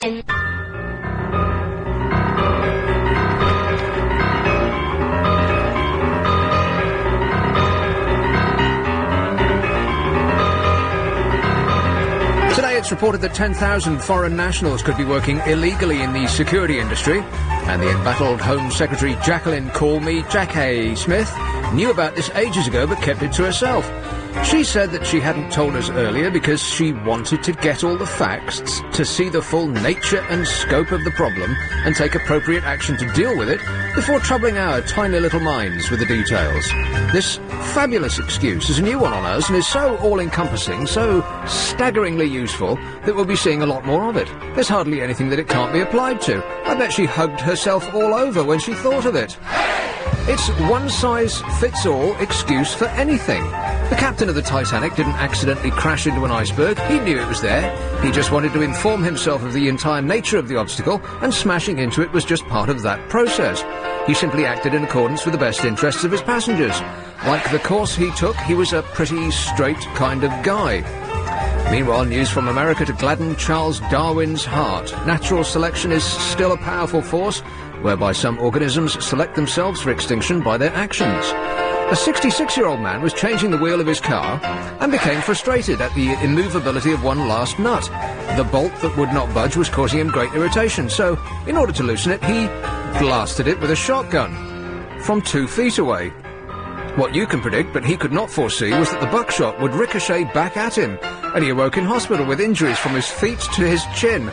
Today it's reported that 10,000 foreign nationals could be working illegally in the security industry, and the embattled Home Secretary Jacqueline Jackie Smith knew about this ages ago but kept it to herself. She said that she hadn't told us earlier because she wanted to get all the facts, to see the full nature and scope of the problem and take appropriate action to deal with it before troubling our tiny little minds with the details. This fabulous excuse is a new one on us and is so all-encompassing, so staggeringly useful, that we'll be seeing a lot more of it. There's hardly anything that it can't be applied to. I bet she hugged herself all over when she thought of it. It's one-size-fits-all excuse for anything. The captain of the Titanic didn't accidentally crash into an iceberg. He knew it was there. He just wanted to inform himself of the entire nature of the obstacle, and smashing into it was just part of that process. He simply acted in accordance with the best interests of his passengers. Like the course he took, he was a pretty straight kind of guy. Meanwhile, news from America to gladden Charles Darwin's heart. Natural selection is still a powerful force, whereby some organisms select themselves for extinction by their actions. A 66-year-old man was changing the wheel of his car and became frustrated at the immovability of one last nut. The bolt that would not budge was causing him great irritation, so, in order to loosen it, he blasted it with a shotgun from 2 feet away. What you can predict, but he could not foresee, was that the buckshot would ricochet back at him, and he awoke in hospital with injuries from his feet to his chin.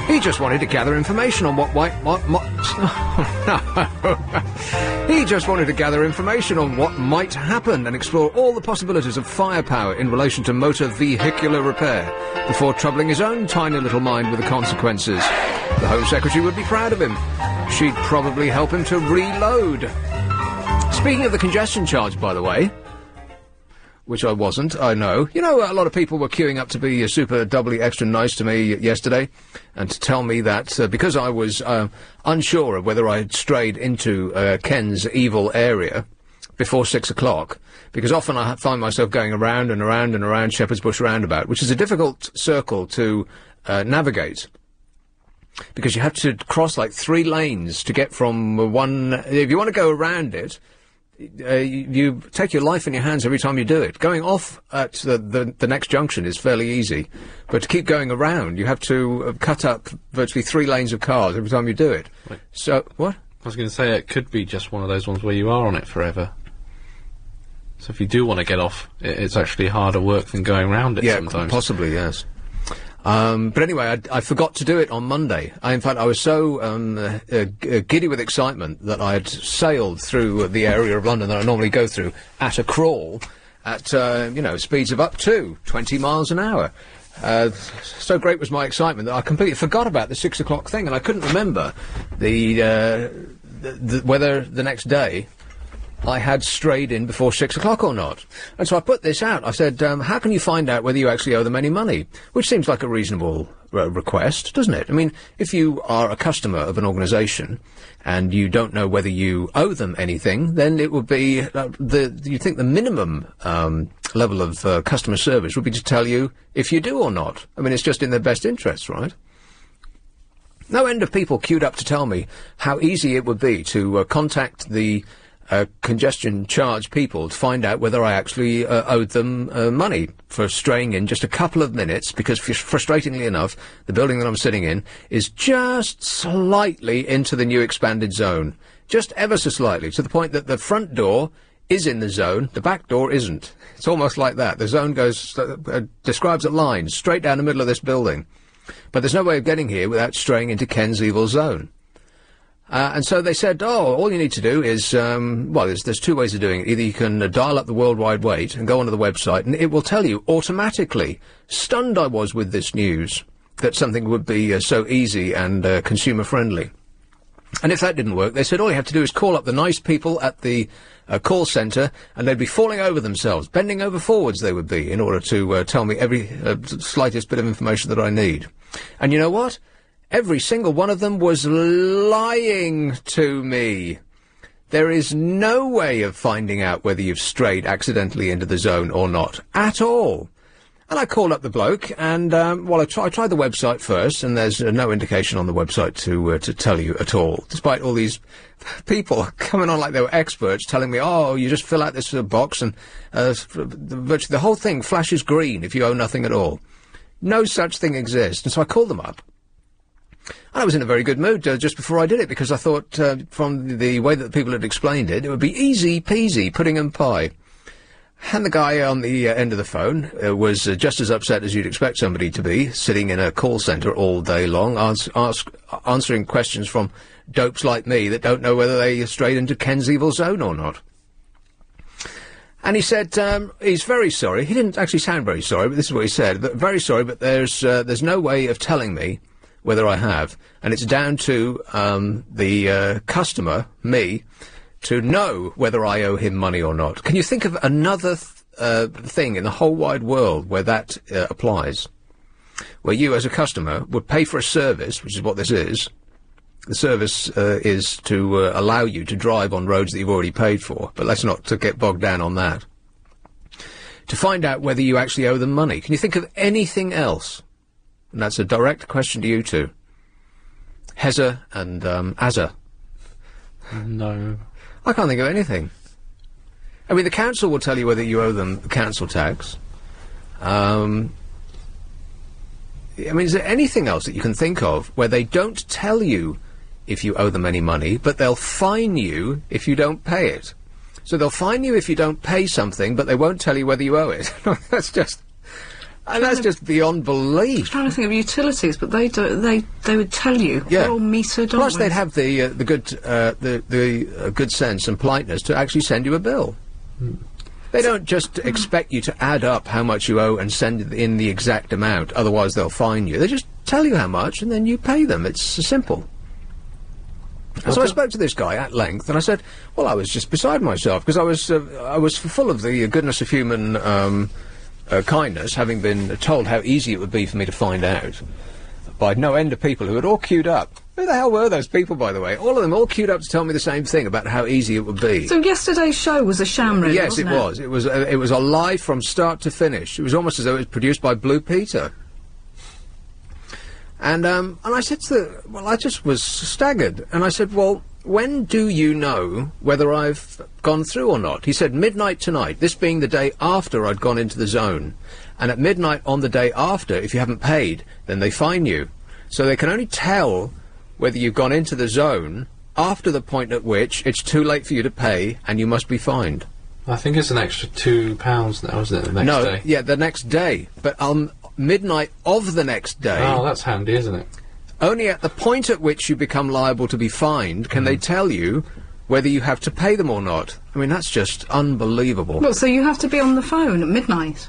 He just wanted to gather information on He just wanted to gather information on what might happen and explore all the possibilities of firepower in relation to motor vehicular repair before troubling his own tiny little mind with the consequences. The Home Secretary would be proud of him. She'd probably help him to reload. Speaking of the congestion charge, by the way, which I wasn't, I know. You know, a lot of people were queuing up to be super doubly extra nice to me yesterday, and to tell me that because I was unsure of whether I had strayed into Ken's evil area before 6 o'clock, because often I find myself going around and around and around Shepherd's Bush roundabout, which is a difficult circle to navigate, because you have to cross like 3 lanes to get from one. If you want to go around it, you take your life in your hands every time you do it. Going off at the next junction is fairly easy, but to keep going around, you have to cut up virtually 3 lanes of cars every time you do it. Right. So, what? I was going to say, it could be just one of those ones where you are on it forever. So if you do want to get off, it's actually harder work than going around it sometimes. Yeah, possibly, yes. But anyway, I forgot to do it on Monday. In fact, I was so giddy with excitement that I had sailed through the area of London that I normally go through at a crawl at, speeds of up to 20 miles an hour. So great was my excitement that I completely forgot about the 6 o'clock thing, and I couldn't remember whether the next day I had strayed in before 6 o'clock or not. And so I put this out. I said, how can you find out whether you actually owe them any money? Which seems like a reasonable request, doesn't it? I mean, if you are a customer of an organisation and you don't know whether you owe them anything, then it would be, you'd think the minimum level of customer service would be to tell you if you do or not. I mean, it's just in their best interests, right? No end of people queued up to tell me how easy it would be to contact the congestion charge people to find out whether I actually owed them money for straying in just a couple of minutes, because frustratingly enough, the building that I'm sitting in is just slightly into the new expanded zone. Just ever so slightly, to the point that the front door is in the zone, the back door isn't. It's almost like that. The zone goes, describes a line straight down the middle of this building. But there's no way of getting here without straying into Ken's evil zone. And so they said, all you need to do is, there's 2 ways of doing it. Either you can dial up the worldwide wait and go onto the website, and it will tell you automatically. Stunned I was with this news, that something would be so easy and consumer-friendly. And if that didn't work, they said all you have to do is call up the nice people at the call centre, and they'd be falling over themselves, bending over forwards they would be, in order to tell me every slightest bit of information that I need. And you know what? Every single one of them was lying to me. There is no way of finding out whether you've strayed accidentally into the zone or not, at all. And I called up the bloke, and I tried the website first, and there's no indication on the website to tell you at all, despite all these people coming on like they were experts, telling me, oh, you just fill out this box, and virtually the whole thing flashes green if you owe nothing at all. No such thing exists. And so I called them up. And I was in a very good mood just before I did it, because I thought, from the way that the people had explained it, it would be easy peasy, pudding and pie. And the guy on the end of the phone was just as upset as you'd expect somebody to be, sitting in a call centre all day long, answering questions from dopes like me that don't know whether they strayed into Ken's evil zone or not. And he said he's very sorry. He didn't actually sound very sorry, but this is what he said. But very sorry, but there's no way of telling me whether I have, and it's down to the customer, me, to know whether I owe him money or not. Can you think of another thing in the whole wide world where that applies? Where you, as a customer, would pay for a service, which is what this is. The service is to allow you to drive on roads that you've already paid for, but let's not get bogged down on that. To find out whether you actually owe them money. Can you think of anything else? And that's a direct question to you two. Heza and Azza. No. I can't think of anything. I mean, the council will tell you whether you owe them council tax. I mean, is there anything else that you can think of where they don't tell you if you owe them any money, but they'll fine you if you don't pay it? So they'll fine you if you don't pay something, but they won't tell you whether you owe it. That's just beyond belief. I'm trying to think of utilities, but they would tell you. Yeah. They're all metered, Plus, they'd have the good sense and politeness to actually send you a bill. They don't just expect you to add up how much you owe and send in the exact amount, otherwise they'll fine you. They just tell you how much, and then you pay them. It's simple. And so I spoke to this guy at length, and I said, well, I was just beside myself, because I was full of the goodness of human kindness, having been told how easy it would be for me to find out by no end of people who had all queued up. Who the hell were those people, by the way? All of them all queued up to tell me the same thing about how easy it would be. So yesterday's show was a sham, really, yes, wasn't it was. It was a lie from start to finish. It was almost as though it was produced by Blue Peter. And I said I just was staggered. And I said, well, when do you know whether I've gone through or not? He said, midnight tonight, this being the day after I'd gone into the zone. And at midnight on the day after, if you haven't paid, then they fine you. So they can only tell whether you've gone into the zone after the point at which it's too late for you to pay and you must be fined. I think it's an extra £2 now, isn't it, the next day? Yeah, the next day. But on midnight of the next day... Oh, that's handy, isn't it? Only at the point at which you become liable to be fined can they tell you whether you have to pay them or not. I mean, that's just unbelievable. Well, so you have to be on the phone at midnight?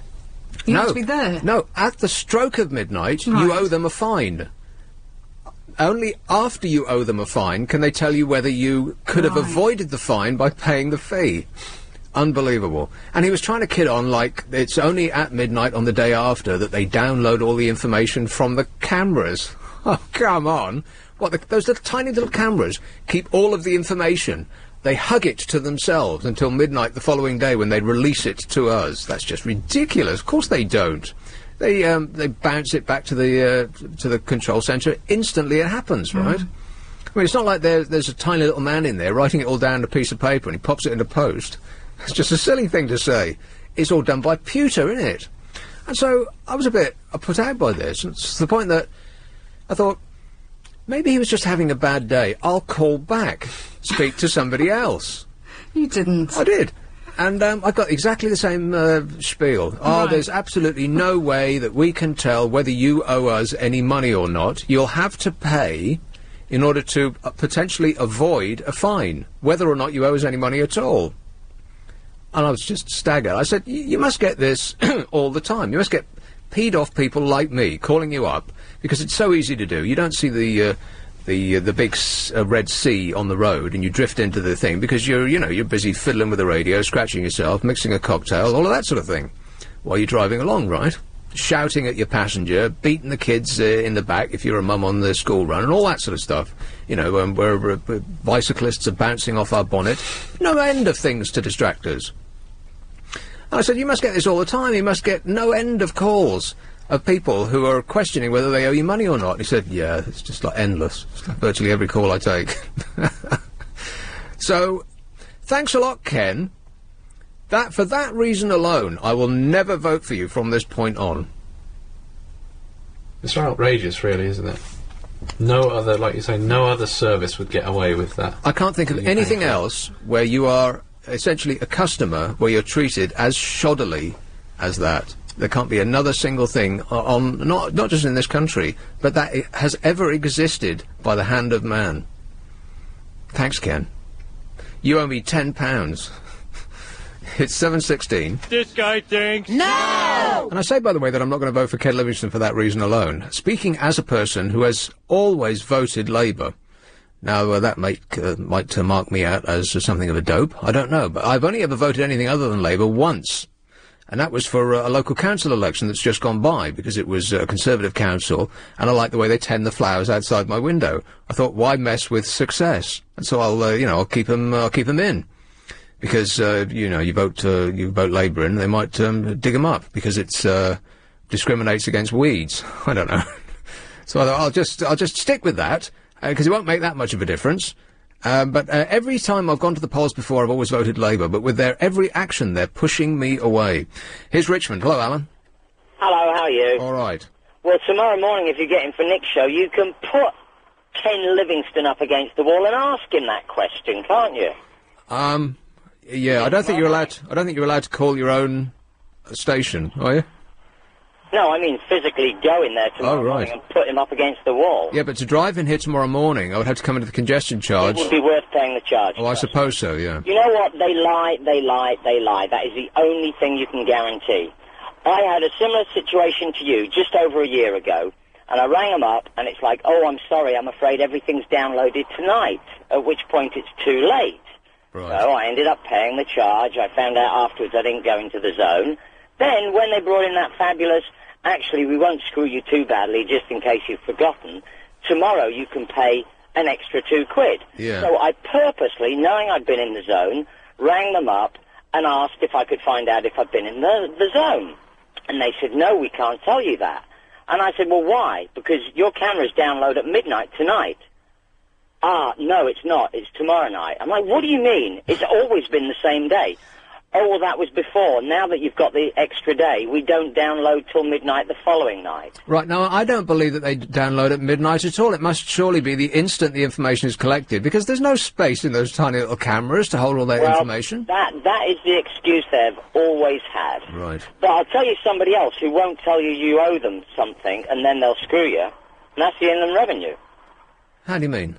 You have to be there? No, at the stroke of midnight, you owe them a fine. Only after you owe them a fine can they tell you whether you could have avoided the fine by paying the fee. Unbelievable. And he was trying to kid on like it's only at midnight on the day after that they download all the information from the cameras. Oh, come on. Those little tiny little cameras keep all of the information. They hug it to themselves until midnight the following day when they release it to us. That's just ridiculous. Of course they don't. They bounce it back to the control centre instantly. It happens, right? I mean, it's not like there's a tiny little man in there writing it all down on a piece of paper and he pops it into post. It's just a silly thing to say. It's all done by pewter, isn't it? And so I was a bit put out by this. And it's to the point that I thought, maybe he was just having a bad day. I'll call back, speak to somebody else. You didn't. I did. And I got exactly the same spiel. Oh, there's absolutely no way that we can tell whether you owe us any money or not. You'll have to pay in order to potentially avoid a fine, whether or not you owe us any money at all. And I was just staggered. I said, you must get this all the time. You must get peed off people like me calling you up, because it's so easy to do. You don't see the big red C on the road, and you drift into the thing because you're busy fiddling with the radio, scratching yourself, mixing a cocktail, all of that sort of thing, while you're driving along, right? Shouting at your passenger, beating the kids in the back if you're a mum on the school run, and all that sort of stuff. You know, where bicyclists are bouncing off our bonnet. No end of things to distract us. And I said, you must get this all the time. You must get no end of calls of people who are questioning whether they owe you money or not. And he said, yeah, it's just like endless. It's like virtually every call I take. So, thanks a lot, Ken. For that reason alone, I will never vote for you from this point on. It's outrageous, really, isn't it? No other, like you say, no other service would get away with that. I can't think of anything else where you are essentially a customer, where you're treated as shoddily as that. There can't be another single thing on, not just in this country, but that it has ever existed by the hand of man. Thanks, Ken. You owe me £10. It's 7:16. This guy thinks... No! And I say, by the way, that I'm not going to vote for Ken Livingstone for that reason alone. Speaking as a person who has always voted Labour. Now, that might mark me out as something of a dope. I don't know. But I've only ever voted anything other than Labour once. And that was for a local council election that's just gone by, because it was a Conservative council, and I like the way they tend the flowers outside my window. I thought, why mess with success? And so I'll keep them in. Because, you vote Labour in, they might dig them up, because it's discriminates against weeds. I don't know. So I'll just stick with that, because it won't make that much of a difference. But every time I've gone to the polls before, I've always voted Labour, but with their every action, they're pushing me away. Here's Richmond. Hello, Alan. Hello, how are you? All right. Well, tomorrow morning, if you're getting for Nick's show, you can put Ken Livingstone up against the wall and ask him that question, can't you? Yeah, I don't think you're allowed to call your own station, are you? No, I mean physically go in there tomorrow morning and put him up against the wall. Yeah, but to drive in here tomorrow morning, I would have to come into the congestion charge. It would be worth paying the charge. Oh, I suppose so, yeah. You know what? They lie. That is the only thing you can guarantee. I had a similar situation to you just over a year ago, and I rang them up, and it's like, oh, I'm sorry, I'm afraid everything's downloaded tonight, at which point it's too late. Right. So I ended up paying the charge. I found out afterwards I didn't go into the zone. Then, when they brought in that fabulous, actually, we won't screw you too badly, just in case you've forgotten, tomorrow you can pay an extra £2. Yeah. So I purposely, knowing I'd been in the zone, rang them up and asked if I could find out if I'd been in the zone. And they said, no, we can't tell you that. And I said, well, why? Because your cameras download at midnight tonight. Ah, no, it's not. It's tomorrow night. I'm like, what do you mean? It's always been the same day. Oh, well, that was before. Now that you've got the extra day, we don't download till midnight the following night. Right, now, I don't believe that they download at midnight at all. It must surely be the instant the information is collected, because there's no space in those tiny little cameras to hold all that information. That is the excuse they've always had. Right. But I'll tell you somebody else who won't tell you you owe them something, and then they'll screw you, and that's the Inland Revenue. How do you mean?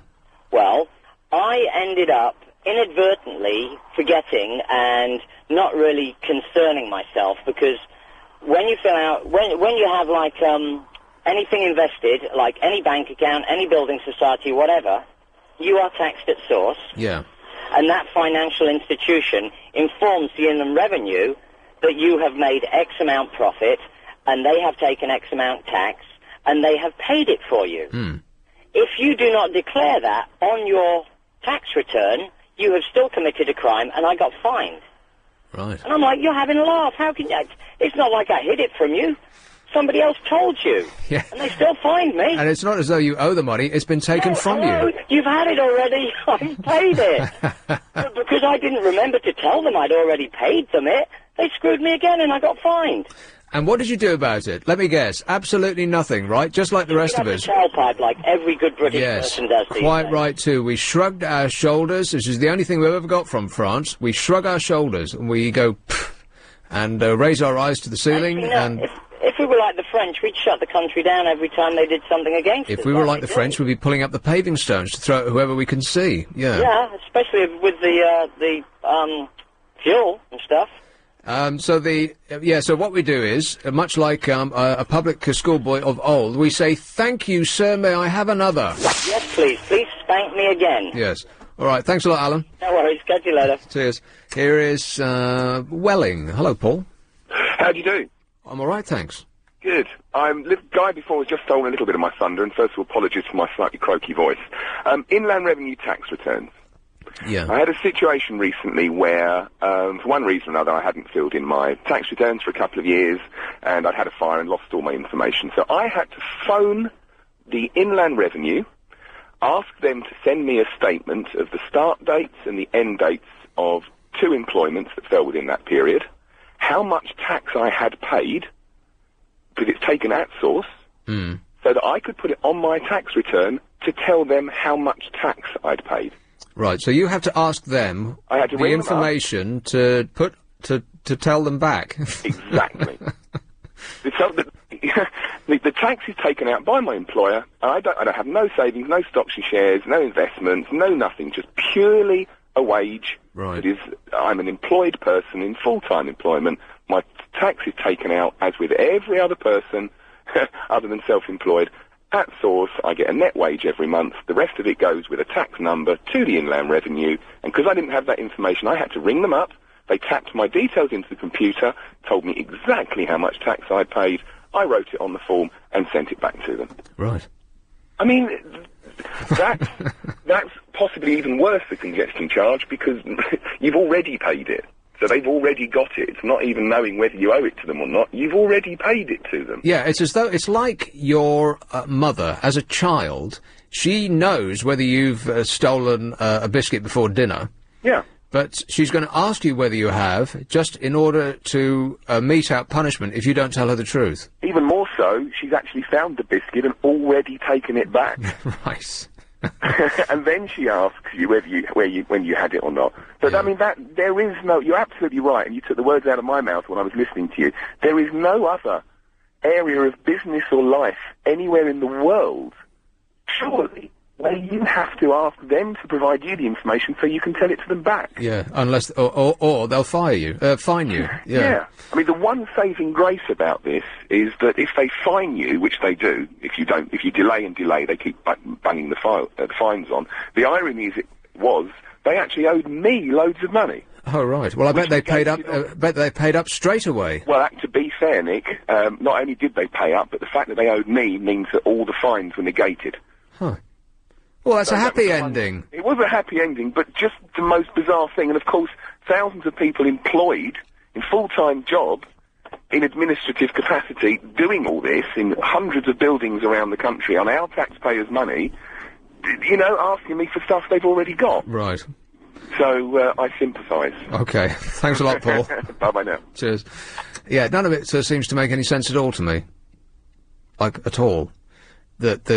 Well, I ended up inadvertently forgetting and not really concerning myself, because when you fill out, when you have like anything invested, like any bank account, any building society, whatever, you are taxed at source. Yeah. And that financial institution informs the Inland Revenue that you have made X amount profit, and they have taken X amount tax, and they have paid it for you. Hmm. If you do not declare that on your tax return, you have still committed a crime, and I got fined. Right. And I'm like, you're having a laugh. How can you? It's not like I hid it from you. Somebody else told you. Yeah. And they still fined me. And it's not as though you owe the money, it's been taken from you. You've had it already. I've paid it. But because I didn't remember to tell them I'd already paid them it, they screwed me again and I got fined. And what did you do about it? Let me guess. Absolutely nothing, right? Just like the rest of us. Tailpipe, like every good British person does. Quite right too. We shrugged our shoulders, which is the only thing we've ever got from France. We shrug our shoulders and we go, pfft, and raise our eyes to the ceiling. And if we were like the French, we'd shut the country down every time they did something against us. If we were like the French, we'd be pulling up the paving stones to throw at whoever we can see. Yeah. Yeah, especially with the fuel and stuff. So what we do is, much like a public schoolboy of old, we say, thank you, sir, may I have another? Yes, please. Please spank me again. Yes. All right, thanks a lot, Alan. No worries. Catch you later. Cheers. Here is Welling. Hello, Paul. How do you do? I'm all right, thanks. Good. Guy before has just stolen a little bit of my thunder, and first of all, apologies for my slightly croaky voice. Inland Revenue tax returns. Yeah. I had a situation recently where, for one reason or another, I hadn't filled in my tax returns for a couple of years, and I'd had a fire and lost all my information. So I had to phone the Inland Revenue, ask them to send me a statement of the start dates and the end dates of 2 employments that fell within that period, how much tax I had paid, because it's taken at source, so that I could put it on my tax return to tell them how much tax I'd paid. Right, so you have to ask them I had to the ring them information to tell them back. Exactly. The tax is taken out by my employer, and I don't have no savings, no stocks and shares, no investments, no nothing, just purely a wage. Right. It is, I'm an employed person in full-time employment. My tax is taken out, as with every other person, other than self-employed. At source, I get a net wage every month. The rest of it goes with a tax number to the Inland Revenue, and because I didn't have that information, I had to ring them up. They tapped my details into the computer, told me exactly how much tax I paid. I wrote it on the form and sent it back to them. Right. I mean, that's possibly even worse, the congestion charge, because you've already paid it. So they've already got it. It's not even knowing whether you owe it to them or not. You've already paid it to them. Yeah, it's as though it's like your mother, as a child, she knows whether you've stolen a biscuit before dinner. Yeah. But she's going to ask you whether you have, just in order to mete out punishment if you don't tell her the truth. Even more so, she's actually found the biscuit and already taken it back. Right. And then she asks you when you had it or not. But Yeah. I mean, there is no. You're absolutely right, and you took the words out of my mouth when I was listening to you. There is no other area of business or life anywhere in the world, surely, where you have to ask them to provide you the information so you can tell it to them back. Yeah, unless or they'll fine you. Yeah. I mean, the one saving grace about this is that if they fine you, which they do, if you delay and delay, they keep banging the fines on. The irony is, they actually owed me loads of money. Oh right. Well, I bet they paid up. Bet they paid up straight away. Well, to be fair, Nick, not only did they pay up, but the fact that they owed me means that all the fines were negated. Huh. Well, that's a happy that was ending. It was a happy ending, but just the most bizarre thing. And of course, thousands of people employed in full-time job, in administrative capacity, doing all this in hundreds of buildings around the country on our taxpayers' money, asking me for stuff they've already got. Right. So, I sympathise. Okay. Thanks a lot, Paul. Bye-bye now. Cheers. Yeah, none of it seems to make any sense at all to me. Like, at all. That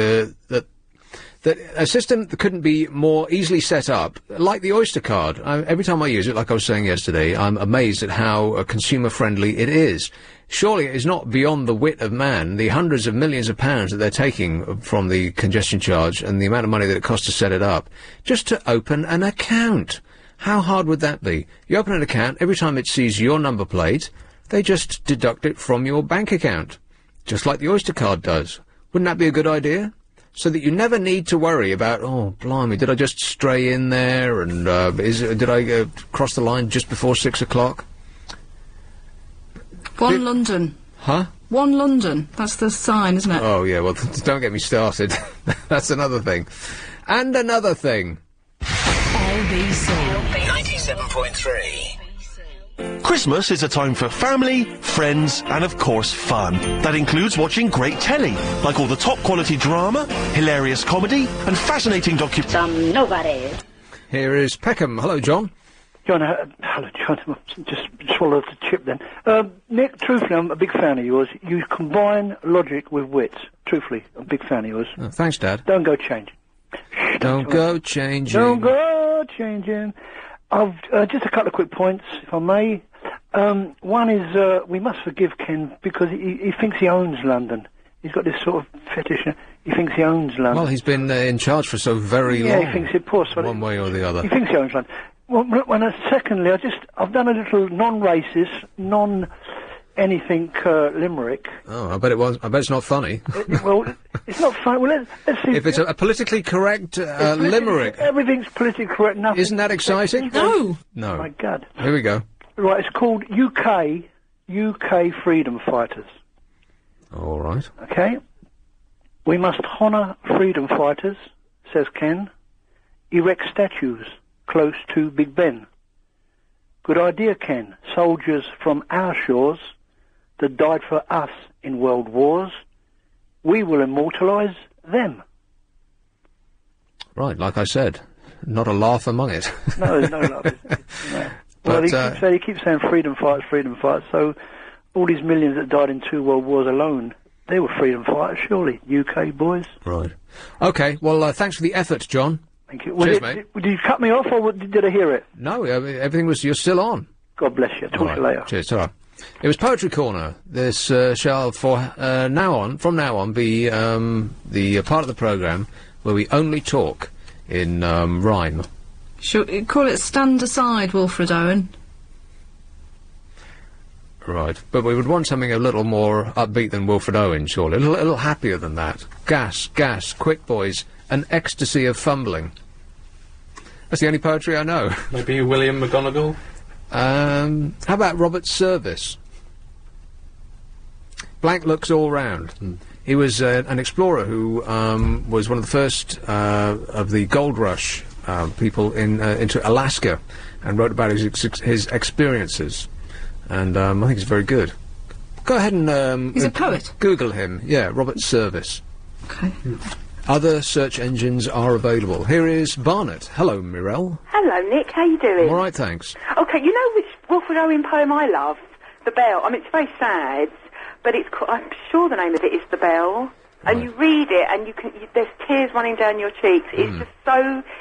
a system that couldn't be more easily set up, like the Oyster card. Every time I use it, like I was saying yesterday, I'm amazed at how consumer-friendly it is. Surely it is not beyond the wit of man, the hundreds of millions of pounds that they're taking from the congestion charge and the amount of money that it costs to set it up, just to open an account. How hard would that be? You open an account, every time it sees your number plate, they just deduct it from your bank account, just like the Oyster card does. Wouldn't that be a good idea? So that you never need to worry about, oh, blimey, did I just stray in there, and did I cross the line just before 6 o'clock? One London. Huh? One London. That's the sign, isn't it? Oh, yeah, well, don't get me started. That's another thing. And another thing. LBC 97.3. Christmas is a time for family, friends, and of course fun. That includes watching great telly, like all the top quality drama, hilarious comedy, and fascinating Some nobody. Here is Peckham. Hello, John. John, hello, John. Just swallowed the chip then. Nick, truthfully, I'm a big fan of yours. You combine logic with wit. Truthfully, I'm a big fan of yours. Oh, thanks, Dad. Don't go changing. Don't go changing. Don't go changing. I've just a couple of quick points, if I may. One is we must forgive Ken because he thinks he owns London. He's got this sort of fetish. He thinks he owns London. Well, he's been in charge for so very long. Yeah, he thinks it poor. One way or the other. He thinks he owns London. Well, secondly, I've done a little non-racist, non-anything limerick. Oh, I bet it's not funny. Well, it's not funny. Well, let's see. If it's a politically correct limerick. Everything's politically correct. Nothing. Isn't that exciting? No. No. My God. Here we go. Right, it's called UK Freedom Fighters. All right. Okay? We must honour freedom fighters, says Ken. Erect statues, close to Big Ben. Good idea, Ken. Soldiers from our shores that died for us in world wars, we will immortalise them. Right, like I said, not a laugh among it. No, there's no laugh. No. Well, he keeps saying freedom fighters, so all these millions that died in 2 world wars alone, they were freedom fighters, surely. UK boys. Right. OK, well, thanks for the effort, John. Thank you. Cheers, mate. Did you cut me off, or did I hear it? No, everything was... You're still on. God bless you. Talk to you later. Cheers, ta-ra. It was Poetry Corner. This shall, from now on, be the part of the programme where we only talk in rhyme. Should we call it Stand Aside, Wilfred Owen? Right, but we would want something a little more upbeat than Wilfred Owen, surely. A little happier than that. Gas, quick boys, an ecstasy of fumbling. That's the only poetry I know. Maybe William McGonagall? How about Robert Service? Blank looks all round. He was an explorer who was one of the first of the gold rush people into Alaska, and wrote about his experiences. And I think he's very good. Go ahead and... he's a poet? Google him. Yeah, Robert Service. OK. Other search engines are available. Here is Barnett. Hello, Mirelle. Hello, Nick. How you doing? All right, thanks. OK, you know which Wilfred Owen poem I love? The Bell. I mean, it's very sad, but I'm sure the name of it is The Bell. Right. And you read it, and there's tears running down your cheeks. It's just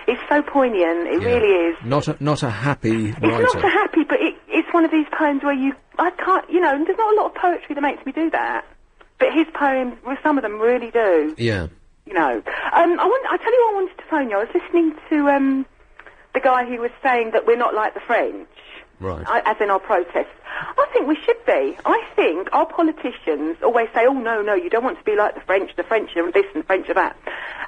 it's so poignant. It really is. Not a happy writer. It's not so happy, but it's one of these poems where I can't, there's not a lot of poetry that makes me do that. But his poems, some of them really do. Yeah. I tell you what I wanted to phone you. I was listening to the guy who was saying that we're not like the French. Right. As in our protests. I think we should be. I think our politicians always say, oh, no, you don't want to be like the French are this and the French are that.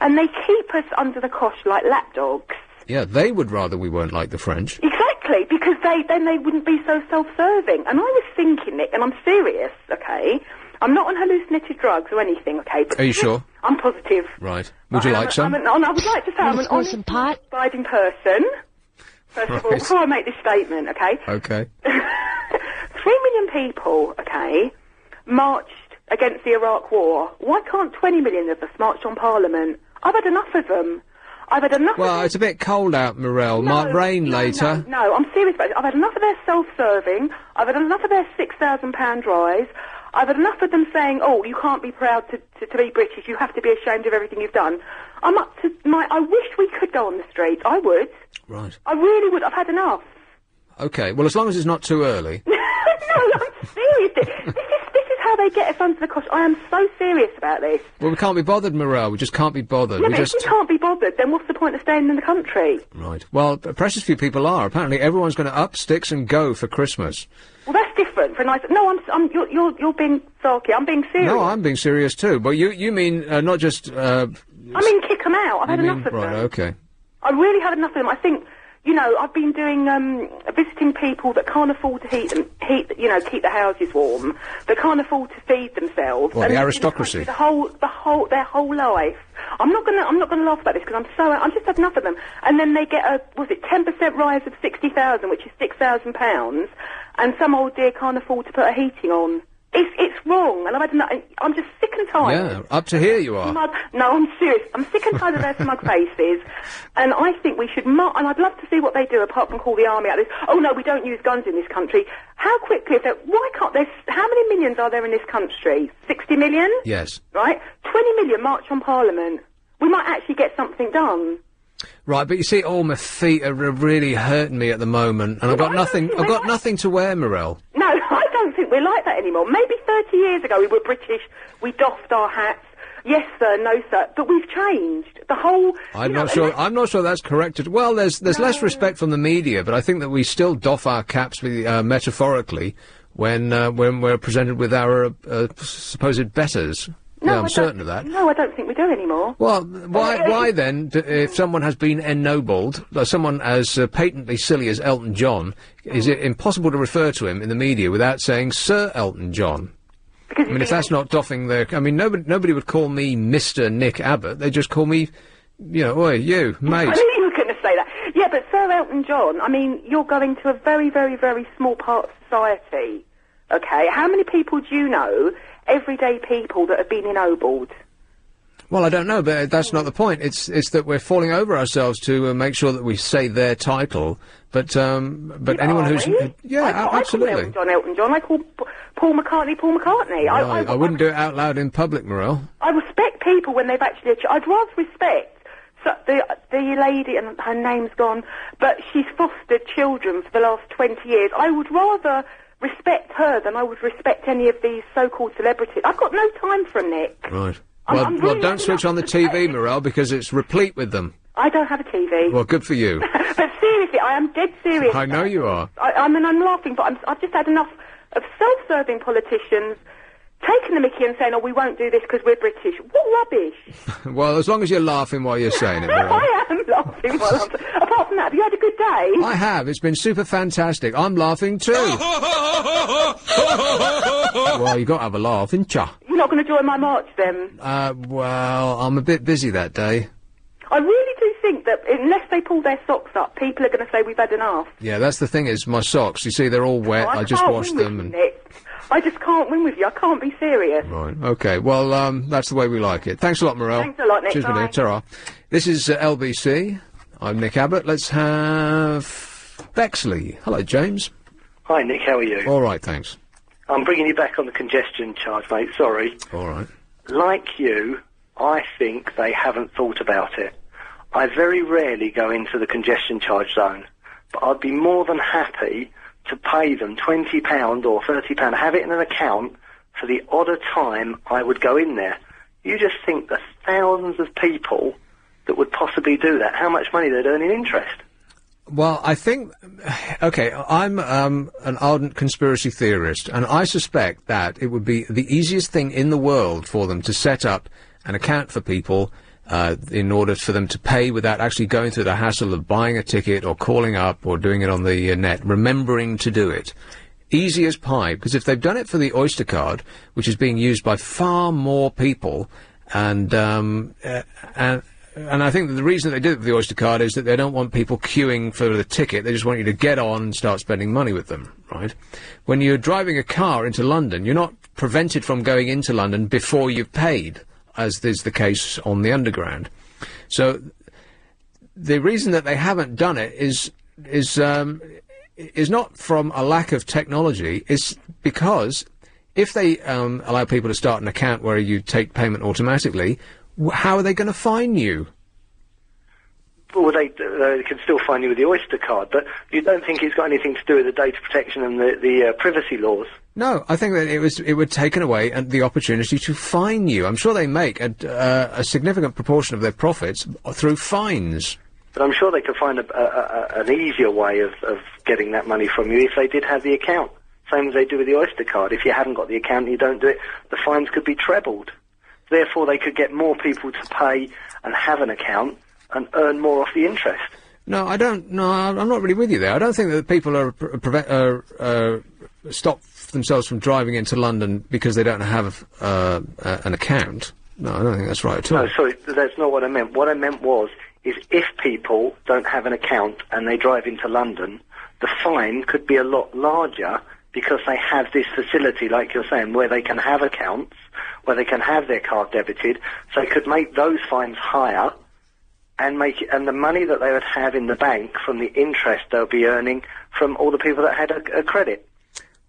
And they keep us under the cosh like lapdogs. Yeah, they would rather we weren't like the French. Exactly, because then they wouldn't be so self-serving. And I was thinking, Nick, and I'm serious, okay? I'm not on hallucinated drugs or anything, okay? But are you sure? I'm positive. Right. Would you like some? I would like to say I'm an honest, abiding person. First of all, before I make this statement, okay? Okay. 3 million people, okay, marched against the Iraq War. Why can't 20 million of us march on Parliament? I've had enough of them. I've had enough of them. Well, it's a bit cold out, Morel. Might rain later. No, I'm serious about it. I've had enough of their self-serving. I've had enough of their £6,000 rise. I've had enough of them saying, oh, you can't be proud to be British. You have to be ashamed of everything you've done. I'm up to I wish we could go on the streets. I would. Right. I really would. I've had enough. Okay, well, as long as it's not too early. No, I'm serious. This is how they get us under the cosh. I am so serious about this. Well, we can't be bothered, Morel. We just can't be bothered. No, but if you can't be bothered, then what's the point of staying in the country? Right. Well, precious few people are. Apparently, everyone's going to up sticks and go for Christmas. Well, that's different. For a nice. No, you're being sarky. I'm being serious. No, I'm being serious too. But you mean not just? I mean, kick them out. I've had enough of them. Right. Okay. I really had enough of them. I think. I've been doing, visiting people that can't afford to keep the houses warm, that can't afford to feed themselves. Well, the aristocracy. Their whole life. I'm not gonna laugh about this because I'm just had enough of them. And then they get 10% rise of 60,000, which is £6,000, and some old dear can't afford to put a heating on. It's wrong, and I've had enough. I'm just sick and tired. Yeah, up to here you are. No, I'm serious. I'm sick and tired of their smug faces, and I think we should and I'd love to see what they do, apart from call the army out of this. Oh no, we don't use guns in this country. How quickly, why can't there, how many millions are there in this country? 60 million? Yes. Right? 20 million march on Parliament. We might actually get something done. Right, but you see, all my feet are really hurting me at the moment, and I've got nothing to wear, Morel. No, I don't think we're like that anymore. Maybe 30 years ago we were British, we doffed our hats, yes sir, no sir, but we've changed. The whole... I'm not sure that's correct. Well, there's less respect from the media, but I think that we still doff our caps metaphorically when we're presented with our supposed betters. No, yeah, I'm certain of that. No, I don't think we do anymore. Well, why then, if someone has been ennobled, someone as patently silly as Elton John, is it impossible to refer to him in the media without saying Sir Elton John? Because I mean, if that's not doffing their... I mean, nobody would call me Mr. Nick Abbott. They just call me, oi, you, mate. I knew you were going to say that. Yeah, but Sir Elton John, I mean, you're going to a very, very, very small part of society, okay? How many people do you know, everyday people, that have been ennobled? Well, I don't know, but that's not the point. It's that we're falling over ourselves to make sure that we say their title. But anyone who's absolutely. I call Elton John. I call Paul McCartney Paul McCartney. Right. I wouldn't do it out loud in public, Morel. I respect people when they've actually. I'd rather respect the lady, and her name's gone, but she's fostered children for the last 20 years. I would rather respect her than I would respect any of these so-called celebrities. I've got no time for them, Nick. Right. Well, don't switch on the TV, Morel, because it's replete with them. I don't have a TV. Well, good for you. But seriously, I am dead serious. I know you are. I'm laughing, but I've just had enough of self-serving politicians taking the mickey and saying, we won't do this because we're British. What rubbish. Well, as long as you're laughing while you're saying it, Morel. I am laughing while I'm... Apart from that, have you had a good day? I have. It's been super fantastic. I'm laughing too. Well, you got to have a laugh, ain't ya? You're not going to join my march, then? Well, I'm a bit busy that day. I really do think that unless they pull their socks up, people are going to say we've had enough. Yeah, that's the thing is, my socks, you see, they're all wet. I just washed them. And I just can't win with you. I can't be serious. Right, okay. Well, that's the way we like it. Thanks a lot, Morel. Thanks a lot, Nick. Cheers, my dear. Ta-ra. This is LBC. I'm Nick Abbott. Let's have Bexley. Hello, James. Hi, Nick. How are you? All right, thanks. I'm bringing you back on the congestion charge, mate. Sorry. All right. Like you, I think they haven't thought about it. I very rarely go into the congestion charge zone, but I'd be more than happy to pay them £20 or £30, have it in an account for the odder time I would go in there. You just think the thousands of people that would possibly do that, how much money they'd earn in interest. Well, I think, okay, I'm an ardent conspiracy theorist, and I suspect that it would be the easiest thing in the world for them to set up an account for people in order for them to pay without actually going through the hassle of buying a ticket or calling up or doing it on the net, remembering to do it. Easy as pie, because if they've done it for the Oyster card, which is being used by far more people, and I think that the reason they did it with the Oyster card is that they don't want people queuing for the ticket. They just want you to get on and start spending money with them, right? When you're driving a car into London, you're not prevented from going into London before you've paid, as is the case on the Underground. So the reason that they haven't done it is not from a lack of technology. It's because if they allow people to start an account where you take payment automatically, how are they going to fine you? Well, they can still fine you with the Oyster card, but you don't think it's got anything to do with the data protection and the privacy laws? No, I think that it would taken away the opportunity to fine you. I'm sure they make a significant proportion of their profits through fines. But I'm sure they could find an easier way of getting that money from you if they did have the account. Same as they do with the Oyster card. If you haven't got the account and you don't do it, the fines could be trebled. Therefore, they could get more people to pay and have an account and earn more off the interest. No, I don't. No, I'm not really with you there. I don't think that people stop themselves from driving into London because they don't have an account. No, I don't think that's right at all. No, sorry, that's not what I meant. What I meant was, is if people don't have an account and they drive into London, the fine could be a lot larger because they have this facility, like you're saying, where they can have accounts, where they can have their card debited, so they could make those fines higher and and the money that they would have in the bank from the interest they'll be earning from all the people that had a credit.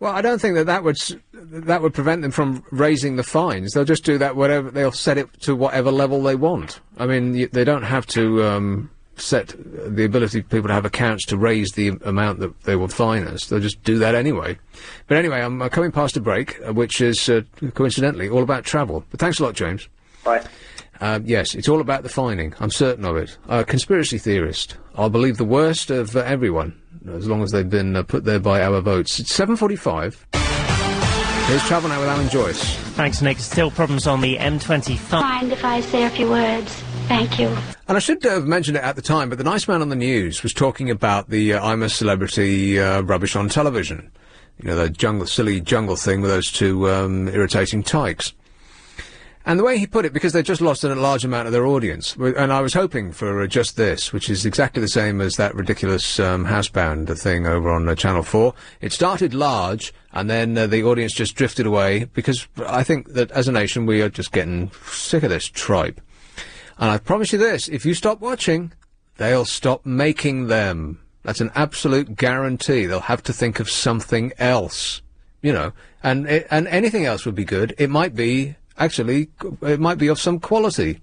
Well, I don't think that would prevent them from raising the fines. They'll just do that they'll set it to whatever level they want. I mean, they don't have to set the ability for people to have accounts to raise the amount that they will fine us. They'll just do that anyway. But anyway, I'm coming past a break, which is coincidentally all about travel. But thanks a lot, James. Bye. Yes, it's all about the fining. I'm certain of it. Conspiracy theorist. I'll believe the worst of everyone, as long as they've been put there by our votes. It's 7:45. Here's Travel Now with Alan Joyce. Thanks, Nick. Still problems on the M25. Mind if I say a few words? Thank you. And I should have mentioned it at the time, but the nice man on the news was talking about the I'm a Celebrity rubbish on television. You know, the silly jungle thing with those two irritating tykes. And the way he put it, because they just lost a large amount of their audience, and I was hoping for Just This, which is exactly the same as that ridiculous Housebound thing over on Channel 4. It started large, and then the audience just drifted away, because I think that as a nation we are just getting sick of this tripe. And I promise you this, if you stop watching, they'll stop making them. That's an absolute guarantee. They'll have to think of something else, you know, and anything else would be good. It might be... Actually, it might be of some quality.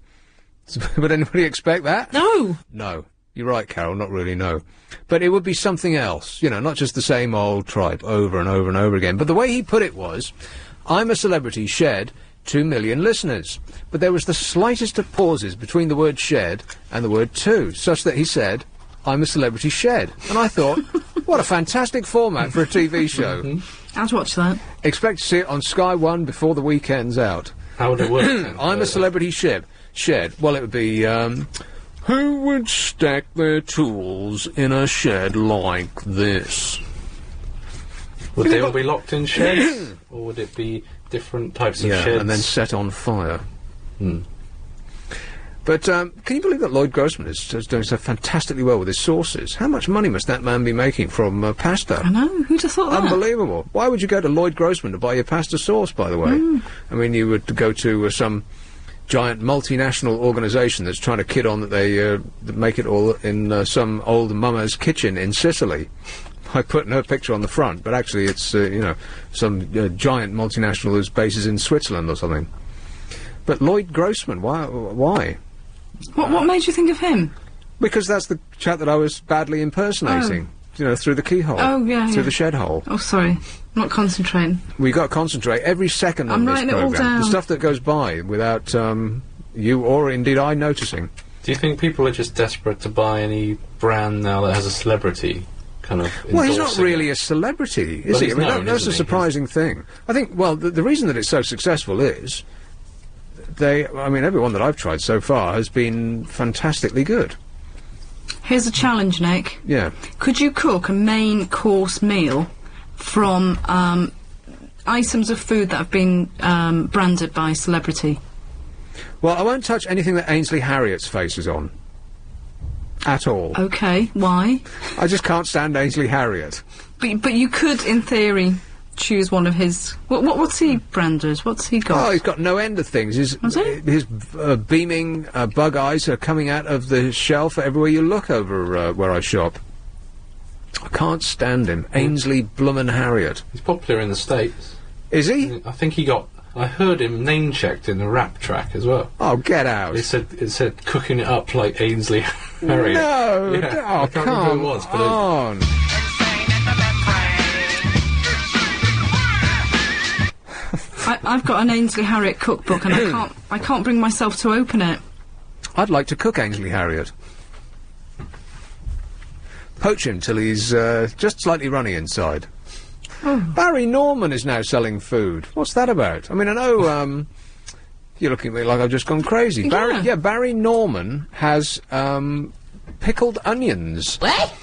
Would anybody expect that? No. No. You're right, Carol, not really, no. But it would be something else, you know, not just the same old tripe over and over and over again. But the way he put it was, I'm a Celebrity shed 2 million listeners. But there was the slightest of pauses between the word shed and the word two, such that he said, I'm a Celebrity shed. And I thought, what a fantastic format for a TV show. I'd watch that. Expect to see it on Sky One before the weekend's out. How would it work? I'm a Celebrity shed. Well, it would be, who would stack their tools in a shed like this? Would they all be locked in sheds? Or would it be different types of sheds? And then set on fire. But can you believe that Lloyd Grossman is doing so fantastically well with his sauces? How much money must that man be making from pasta? I know, who'd have thought that? Unbelievable. Why would you go to Lloyd Grossman to buy your pasta sauce, by the way? I mean, you would go to some giant multinational organisation that's trying to kid on that they make it all in some old mama's kitchen in Sicily. I put her picture on the front, but actually it's, you know, some giant multinational whose base is in Switzerland or something. But Lloyd Grossman, why? What made you think of him? Because that's the chap that I was badly impersonating. You know, through the keyhole. Oh, yeah, Through the shed hole. Oh, sorry. I'm not concentrating. We got to concentrate every second on this writing it all programme. down. The stuff that goes by without you or indeed I noticing. Do you think people are just desperate to buy any brand now that has a celebrity kind of Well, he's not endorsing really it? a celebrity, is Well, he? he's I mean, known, that's a isn't he? surprising thing. I think, well, the reason that it's so successful is everyone that I've tried so far has been fantastically good. Here's a challenge, Nick. Yeah. Could you cook a main course meal from items of food that have been branded by celebrity? Well, I won't touch anything that Ainsley Harriot's face is on. At all. Okay, why? I just can't stand Ainsley Harriott. But you could, in theory, choose one of his... What's he branded? What's he got? Oh, he's got no end of things. His beaming bug eyes are coming out of the shelf everywhere you look over where I shop. I can't stand him. Ainsley Bloomin' Harriott. He's popular in the States. Is he? I think he got... I heard him name-checked in the rap track as well. Oh, get out. It said cooking it up like Ainsley Harriott. No! Yeah. Oh, I can't remember who it was, but on. I've got an Ainsley Harriott cookbook and I can't bring myself to open it. I'd like to cook Ainsley Harriott. Poach him till he's just slightly runny inside. Oh. Barry Norman is now selling food. What's that about? I mean, I know you're looking at me like I've just gone crazy. Yeah. Barry Norman has pickled onions. What?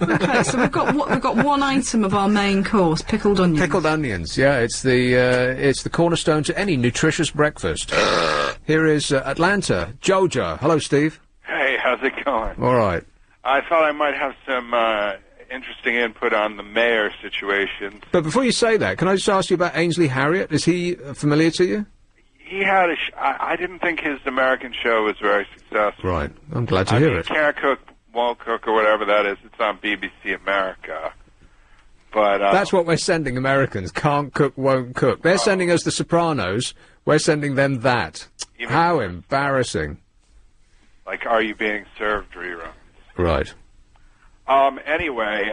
Okay, so we've got one item of our main course, pickled onions. Pickled onions, yeah. It's the cornerstone to any nutritious breakfast. Here is Atlanta, Georgia. Hello, Steve. Hey, how's it going? All right. I thought I might have some interesting input on the mayor situation. But before you say that, can I just ask you about Ainsley Harriott? Is he familiar to you? He had I didn't think his American show was very successful. Right. I'm glad to hear it. Can't Cook, Won't Cook, or whatever that is. It's on BBC America. But that's what we're sending Americans. Can't cook, won't cook. They're sending us The Sopranos. We're sending them that. How embarrassing. Like, Are You Being Served reruns. Right. Anyway,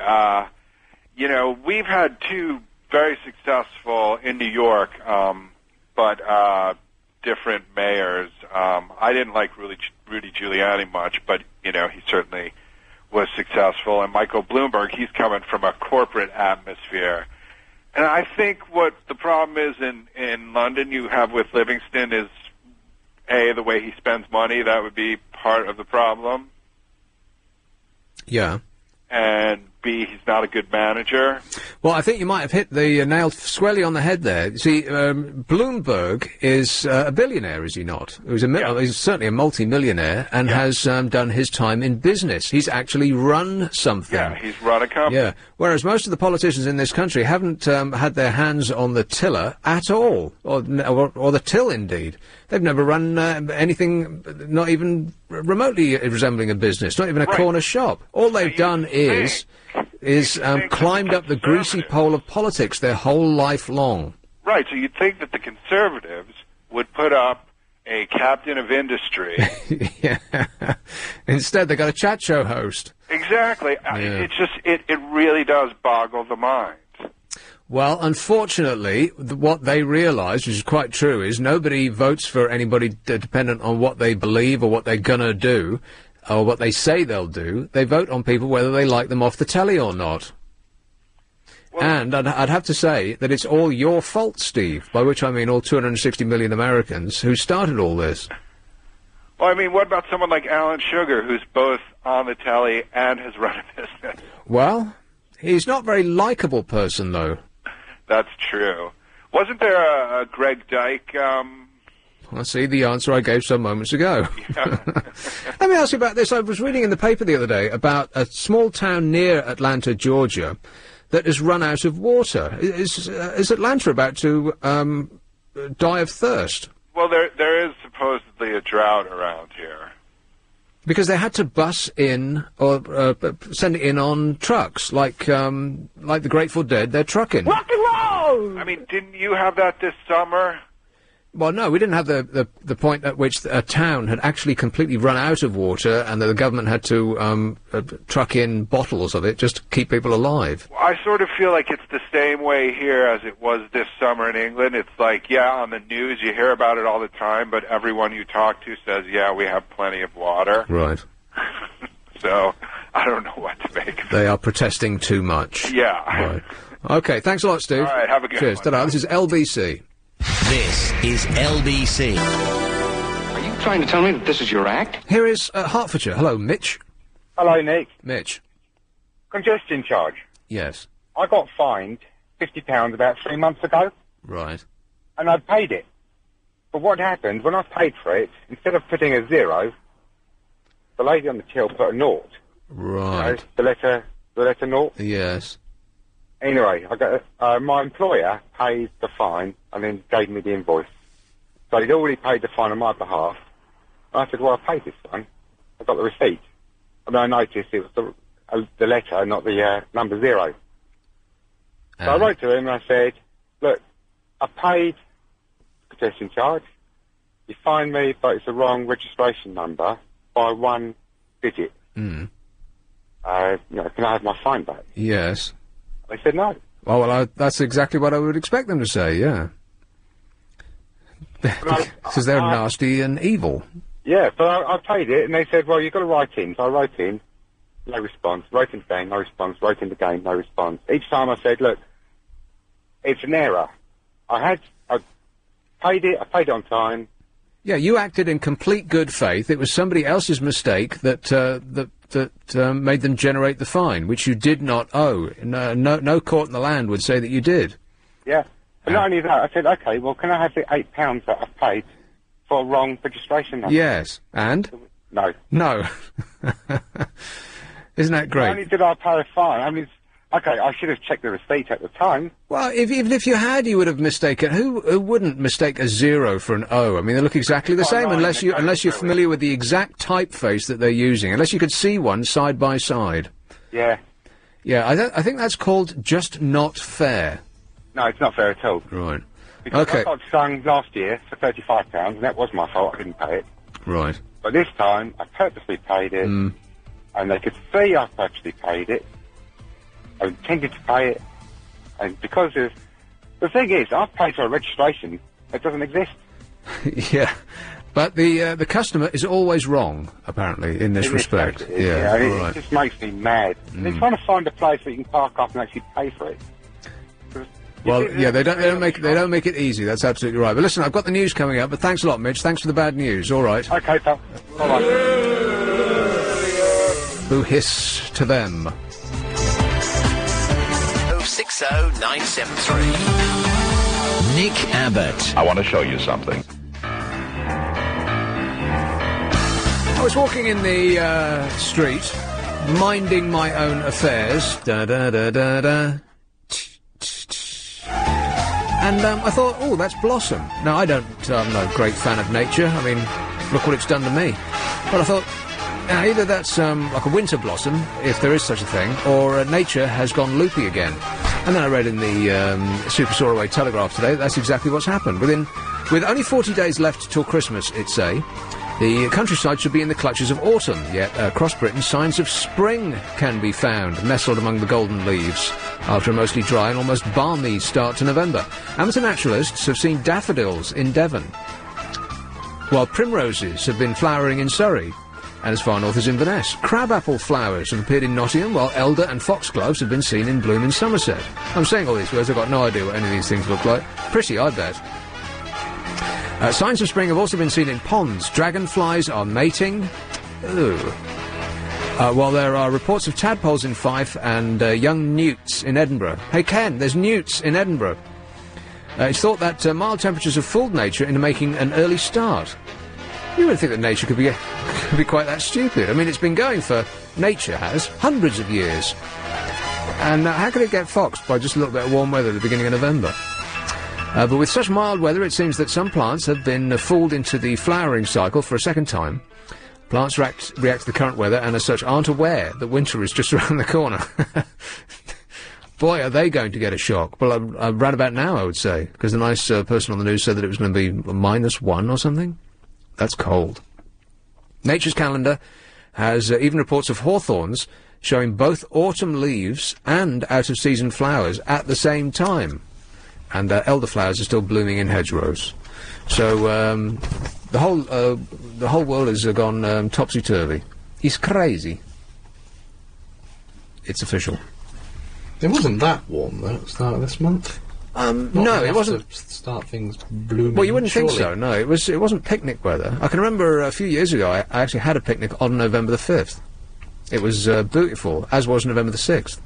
you know, we've had two very successful in New York, but different mayors. I didn't like Rudy Giuliani much, but, you know, he certainly was successful. And Michael Bloomberg, he's coming from a corporate atmosphere. And I think what the problem is in London you have with Livingston is, A, the way he spends money. That would be part of the problem. Yeah. And B, he's not a good manager? Well, I think you might have hit the nail squarely on the head there. See, Bloomberg is a billionaire, is he not? He's certainly a multi-millionaire and has done his time in business. He's actually run something. Yeah, he's run a company. Yeah, whereas most of the politicians in this country haven't had their hands on the tiller at all, or the till, indeed. They've never run anything, not even remotely resembling a business, not even a corner shop. All they've done is climbed up the greasy pole of politics their whole life long. Right, so you'd think that the Conservatives would put up a captain of industry. Yeah. Instead, they got a chat show host. Exactly. It's just, it really does boggle the mind. Well, unfortunately, what they realise, which is quite true, is nobody votes for anybody dependent on what they believe or what they're gonna do, or what they say they'll do. They vote on people whether they like them off the telly or not. Well, and I'd have to say that it's all your fault, Steve, by which I mean all 260 million Americans who started all this. Well, I mean, what about someone like Alan Sugar, who's both on the telly and has run a business? Well, he's not a very likeable person, though. That's true. Wasn't there a Greg Dyke? I see the answer I gave some moments ago. Yeah. Let me ask you about this. I was reading in the paper the other day about a small town near Atlanta, Georgia, that has run out of water. Is Atlanta about to die of thirst? Well, there is supposedly a drought around here. Because they had to bus in or send it in on trucks, like the Grateful Dead. They're trucking. Rock and roll! I mean, didn't you have that this summer? Well, no, we didn't have the point at which a town had actually completely run out of water, and that the government had to truck in bottles of it just to keep people alive. Well, I sort of feel like it's the same way here as it was this summer in England. It's like, yeah, on the news you hear about it all the time, but everyone you talk to says, yeah, we have plenty of water. Right. So, I don't know what to make of it. They are protesting too much. Yeah. Right. Okay, thanks a lot, Steve. All right, have a good Cheers. one. Ta-da. This is LBC. This is LBC. Are you trying to tell me that this is your act? Here is Hertfordshire. Hello, Mitch. Hello, Nick. Mitch. Congestion charge. Yes. I got fined £50 about 3 months ago, Right. and I paid it. But what happened, when I paid for it, instead of putting a 0, the lady on the till put a 0. Right. You know, the letter 0. Yes. Anyway, I got my employer paid the fine and then gave me the invoice. So he'd already paid the fine on my behalf. And I said, well, I paid this one. I got the receipt. And I noticed it was the letter, not the number 0. So I wrote to him and I said, look, I paid the congestion charge. You fined me, but it's the wrong registration number by 1 digit. Mm. You know, can I have my fine back? Yes. They said no. Oh, well, that's exactly what I would expect them to say, yeah. Because they're nasty and evil. Yeah, but I paid it, and they said, well, you've got to write in. So I wrote in, no response. Wrote in again, no response. Wrote in again, no response. Each time I said, look, it's an error. I paid it on time. Yeah, you acted in complete good faith. It was somebody else's mistake that made them generate the fine, which you did not owe. No court in the land would say that you did. Yeah. But not only that, I said, okay, well, can I have the £8 that I've paid for a wrong registration number? Yes. And? No. No. Isn't that great? Not only did I pay a fine, I mean, okay, I should have checked the receipt at the time. Well, even if you had, you would have mistaken. Who wouldn't mistake a 0 for an O? I mean, they look exactly the same unless you're familiar with the exact typeface that they're using, unless you could see one side by side. Yeah. Yeah, I think that's called just not fair. No, it's not fair at all. Right. Because Okay. I got stung last year for £35, and that was my fault. I didn't pay it. Right. But this time, I purposely paid it, and they could see I purposely paid it. I intended to pay it, and because of... The thing is, I've paid for a registration that doesn't exist. Yeah. But the customer is always wrong, apparently, in this respect. Yeah, It just makes me mad. They're trying to find a place where you can park up and actually pay for it. Well, yeah, they don't make it easy. That's absolutely right. But listen, I've got the news coming up. But thanks a lot, Mitch. Thanks for the bad news. All right. Okay, pal. Bye-bye. Who hiss to them? 60973. Nick Abbott. I want to show you something. I was walking in the street, minding my own affairs. Da-da-da-da-da. And I thought, oh, that's blossom. Now, I'm no great fan of nature. I mean, look what it's done to me. But I thought, either that's like a winter blossom, if there is such a thing, or nature has gone loopy again. And then I read in the Super Soaraway Telegraph today that's exactly what's happened. With only 40 days left till Christmas, it's the countryside should be in the clutches of autumn, yet across Britain signs of spring can be found, nestled among the golden leaves, after a mostly dry and almost balmy start to November. Amateur naturalists have seen daffodils in Devon, while primroses have been flowering in Surrey, and as far north as Inverness. Crabapple flowers have appeared in Nottingham, while elder and foxgloves have been seen in bloom in Somerset. I'm saying all these words, I've got no idea what any of these things look like. Pretty, I bet. Signs of spring have also been seen in ponds. Dragonflies are mating. Ooh. While there are reports of tadpoles in Fife and young newts in Edinburgh. Hey, Ken, there's newts in Edinburgh. It's thought that mild temperatures have fooled nature into making an early start. You wouldn't think that nature could be quite that stupid. I mean, it's been going for... Nature has. Hundreds of years. And how could it get foxed by just a little bit of warm weather at the beginning of November? But with such mild weather, it seems that some plants have been fooled into the flowering cycle for a second time. Plants react to the current weather and as such aren't aware that winter is just around the corner. Boy, are they going to get a shock. Well, around about now, I would say, because the nice person on the news said that it was going to be -1 or something. That's cold. Nature's calendar has even reports of hawthorns showing both autumn leaves and out-of-season flowers at the same time. And elderflowers are still blooming in hedgerows. So the whole world has gone topsy-turvy. He's crazy. It's official. It wasn't that warm, though, at the start of this month. No, it wasn't. To start things blooming. Well, you wouldn't surely. think so. No, it wasn't picnic weather. I can remember a few years ago I actually had a picnic on November the 5th. It was beautiful, as was November the 6th.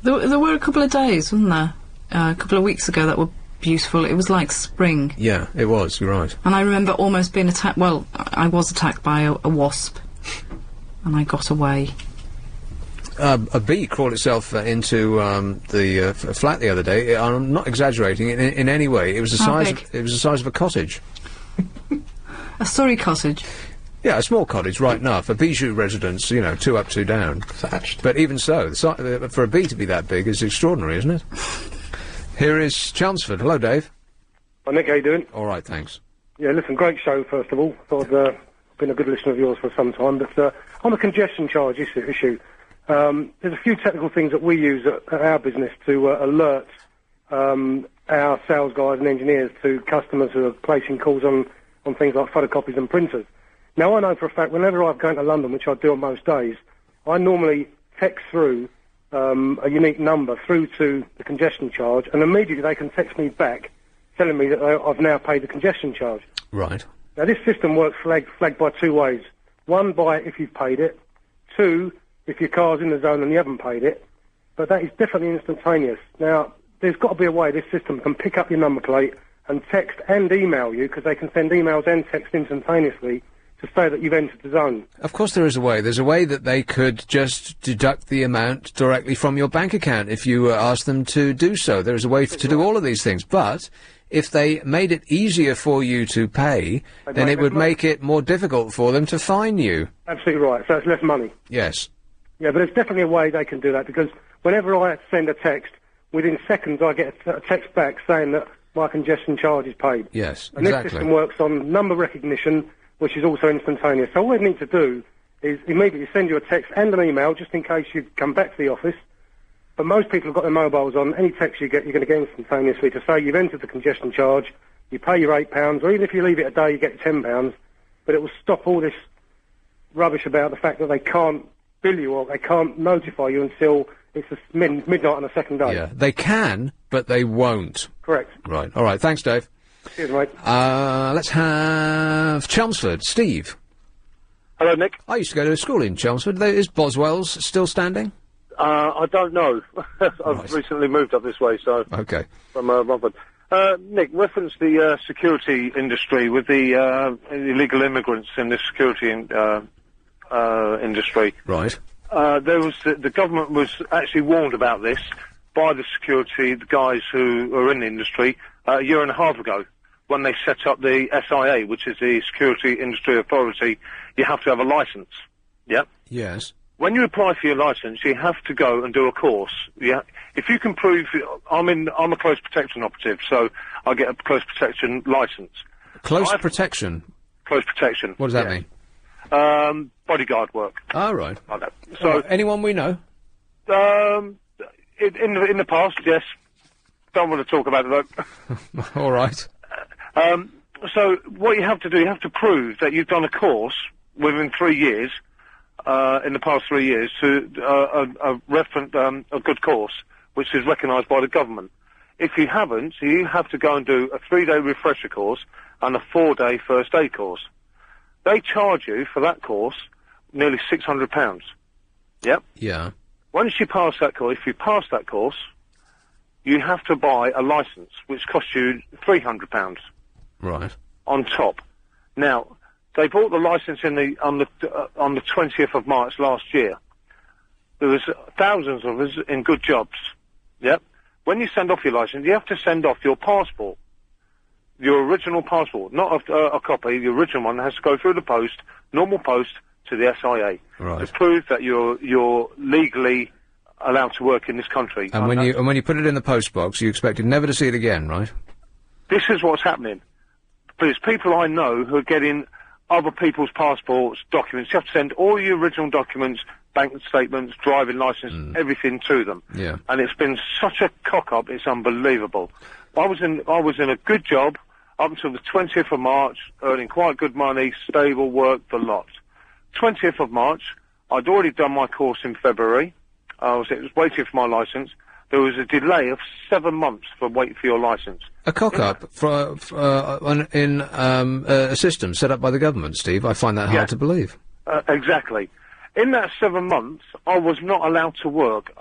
There were a couple of days, wasn't there? A couple of weeks ago that were beautiful. It was like spring. Yeah, it was. You're right. And I remember almost being attacked. Well, I was attacked by a wasp, and I got away. A bee crawled itself into the flat the other day. I'm not exaggerating in any way. It was the size. It was the size of a cottage. A Surrey cottage. Yeah, a small cottage, right enough. A bijou residence, 2 up, 2 down. Thatched. But even so, for a bee to be that big is extraordinary, isn't it? Here is Chelmsford. Hello, Dave. Hi, Nick. How you doing? All right, thanks. Yeah, listen, great show, first of all. Thought I'd been a good listener of yours for some time. But on the congestion charge issue, there's a few technical things that we use at our business to alert our sales guys and engineers to customers who are placing calls on things like photocopies and printers. Now, I know for a fact, whenever I'm going to London, which I do on most days, I normally text through a unique number through to the congestion charge, and immediately they can text me back telling me that I've now paid the congestion charge. Right. Now, this system works flagged by 2 ways. One, by if you've paid it. 2, if your car's in the zone and you haven't paid it. But that is definitely instantaneous. Now, there's got to be a way this system can pick up your number plate and text and email you, because they can send emails and text instantaneously to say that you've entered the zone. Of course there is a way. There's a way that they could just deduct the amount directly from your bank account if you ask them to do so. There is a way to do all of these things. But if they made it easier for you to pay, then it would make it more difficult for them to fine you. Absolutely right. So it's less money. Yes. Yeah, but there's definitely a way they can do that, because whenever I send a text, within seconds I get a text back saying that my congestion charge is paid. Yes, and exactly. This system works on number recognition, which is also instantaneous. So all we need to do is immediately send you a text and an email, just in case you come back to the office. But most people have got their mobiles on. Any text you get, you're going to get instantaneously to say you've entered the congestion charge, you pay your £8, or even if you leave it a day, you get £10. But it will stop all this rubbish about the fact that they can't bill you or they can't notify you until it's midnight on the second day. Yeah, they can, but they won't. Correct. Right. All right. Thanks, Dave. Cheers, mate. Let's have Chelmsford. Steve. Hello, Nick. I used to go to a school in Chelmsford. Is Boswell's still standing? I don't know. I've recently moved up this way, so... Okay. From Romford. Nick, reference the security industry with the illegal immigrants in the security industry. Right. The government was actually warned about this by the guys who are in the industry, a year and a half ago, when they set up the SIA, which is the Security Industry Authority. You have to have a licence. Yep. Yes. When you apply for your licence, you have to go and do a course. Yeah. If you can prove, I'm a close protection operative, so I get a close protection licence. Close protection? Close protection. What does that mean? Bodyguard work. Oh, right. Like that. So anyone we know? In the past, yes. Don't want to talk about it though. All right. So what you have to do, you have to prove that you've done a course within 3 years, in the past 3 years, to a good course, which is recognised by the government. If you haven't, you have to go and do a 3-day refresher course and a 4-day first aid course. They charge you for that course nearly £600. Yep. Yeah. Once you pass that course, if you pass that course, you have to buy a licence, which costs you £300. Right. On top. Now, they bought the licence on the 20th of March last year. There was thousands of us in good jobs. Yep. When you send off your licence, you have to send off your passport. Your original passport, not a copy. The original one has to go through the post, normal post, to the SIA. Right. To prove that you're legally allowed to work in this country. And when you put it in the post box, you expected never to see it again, right? This is what's happening. There's people I know who are getting other people's passports, documents. You have to send all your original documents, bank statements, driving licence, everything to them. Yeah. And it's been such a cock-up, it's unbelievable. I was in a good job up until the 20th of March, earning quite good money, stable work, the lot. 20th of March, I'd already done my course in February. I was waiting for my licence. There was a delay of 7 months for waiting for your licence. A cock-up in a system set up by the government, Steve. I find that hard to believe. Exactly. In that 7 months, I was not allowed to work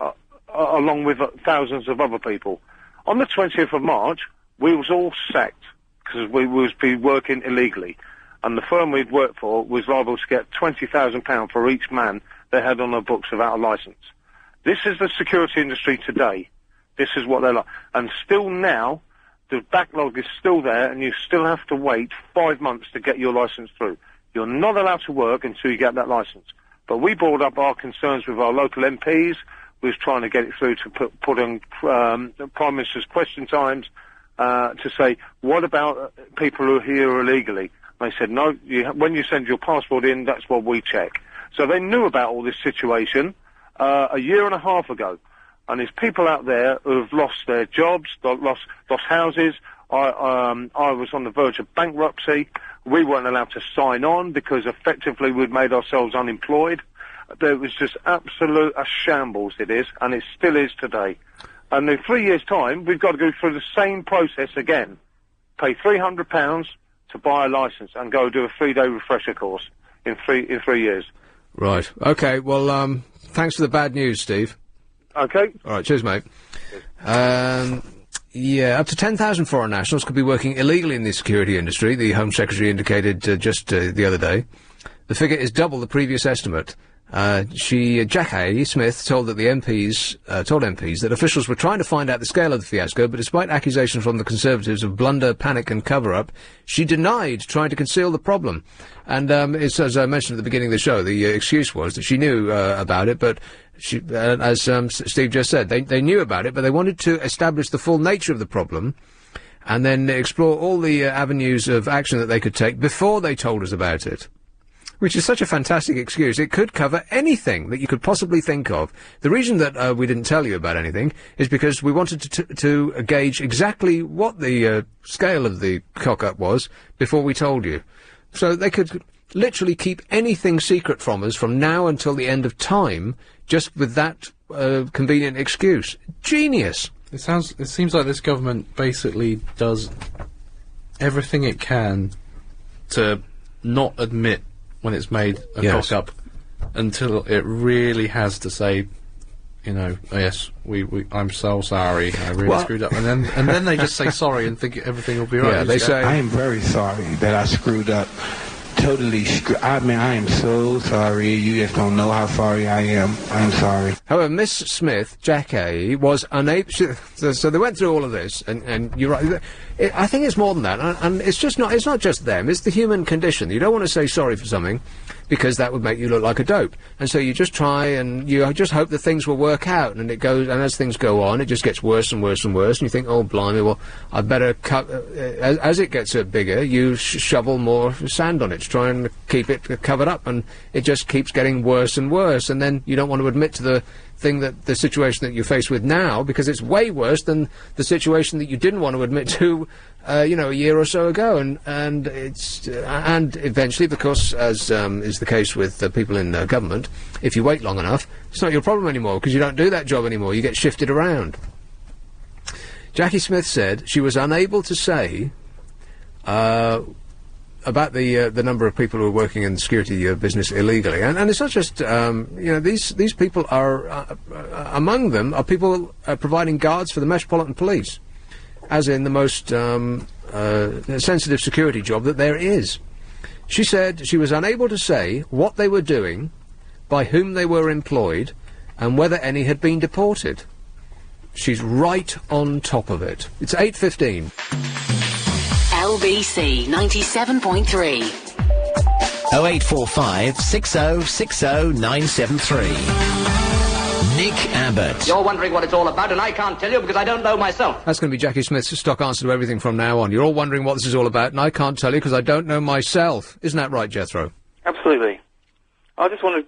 along with thousands of other people. On the 20th of March, we was all sacked because we was working illegally. And the firm we'd worked for was liable to get £20,000 for each man they had on their books without a licence. This is the security industry today. This is what they're like. And still now, the backlog is still there, and you still have to wait 5 months to get your licence through. You're not allowed to work until you get that licence. But we brought up our concerns with our local MPs. We was trying to get it through to put on Prime Minister's question times to say, what about people who are here illegally? And they said, no, when you send your passport in, that's what we check. So they knew about all this situation a year and a half ago. And there's people out there who have lost their jobs, lost houses. I was on the verge of bankruptcy. We weren't allowed to sign on because effectively we'd made ourselves unemployed. There was just absolute a shambles, it is, and it still is today. And in 3 years' time, we've got to go through the same process again. Pay £300 to buy a licence and go do a 3-day refresher course in 3 years. Right. Okay, well, thanks for the bad news, Steve. Okay. All right, cheers, mate. Yeah, up to 10,000 foreign nationals could be working illegally in the security industry, the Home Secretary indicated just the other day. The figure is double the previous estimate. Jack Smith told that the MPs that officials were trying to find out the scale of the fiasco, but despite accusations from the Conservatives of blunder, panic and cover-up, she denied trying to conceal the problem. And it's, as I mentioned at the beginning of the show, the excuse was that she knew about it, but she, as Steve just said, they knew about it, but they wanted to establish the full nature of the problem and then explore all the avenues of action that they could take before they told us about it. Which is such a fantastic excuse. It could cover anything that you could possibly think of. The reason that we didn't tell you about anything is because we wanted to gauge exactly what the scale of the cock-up was before we told you. So they could literally keep anything secret from us from now until the end of time, just with that convenient excuse. Genius! It seems like this government basically does everything it can to not admit when it's made a cock-up until it really has to say, you know, yes, I'm so sorry, I really screwed up, and then they just say sorry and think everything will be right. Yeah, they say, I am very sorry that I screwed up. Totally I am so sorry. You just don't know how sorry I am. I'm sorry. However, Miss Smith, Jackie, was unable. So they went through all of this, and you're right. I think it's more than that, and it's just not. It's not just them. It's the human condition. You don't want to say sorry for something, because that would make you look like a dope. And so you just try, and you just hope that things will work out. And it goes, and as things go on, it just gets worse and worse and worse. And you think, oh blimey, well, I better cut. As it gets bigger, you shovel more sand on it to try and keep it covered up, and it just keeps getting worse and worse. And then you don't want to admit to the situation that you're faced with now, because it's way worse than the situation that you didn't want to admit to, a year or so ago, and it's and eventually, because as is the case with people in government, if you wait long enough, it's not your problem anymore, because you don't do that job anymore. You get shifted around. Jackie Smith said she was unable to say about the number of people who are working in the security business illegally, and it's not just these people are among them are people providing guards for the Metropolitan Police, as in the most sensitive security job that there is. She said she was unable to say what they were doing, by whom they were employed, and whether any had been deported. She's right on top of it. It's 8:15. LBC 97.3. 0845 6060 973. Nick Abbott. You're wondering what it's all about, and I can't tell you because I don't know myself. That's going to be Jackie Smith's stock answer to everything from now on. You're all wondering what this is all about, and I can't tell you because I don't know myself. Isn't that right, Jethro? Absolutely. I just wanted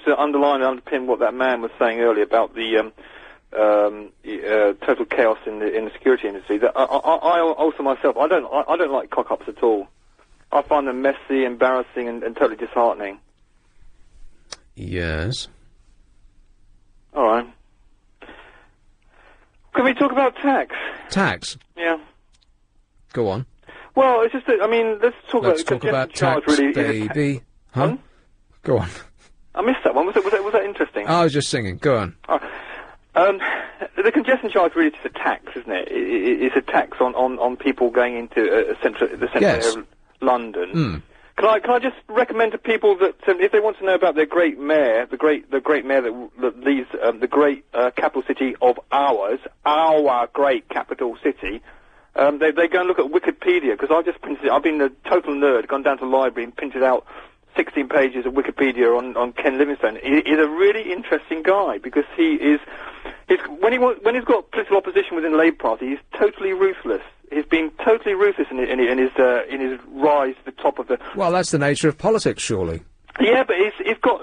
to underline and underpin what that man was saying earlier about the total chaos in the security industry. That I also myself, I don't like cock-ups at all. I find them messy, embarrassing, and totally disheartening. Yes. All right. Can we talk about tax? Tax? Yeah. Go on. Well, it's just that, let's talk Let's talk about tax, really, baby. Huh? Go on. I missed that one. Was that interesting? I was just singing. Go on. The congestion charge really is a tax, isn't it? It's a tax on people going into the central area of London. Mm. Can I just recommend to people that if they want to know about their great mayor, the great mayor that leads the great capital city of ours, our great capital city, they go and look at Wikipedia, because I've been a total nerd, gone down to the library and printed out 16 pages of Wikipedia on Ken Livingstone. He's a really interesting guy, because when he's got political opposition within the Labour Party, he's totally ruthless. He's been totally ruthless in his rise to the top of the. Well, that's the nature of politics, surely. Yeah, but he's got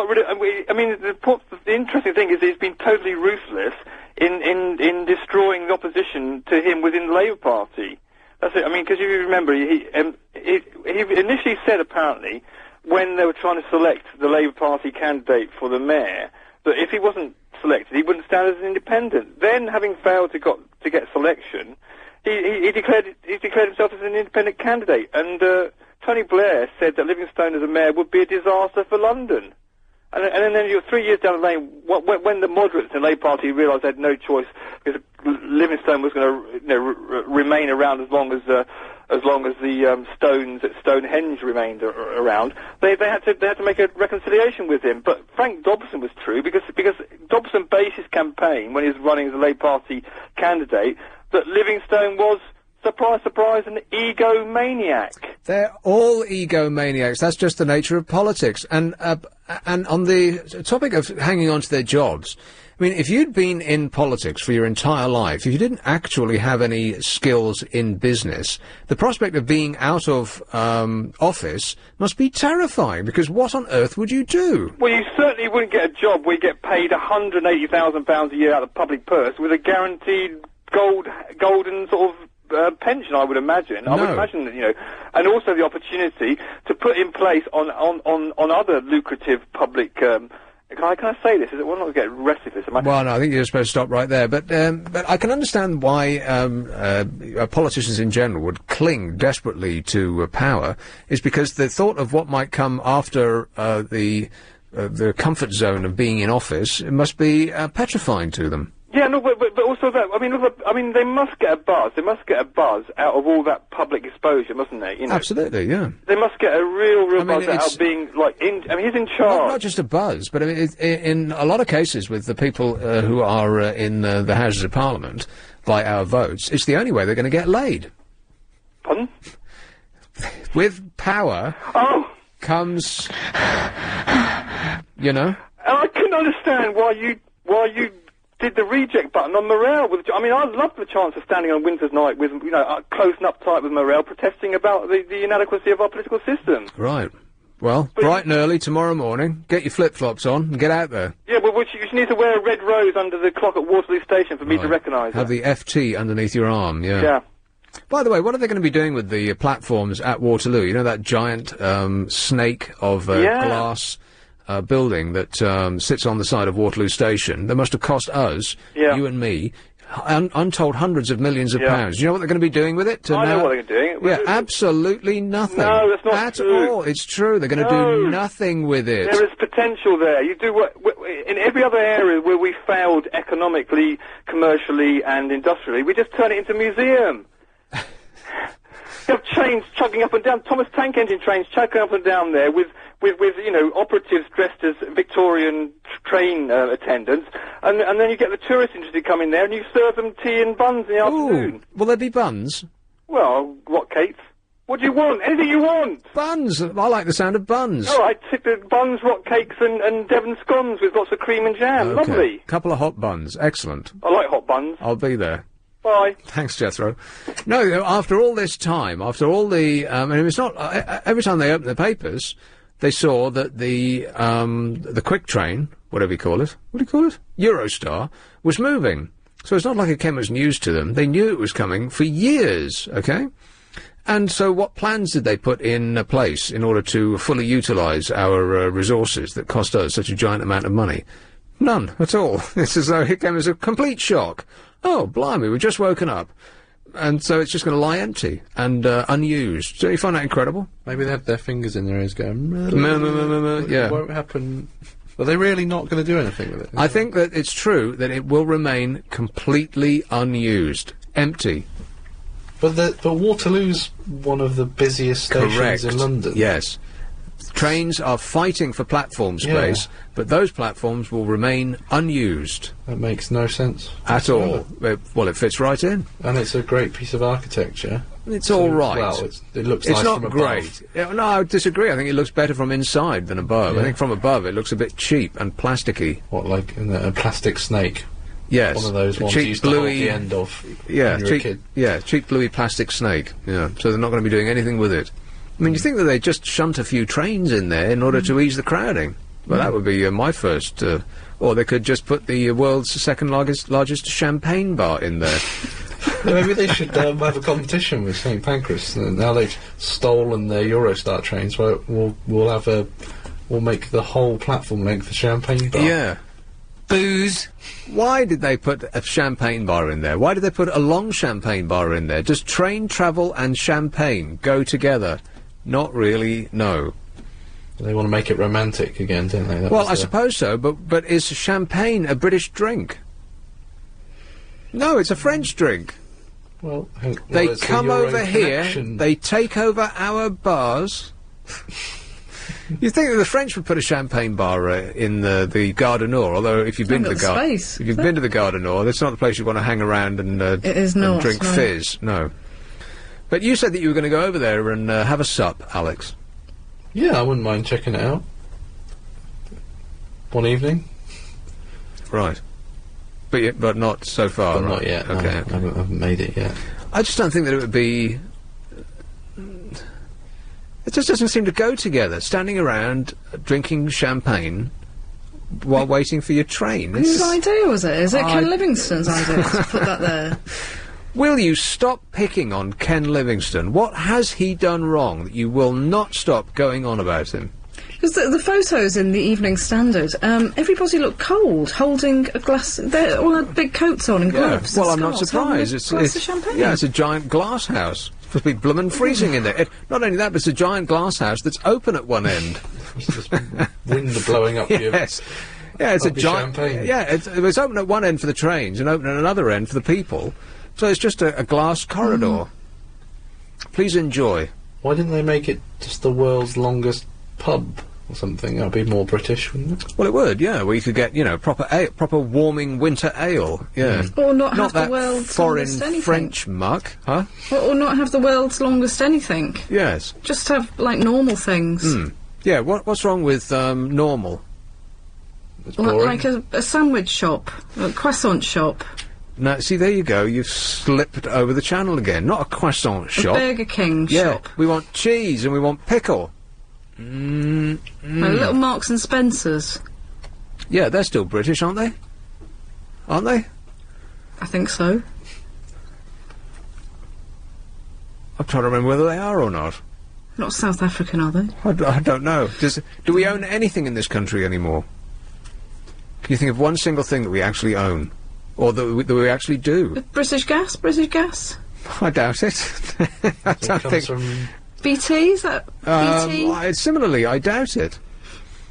rid of. The interesting thing is he's been totally ruthless in destroying the opposition to him within the Labour Party. That's it. Because if you remember, he initially said, apparently, when they were trying to select the Labour Party candidate for the mayor, that if he wasn't selected, he wouldn't stand as an independent. Then, having failed to get selection, he declared himself as an independent candidate. And Tony Blair said that Livingstone as a mayor would be a disaster for London. And then you're 3 years down the lane, when the moderates in the Labour Party realised they had no choice, because Livingstone was going to remain around as long as the stones at Stonehenge remained around, they had to make a reconciliation with him. But Frank Dobson was true, because Dobson based his campaign when he was running as a Labour Party candidate that Livingstone was, surprise, surprise, an egomaniac. They're all egomaniacs. That's just the nature of politics. And on the topic of hanging on to their jobs, if you'd been in politics for your entire life, if you didn't actually have any skills in business, the prospect of being out of office must be terrifying, because what on earth would you do? Well, you certainly wouldn't get a job where you get paid £180,000 a year out of the public purse with a guaranteed golden sort of pension, I would imagine. No. I would imagine that, and also the opportunity to put in place on other lucrative public. Can I say this? We're not getting arrested for this. Well, no, I think you're supposed to stop right there. But I can understand why politicians in general would cling desperately to power, is because the thought of what might come after the the comfort zone of being in office, it must be petrifying to them. Yeah, no, but also that, I mean, they must get a buzz. They must get a buzz out of all that public exposure, mustn't they? You know? Absolutely, yeah. They must get a real buzz out of being, like, he's in charge. Not just a buzz, but I mean, in a lot of cases with the people who are in the Houses of Parliament, by our votes, it's the only way they're going to get laid. Pardon? With power comes, you know. And I couldn't understand why you did the reject button on Morel. I mean, I loved the chance of standing on Winter's night with, you know, close and uptight with Morel, protesting about the inadequacy of our political system. Right. Well, bright and early tomorrow morning, get your flip-flops on and get out there. Yeah, well, you need to wear a red rose under the clock at Waterloo Station for me to recognise Have the FT underneath your arm, yeah. Yeah. By the way, what are they going to be doing with the platforms at Waterloo? You know that giant snake of glass building that sits on the side of Waterloo Station? That must have cost us, you and me, untold hundreds of millions of pounds. Do you know what they're going to be doing with it? I know what they're doing. Yeah, absolutely nothing. No, that's not at all. It's true. They're going to do nothing with it. There is potential there. You do what in every other area where we failed economically, commercially, and industrially. We just turn it into a museum. You have trains chugging up and down, Thomas Tank Engine trains chugging up and down there with you know, operatives dressed as Victorian train attendants, and then you get the tourist industry coming there and you serve them tea and buns in the afternoon. Will there be buns? Well, what, Kate? What do you want? Anything you want! Buns! I like the sound of buns. Oh, I'd stick the buns, rock cakes, and Devon scones with lots of cream and jam. Okay. Lovely. Couple of hot buns. Excellent. I like hot buns. I'll be there. Bye. Thanks, Jethro. No, after all this time, after all the, I mean, it's not, every time they opened the papers, they saw that the quick train, whatever you call it, Eurostar, was moving. So it's not like it came as news to them. They knew it was coming for years, okay? And so what plans did they put in place in order to fully utilise our resources that cost us such a giant amount of money? None at all. It's as though it came as a complete shock. Oh, blimey, we've just woken up. And so it's just going to lie empty and unused. So you find that incredible? Maybe they have their fingers in their ears going, yeah. It won't happen. Are they really not going to do anything with it? I think that it's true that it will remain completely unused. Empty. But Waterloo's one of the busiest stations in London. Yes. Trains are fighting for platform space, but those platforms will remain unused. That makes no sense. At all. Well, it fits right in. And it's a great piece of architecture. It's all right. Well, it looks it's nice not from great. No, I disagree. I think it looks better from inside than above. I think from above it looks a bit cheap and plasticky. What, like a plastic snake? Yes. One of those ones you used to hold the end of when you were a kid. Yeah, cheap bluey plastic snake. Yeah, so they're not going to be doing anything with it. I mean, you think that they just shunt a few trains in there in order to ease the crowding? Well, that would be my first. Or they could just put the world's second largest champagne bar in there. Maybe they should have a competition with St Pancras. Now they've stolen their Eurostar trains, we'll make the whole platform length a champagne bar. Yeah. Booze. Why did they put a champagne bar in there? Why did they put a long champagne bar in there? Does train travel and champagne go together? Not really, no. They want to make it romantic again, don't they? Well, I suppose so, but is champagne a British drink? No, it's a French drink. Well, they come over here, they take over our bars. You think that the French would put a champagne bar in the Gare du Nord? Although, if you've been to the Gare du Nord, that's not the place you want to hang around and drink fizz. No. But you said that you were going to go over there and have a sup, Alex. Yeah, I wouldn't mind checking it out. One evening. Right. But not so far. But right? Not yet. Okay. No, I haven't made it yet. I just don't think that it would be. It just doesn't seem to go together. Standing around drinking champagne while waiting for your train. Whose idea was it? Is it Ken Livingstone's idea to put that there? Will you stop picking on Ken Livingstone? What has he done wrong that you will not stop going on about him? Because the photos in the Evening Standard, everybody looked cold, holding a glass. They all had big coats on and gloves. Well, I'm not surprised. It's glass of champagne. Yeah, it's a giant glass house. It's supposed to be bloomin' freezing in there. Not only that, but it's a giant glass house that's open at one end. Wind blowing up your... Yes. Yeah, it's a Up your giant... champagne. Yeah, it's open at one end for the trains and open at another end for the people. So it's just a glass corridor. Please enjoy. Why didn't they make it just the world's longest pub or something? That'd be more British, wouldn't it? Well, it would, yeah, where you could get, proper warming winter ale, yeah. Or not have the that world's foreign longest anything. French muck, huh? Or not have the world's longest anything. Yes. Just have, like, normal things. Yeah, what's wrong with, normal? It's boring. Like a sandwich shop, a croissant shop. No, see, there you go, you've slipped over the channel again. Not a croissant shop. A Burger King Yeah, shop. we want cheese and we want pickle. A little Marks and Spencer's. Yeah, they're still British, aren't they? Aren't they? I think so. I'm trying to remember whether they are or not. Not South African, are they? I don't know. Do we own anything in this country anymore? Can you think of one single thing that we actually own? Or that we actually do? British Gas? British Gas? I doubt it. I don't think... BT? Is that BT? Similarly, I doubt it.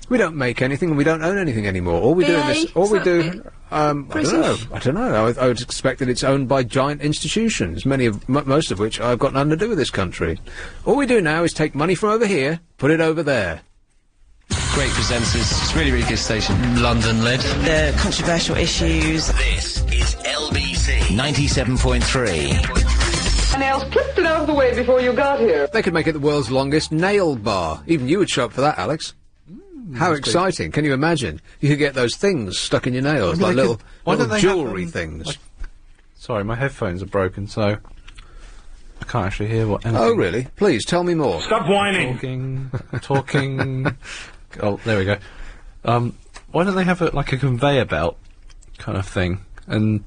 We don't make anything and we don't own anything anymore. All we do in this... All we do... I don't know. I would expect that it's owned by giant institutions, most of which I've got nothing to do with this country. All we do now is take money from over here, put it over there. Great presenters. It's really, really good station. London-led. The controversial issues. This is LBC 97.3. Nails clipped it out of the way before you got here. They could make it the world's longest nail bar. Even you would show up for that, Alex. How exciting. Can you imagine? You could get those things stuck in your nails, like little jewellery things. Sorry, my headphones are broken, so I can't actually hear what anything... Oh, really? Please, tell me more. Stop whining! Talking... Oh, there we go. Why don't they have a conveyor belt kind of thing? And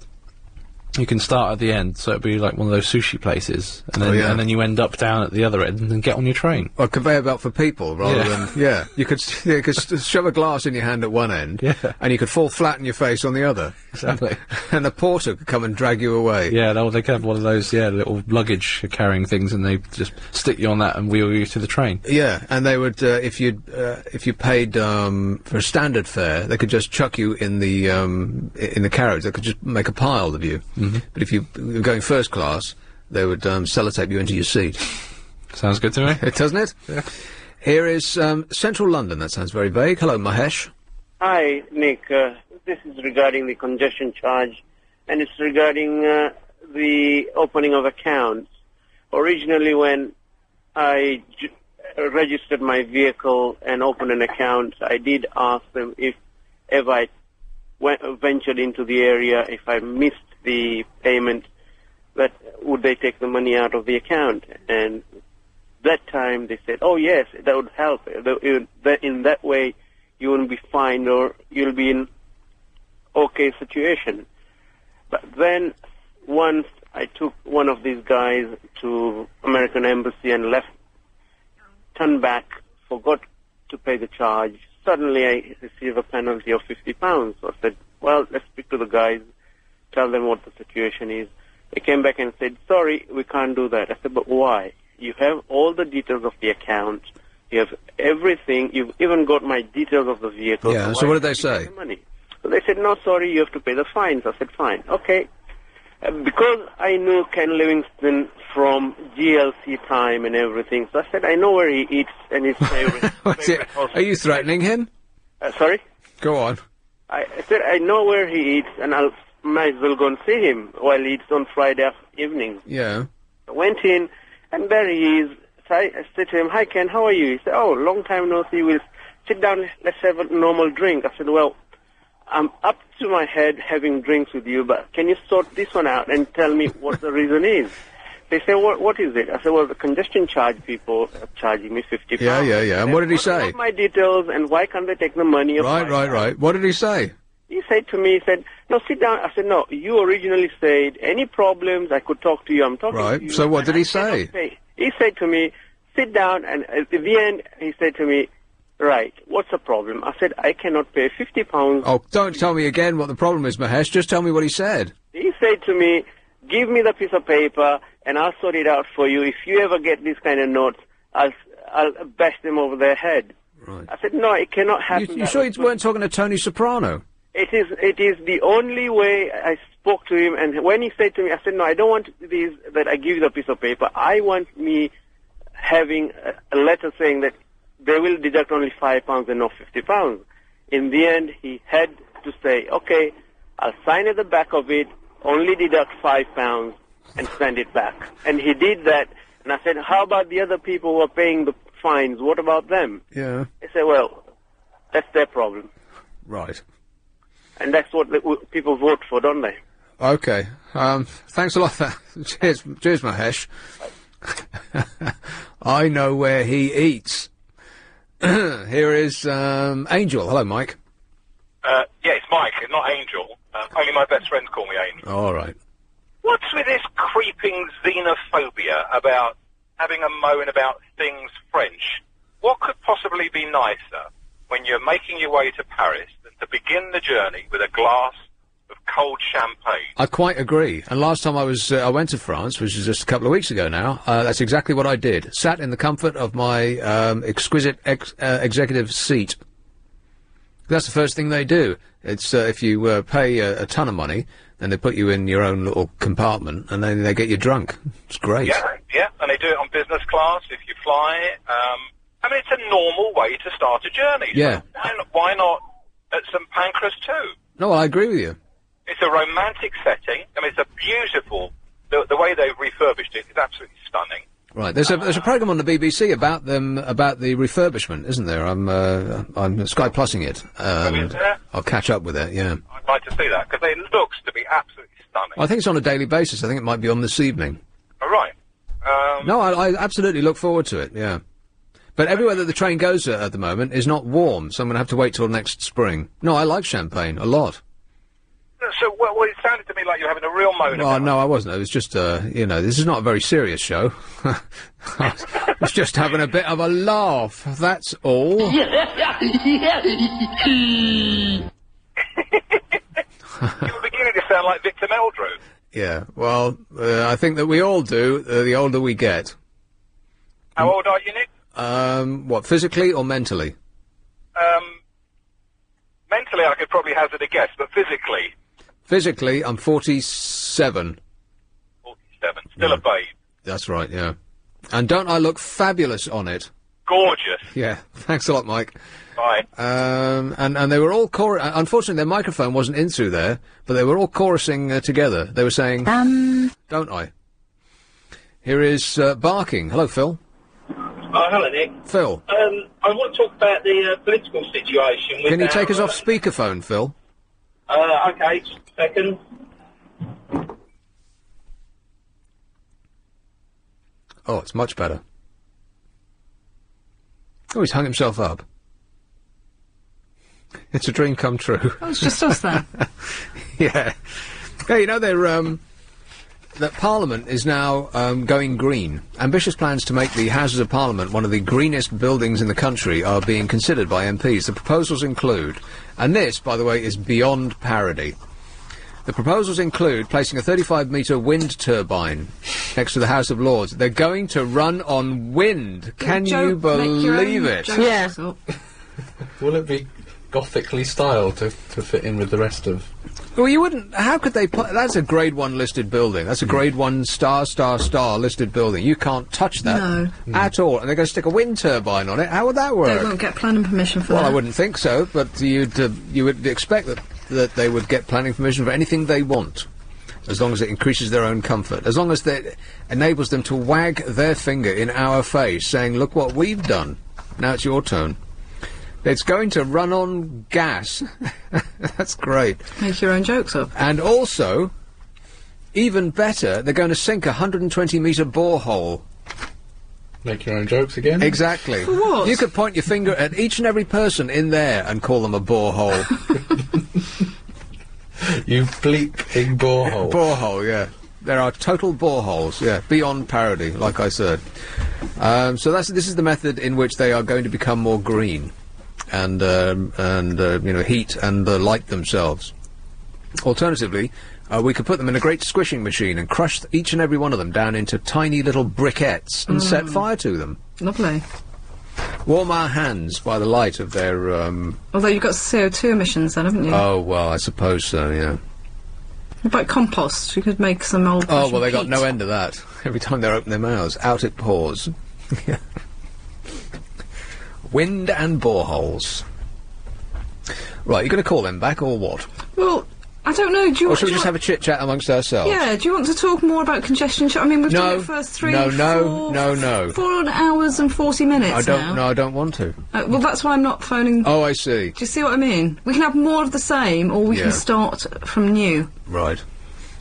you can start at the end, so it'd be like one of those sushi places, and then and then you end up down at the other end and get on your train. Or a conveyor belt for people, rather than... Yeah, you could shove a glass in your hand at one end, and you could fall flat in your face on the other. Exactly. And the porter could come and drag you away. Yeah, they could have one of those, little luggage carrying things, and they just stick you on that and wheel you to the train. Yeah, and they would, if you paid for a standard fare, they could just chuck you in the carriage. They could just make a pile of you. But if you were going first class, they would sellotape you into your seat. Sounds good to me. Doesn't it? Yeah. Here is central London. That sounds very vague. Hello, Mahesh. Hi, Nick. This is regarding the congestion charge, and it's regarding the opening of accounts. Originally, when I registered my vehicle and opened an account, I did ask them if ever I ventured into the area, if I missed the payment, that would they take the money out of the account? And that time they said, oh yes, that would help. In that way you wouldn't be fined, or you'll be in okay situation. But then once I took one of these guys to American Embassy and left, turned back, forgot to pay the charge. Suddenly I received a penalty of £50. So I said, well, let's speak to the guys, tell them what the situation is. They came back and said, sorry, we can't do that. I said, but why? You have all the details of the account. You have everything. You've even got my details of the vehicle. Yeah, so what did they say? The money? So they said, no, sorry, you have to pay the fines. I said, fine. Okay. Because I knew Ken Livingstone from GLC time and everything, so I said, I know where he eats and his favorite Are you threatening him? Sorry? Go on. I said, I know where he eats, and I might as well go and see him while he eats on Friday evening. Yeah. I went in, and there he is. So I said to him, hi, Ken, how are you? He said, oh, long time no see. We'll sit down, let's have a normal drink. I said, well, I'm up to my head having drinks with you, but can you sort this one out and tell me what the reason is? They say, what is it? I said, well, the congestion charge people are charging me £50. Yeah. And what did he say? What my details, and why can't they take the money? Right. What did he say? He said to me, no, sit down. I said, no, you originally said, any problems, I could talk to you. I'm talking to you. Right, so what did he say? He said to me, sit down, and at the end, he said to me, right, what's the problem? I said, I cannot pay £50. Oh, don't tell me again what the problem is, Mahesh. Just tell me what he said. He said to me, give me the piece of paper, and I'll sort it out for you. If you ever get these kind of notes, I'll bash them over their head. Right. I said, no, it cannot happen. You sure you weren't talking to Tony Soprano? It is the only way. I spoke to him, and when he said to me, I said, no, I don't want these, that I give you the piece of paper. I want me having a letter saying that they will deduct only £5 and not £50. In the end, he had to say, okay, I'll sign at the back of it, only deduct £5 and send it back. And he did that, and I said, how about the other people who are paying the fines? What about them? Yeah. He said, well, that's their problem. Right. And that's what people vote for, don't they? Okay. Thanks a lot for that. Cheers, Mahesh. I know where he eats. Here is Angel. Hello, Mike. Yeah, it's Mike, not Angel. Only my best friends call me Angel. All right. What's with this creeping xenophobia about having a moan about things French? What could possibly be nicer when you're making your way to Paris than to begin the journey with a glass of cold champagne? I quite agree. And last time I went to France, which is just a couple of weeks ago now, that's exactly what I did. Sat in the comfort of my exquisite executive seat. That's the first thing they do. It's if you pay a ton of money, then they put you in your own little compartment, and then they get you drunk. It's great. Yeah, and they do it on business class if you fly. I mean, it's a normal way to start a journey. Yeah. So why not at St Pancras too? No, I agree with you. It's a romantic setting. I mean, it's a beautiful. The way they've refurbished it is absolutely stunning. Right. There's a program on the BBC about the refurbishment, isn't there? I'm Sky Plussing it. Is there? I'll catch up with it. Yeah. I'd like to see that because it looks to be absolutely stunning. I think it's on a daily basis. I think it might be on this evening. All right. No, I absolutely look forward to it. Yeah. But everywhere that the train goes at the moment is not warm, so I'm going to have to wait till next spring. No, I like champagne a lot. So, well, it sounded to me like you're having a real moan Oh, about no, I wasn't. It was just, this is not a very serious show. I was just having a bit of a laugh, that's all. You were beginning to sound like Victor Meldrew. Yeah, well, I think that we all do, the older we get. How old are you, Nick? What, physically or mentally? Mentally, I could probably hazard a guess, but physically... Physically, I'm 47. 47. Still a babe. That's right, yeah. And don't I look fabulous on it? Gorgeous. Yeah, thanks a lot, Mike. Bye. And they were all unfortunately, their microphone wasn't in through there, but they were all chorusing together. They were saying, don't I? Here is Barking. Hello, Phil. Hello, Nick. Phil. I want to talk about the political situation. Can you take us off speakerphone, Phil? Okay, just a second. Oh, it's much better. Oh, he's hung himself up. It's a dream come true. Oh, it's just us then. Yeah. Hey, you know, that Parliament is now going green. Ambitious plans to make the Houses of Parliament one of the greenest buildings in the country are being considered by MPs. The proposals include, and this, by the way, is beyond parody. The proposals include placing a 35-metre wind turbine next to the House of Lords. They're going to run on wind. Can you believe it? Yeah. Will it be gothically styled to fit in with the rest of... Well, you wouldn't... How could they... That's a Grade 1 listed building. That's a Grade 1 star listed building. You can't touch that at all. And they're going to stick a wind turbine on it. How would that work? They won't get planning permission for that. Well, I wouldn't think so, but you would expect that they would get planning permission for anything they want, as long as it increases their own comfort, as long as it enables them to wag their finger in our face, saying, look what we've done. Now it's your turn. It's going to run on gas. That's great. Make your own jokes up. And also, even better, they're going to sink a 120-metre borehole. Make your own jokes again? Exactly. For what? You could point your finger at each and every person in there and call them a borehole. You bleeping borehole. Borehole, yeah. There are total boreholes, yeah, beyond parody, like I said. So this is the method in which they are going to become more green. And heat and light themselves. Alternatively, we could put them in a great squishing machine and crush each and every one of them down into tiny little briquettes and set fire to them. Lovely. Warm our hands by the light of their, Although you've got CO2 emissions then, haven't you? Oh, well, I suppose so, yeah. What about compost? You could make some old. Oh, well, they got no end of that. Every time they open their mouths, out it pours. Wind and boreholes. Right, you going to call them back or what? Well, I don't know. Do you Or want should we to just have a chit-chat amongst ourselves? Yeah, do you want to talk more about congestion? I mean, we've done it for 4 hours and 40 minutes I don't want to. Well, that's why I'm not phoning... Oh, I see. Do you see what I mean? We can have more of the same, or we can start from new. Right.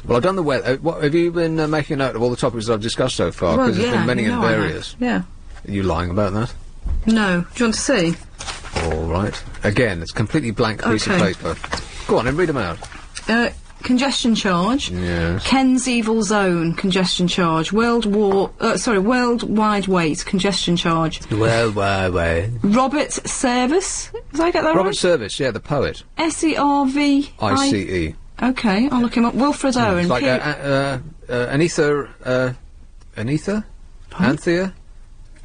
Well, I've done the weather. What, have you been making a note of all the topics that I've discussed so far? Well, Because there's been many and various. Yeah. Are you lying about that? No. Do you want to see? All right. Again, it's a completely blank piece of paper. Go on and read them out. Congestion charge. Yes. Ken's Evil Zone, congestion charge. Worldwide weight, congestion charge. Worldwide weight. Robert Service. Did I get that right? Robert Service, yeah, the poet. S-E-R-V... I-C-E. Okay, I'll look him up. Wilfred Owen. It's like Anetha... Anetha? Anthea?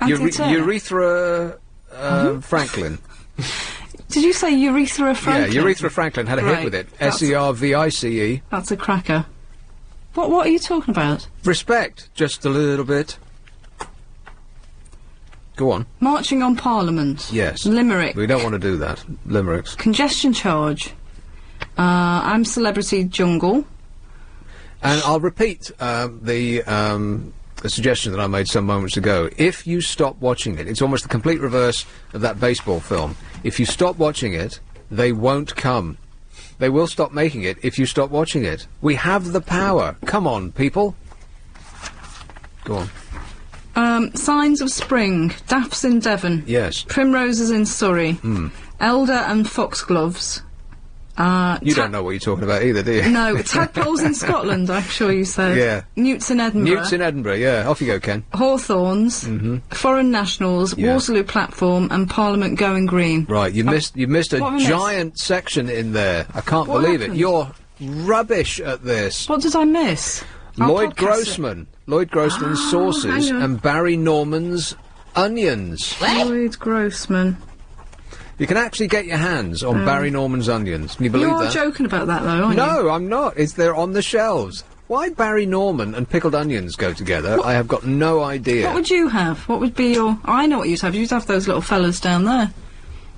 Urethra... Franklin. Did you say Urethra Franklin? Yeah, Urethra Franklin had a hit with it. S-E-R-V-I-C-E. That's a cracker. What are you talking about? Respect, just a little bit. Go on. Marching on Parliament. Yes. Limerick. We don't want to do that. Limericks. Congestion charge. I'm Celebrity Jungle. And I'll repeat the suggestion that I made some moments ago. If you stop watching it, it's almost the complete reverse of that baseball film. If you stop watching it, they won't come. They will stop making it if you stop watching it. We have the power. Come on, people. Go on. Signs of Spring. Daffs in Devon. Yes. Primroses in Surrey. Elder and Foxgloves. You don't know what you're talking about either, do you? No, tadpoles in Scotland, I'm sure you said. Yeah. Newts in Edinburgh. Newts in Edinburgh, yeah. Off you go, Ken. Hawthorns, Foreign Nationals, Waterloo Platform, and Parliament Going Green. Right, you missed a giant section in there. I can't believe it. You're rubbish at this. What did I miss? Lloyd Grossman's Sauces and Barry Norman's Onions. Lloyd Grossman. You can actually get your hands on Barry Norman's onions. Can you believe that? You're joking about that, though, aren't you? No, I'm not. They're on the shelves. Why Barry Norman and pickled onions go together, I have got no idea. What would you have? What would be your... I know what you'd have. You'd have those little fellas down there.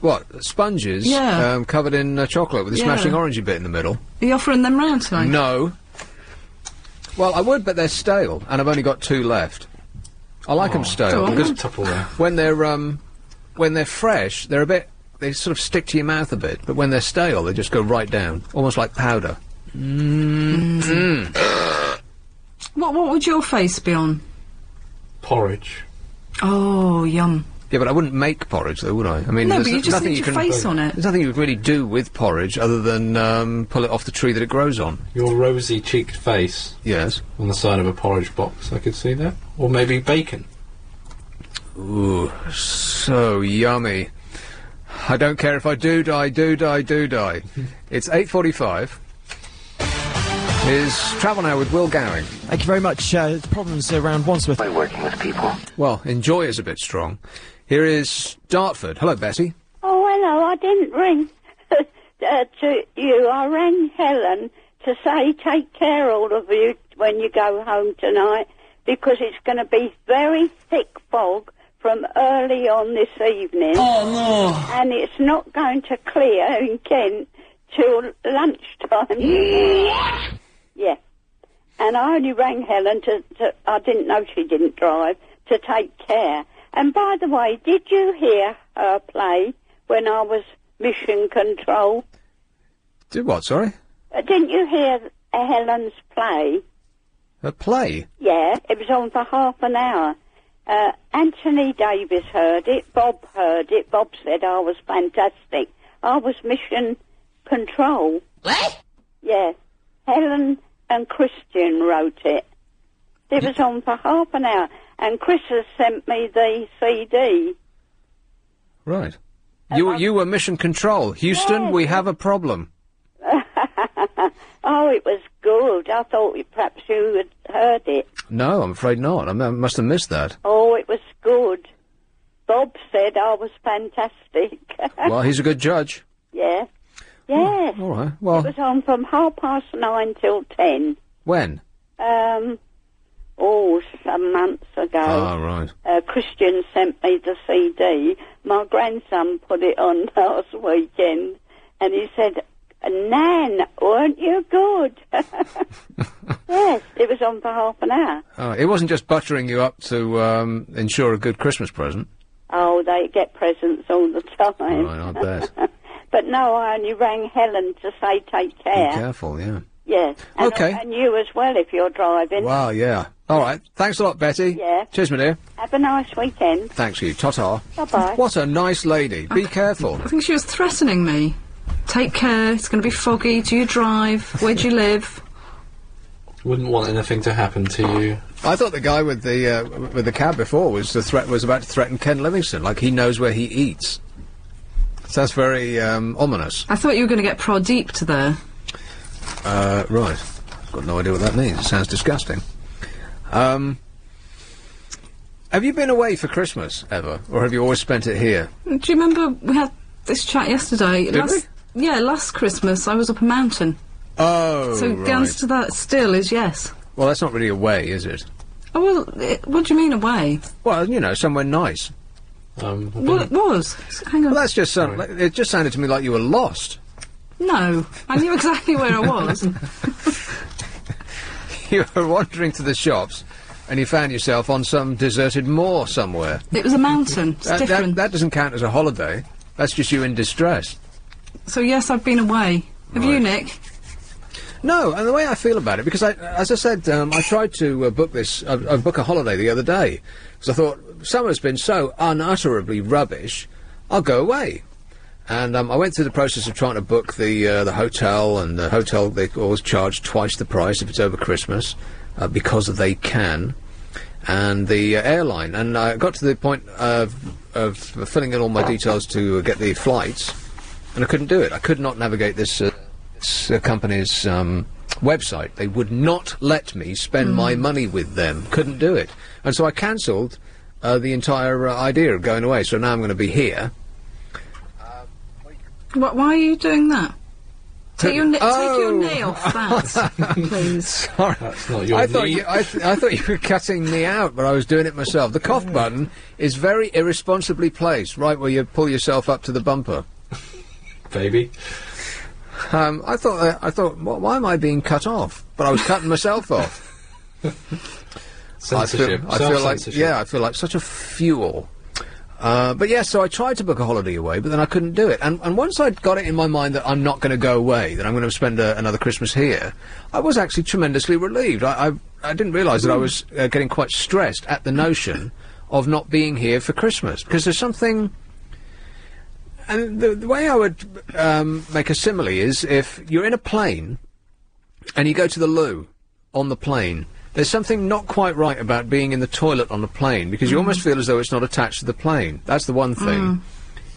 What? Sponges? Yeah. Covered in chocolate with a smashing orangey bit in the middle? Are you offering them round tonight? No. Well, I would, but they're stale, and I've only got 2 left. I like them stale, because when they're fresh, they're a bit... They sort of stick to your mouth a bit, but when they're stale, they just go right down, almost like powder. What would your face be on? Porridge. Oh, yum. Yeah, but I wouldn't make porridge, though, would I? I mean, no, there's but you just nothing need your face on it. There's nothing you could really do with porridge other than pull it off the tree that it grows on. Your rosy-cheeked face. Yes. On the side of a porridge box, I could see that. Or maybe bacon. Ooh, so yummy. I don't care if I do die. It's 8:45. Here's Travel Now with Will Gowing. Thank you very much. Problems around Wandsworth. By working with people. Well, enjoy is a bit strong. Here is Dartford. Hello, Bessie. Oh, hello. I didn't ring to you. I rang Helen to say take care, all of you, when you go home tonight, because it's going to be very thick fog from early on this evening. Oh, no. And it's not going to clear in Kent till lunchtime. What? Yeah. And I only rang Helen I didn't know she didn't drive, to take care. And by the way, did you hear her play when I was mission control? Did what, sorry? Didn't you hear Helen's play? A play? Yeah, it was on for half an hour. Anthony Davis heard it, Bob heard it. Bob said I was fantastic. I was mission control. What? Yeah. Helen and Christian wrote it. It was on for half an hour. And Chris has sent me the CD. Right. You were mission control. Houston, we have a problem. Oh, it was good. I thought perhaps you had heard it. No, I'm afraid not. I must have missed that. Oh, it was good. Bob said I was fantastic. Well, he's a good judge. Yeah. Yes. All right. Well, It was on from 9:30 till 10. when? Some months ago. Oh, right. Christian sent me the CD. My grandson put it on last weekend, and he said, "Nan, weren't you good?" Yes, it was on for half an hour. It wasn't just buttering you up to ensure a good Christmas present. Oh, they get presents all the time. Right, I bet. But no, I only rang Helen to say take care. Be careful, yeah. Yes. And, Okay. And you as well if you're driving. Wow, yeah. All right. Thanks a lot, Betty. Yeah. Cheers, my dear. Have a nice weekend. Thanks, you. Ta-ta. Bye-bye. What a nice lady. Be careful. I think she was threatening me. Take care, it's going to be foggy. Do you drive? Where do you live? Wouldn't want anything to happen to you. I thought the guy with the cab before was about to threaten Ken Livingstone, like he knows where he eats. Sounds very ominous. I thought you were going to get Pradeep there. Right. Got no idea what that means. It sounds disgusting. Have you been away for Christmas ever, or have you always spent it here? Do you remember we had this chat yesterday? Did we? Yeah, last Christmas I was up a mountain. Oh, So right. the answer to that still is yes. Well, that's not really away, is it? Oh, well, what do you mean away? Well, you know, somewhere nice. Well, it was. Hang on. Well, that's just it just sounded to me like you were lost. No, I knew exactly where I was. You were wandering to the shops, and you found yourself on some deserted moor somewhere. It was a mountain. It's different. That doesn't count as a holiday. That's just you in distress. So yes, I've been away. Have you, Nick? No, and the way I feel about it, because as I said, I tried to book a holiday the other day, because I thought, summer's been so unutterably rubbish, I'll go away. And I went through the process of trying to book the hotel, and the hotel, they always charge twice the price if it's over Christmas, because they can, and the airline. And I got to the point of filling in all my details to get the flights, and I couldn't do it. I could not navigate this company's website. They would not let me spend my money with them. Couldn't do it. And so I cancelled the entire idea of going away. So now I'm going to be here. Why are you doing that? Take your knee off that, please. Sorry. That's not your I thought knee. I thought you were cutting me out, but I was doing it myself. The cough button is very irresponsibly placed, right where you pull yourself up to the bumper. Baby. I thought, why am I being cut off? But I was cutting myself off. Censorship. I feel like, Self-censorship. yeah, I feel like such a fool. But yeah, so I tried to book a holiday away, but then I couldn't do it. And once I'd got it in my mind that I'm not going to go away, that I'm going to spend another Christmas here, I was actually tremendously relieved. I didn't realise that I was getting quite stressed at the notion of not being here for Christmas, because there's something. And the way I would make a simile is if you're in a plane and you go to the loo on the plane, there's something not quite right about being in the toilet on a plane, because you almost feel as though it's not attached to the plane. That's the one thing.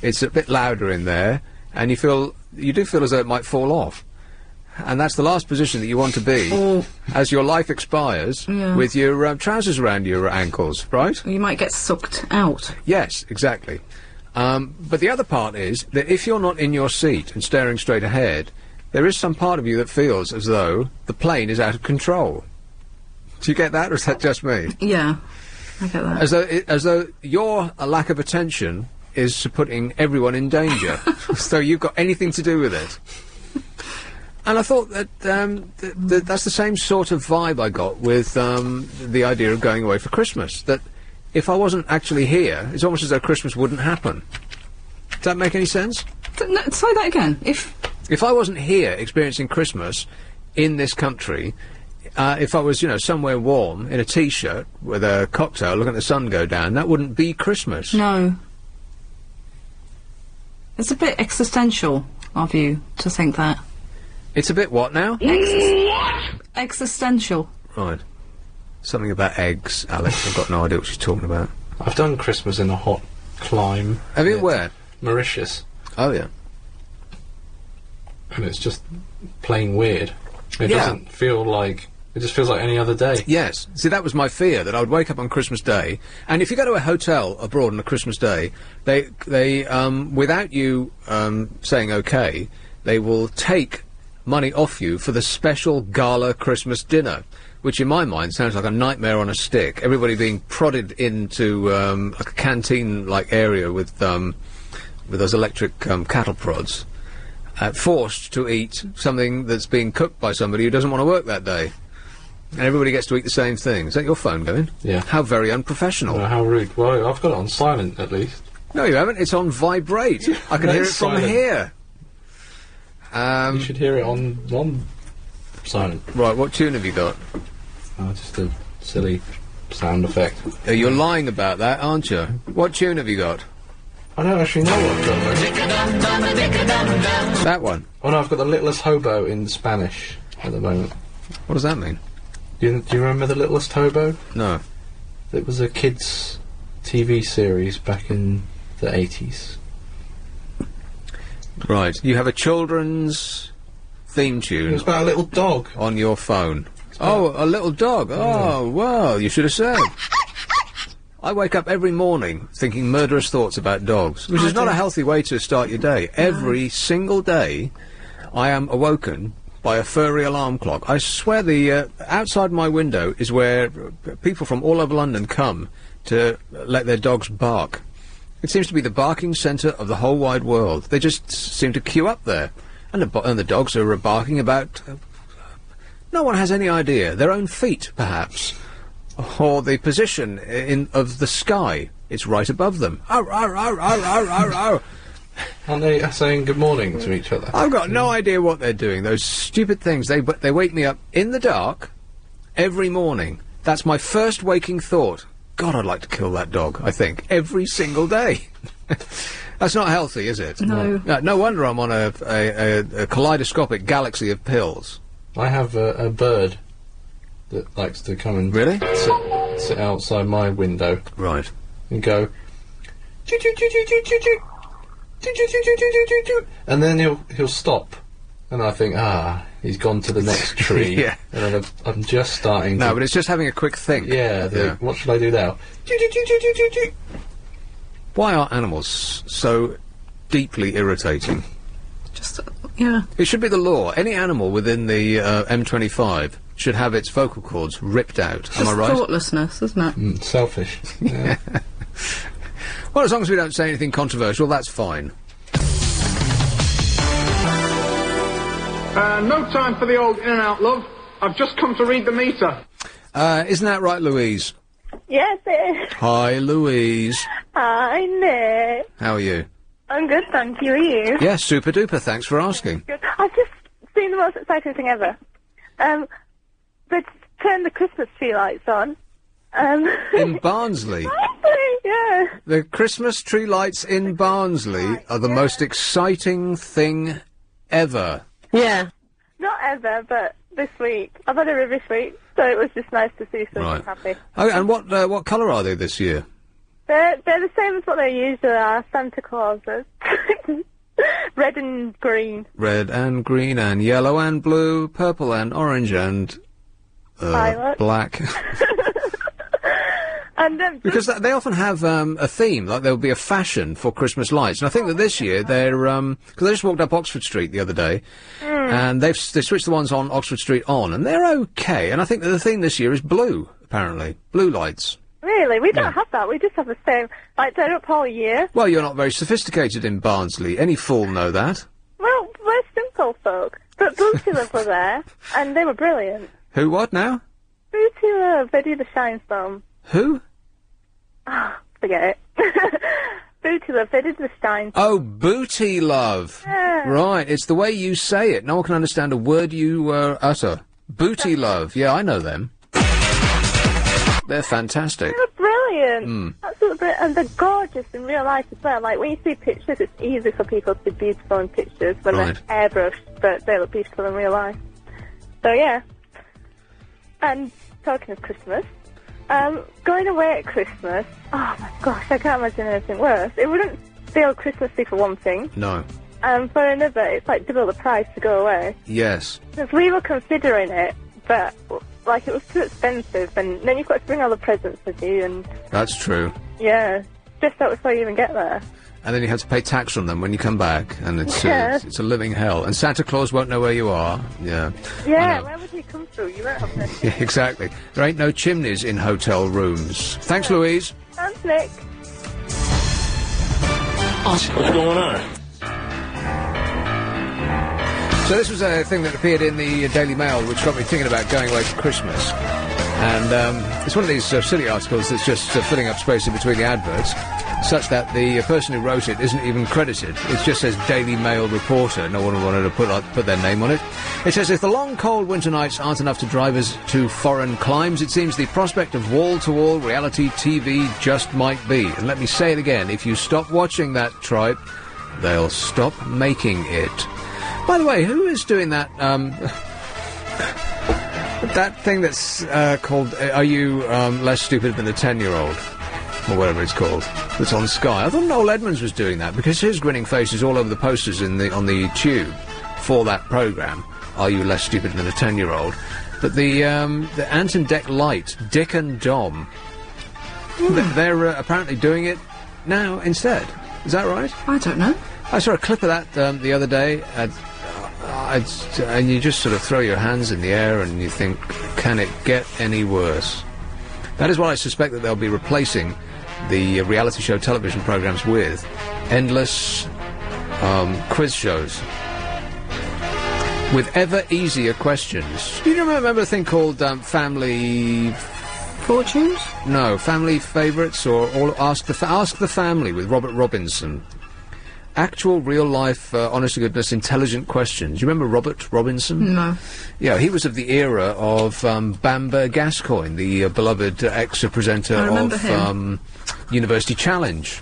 It's a bit louder in there, and you do feel as though it might fall off. And that's the last position that you want to be as your life expires with your trousers around your ankles, right? You might get sucked out. Yes, exactly. But the other part is that if you're not in your seat and staring straight ahead, there is some part of you that feels as though the plane is out of control. Do you get that, or is that just me? Yeah, I get that. As though your lack of attention is putting everyone in danger. So you've got anything to do with it. And I thought that that's the same sort of vibe I got with the idea of going away for Christmas. That if I wasn't actually here, it's almost as though Christmas wouldn't happen. Does that make any sense? No, say that again. If I wasn't here experiencing Christmas in this country, if I was, somewhere warm in a T-shirt with a cocktail looking at the sun go down, that wouldn't be Christmas. No. It's a bit existential of you to think that. It's a bit what now? Existential. Right. Something about eggs, Alex. I've got no idea what she's talking about. I've done Christmas in a hot clime. Have you? Where? Mauritius. Oh, yeah. And it's just plain weird. It doesn't feel like It just feels like any other day. Yes. See, that was my fear, that I would wake up on Christmas Day, and if you go to a hotel abroad on a Christmas Day, they without you, saying okay, they will take money off you for the special gala Christmas dinner, which in my mind sounds like a nightmare on a stick. Everybody being prodded into, like a canteen-like area with those electric, cattle prods, forced to eat something that's being cooked by somebody who doesn't want to work that day. And everybody gets to eat the same thing. Is that your phone going? Yeah. How very unprofessional. How rude. Well, I've got it on silent, at least. No, you haven't. It's on vibrate. I can hear it from here. You should hear it on non-silent. Right, what tune have you got? Oh, just a silly sound effect. You're lying about that, aren't you? What tune have you got? I don't actually know what I've got. That one? Oh no, I've got The Littlest Hobo in Spanish at the moment. What does that mean? Do you remember The Littlest Hobo? No. It was a kids' TV series back in the 80s. Right. You have a children's theme tune. It's about a little dog. On your phone. Oh, a little dog. Oh, well, you should have said. I wake up every morning thinking murderous thoughts about dogs, which is not a healthy way to start your day. Every single day, I am awoken by a furry alarm clock. I swear the outside my window is where people from all over London come to let their dogs bark. It seems to be the barking centre of the whole wide world. They just seem to queue up there. And the dogs are barking about... no one has any idea. Their own feet, perhaps. Or the position of the sky. It's right above them. Arr, arr, arr, arr, arr, arr, arr. Aren't they saying good morning to each other? I've got no idea what they're doing. Those stupid things. They wake me up in the dark every morning. That's my first waking thought. God, I'd like to kill that dog, I think. Every single day. That's not healthy, is it? No. No wonder I'm on a kaleidoscopic galaxy of pills. I have a bird that likes to come and really sit outside my window. Right. And go... and then he'll stop. And I think, he's gone to the next tree. Yeah. And then I'm just starting to... No, but it's just having a quick think. Yeah, what should I do now? Why are animals so deeply irritating? Just, yeah. It should be the law. Any animal within the M25 should have its vocal cords ripped out. Am I right? Thoughtlessness, isn't it? Selfish. Yeah. Well, as long as we don't say anything controversial, that's fine. No time for the old in and out, love. I've just come to read the meter. Isn't that right, Louise? Yes, it is. Hi, Louise. Hi, Nick. How are you? I'm good, thank you. Are you? Yes, super duper. Thanks for asking. Good. I've just seen the most exciting thing ever. They turned the Christmas tree lights on. In Barnsley? Yeah. The Christmas tree lights in Barnsley are the most exciting thing ever. Yeah. Not ever, but this week. I've had a rubbish week, so it was just nice to see someone happy. Oh, and what colour are they this year? They're the same as what they usually are, Santa Clauses. Red and green. Red and green and yellow and blue, purple and orange and... violet. Black. And because they often have a theme, like there'll be a fashion for Christmas lights, and I think that this year they're because I just walked up Oxford Street the other day, and they switched the ones on Oxford Street on, and they're okay. And I think that the theme this year is blue, apparently, blue lights. Really, we don't have that. We just have the same. Like they're up all year. Well, you're not very sophisticated in Barnsley. Any fool know that. Well, we're simple folk. But Booty Love were there, and they were brilliant. Who? What now? Booty Love. They do the Shine Storm. Who? Forget it. Booty Love, they did the Stein. Oh, Booty Love. Yeah. Right, it's the way you say it. No one can understand a word you utter. Booty Love. Yeah, I know them. They're fantastic. They're brilliant. Absolutely brilliant. And they're gorgeous in real life as well. Like, when you see pictures, it's easy for people to be beautiful in pictures when they're airbrushed, but they look beautiful in real life. So, yeah. And talking of Christmas... going away at Christmas, oh my gosh, I can't imagine anything worse. It wouldn't feel Christmassy for one thing. No. For another, it's like double the price to go away. Yes. Because we were considering it, but like, it was too expensive, and then you've got to bring all the presents with you, and... That's true. Yeah, just out before you even get there. And then you have to pay tax on them when you come back, and it's a living hell. And Santa Claus won't know where you are. Yeah. Yeah, where would he come through? You won't have no... Yeah, exactly. There ain't no chimneys in hotel rooms. Thanks, Louise. Thanks, Nick. What's going on? So this was a thing that appeared in the Daily Mail, which got me thinking about going away for Christmas. And it's one of these silly articles that's just filling up space in between the adverts, such that the person who wrote it isn't even credited. It just says Daily Mail reporter. No one wanted to put their name on it. It says, if the long, cold winter nights aren't enough to drive us to foreign climes, it seems the prospect of wall-to-wall reality TV just might be. And let me say it again, if you stop watching that tripe, they'll stop making it. By the way, who is doing that, that thing that's called, Are You Less Stupid Than a 10-Year-Old? Or whatever it's called. That's on Sky. I thought Noel Edmonds was doing that, because his grinning face is all over the posters on the tube for that programme, Are You Less Stupid Than a 10-Year-Old? But the Ant and Dec Light, Dick and Dom, they're apparently doing it now instead. Is that right? I don't know. I saw a clip of that the other day, and you just sort of throw your hands in the air and you think, can it get any worse? That is what I suspect that they'll be replacing the reality show television programmes with. Endless quiz shows with ever easier questions. Do you remember a thing called Family Fortunes? No, Family Favourites, or Ask the Family with Robert Robinson. Actual, real-life, honest-to-goodness, intelligent questions. You remember Robert Robinson? No. Yeah, he was of the era of Bamber Gascoigne, the beloved ex-presenter of University Challenge.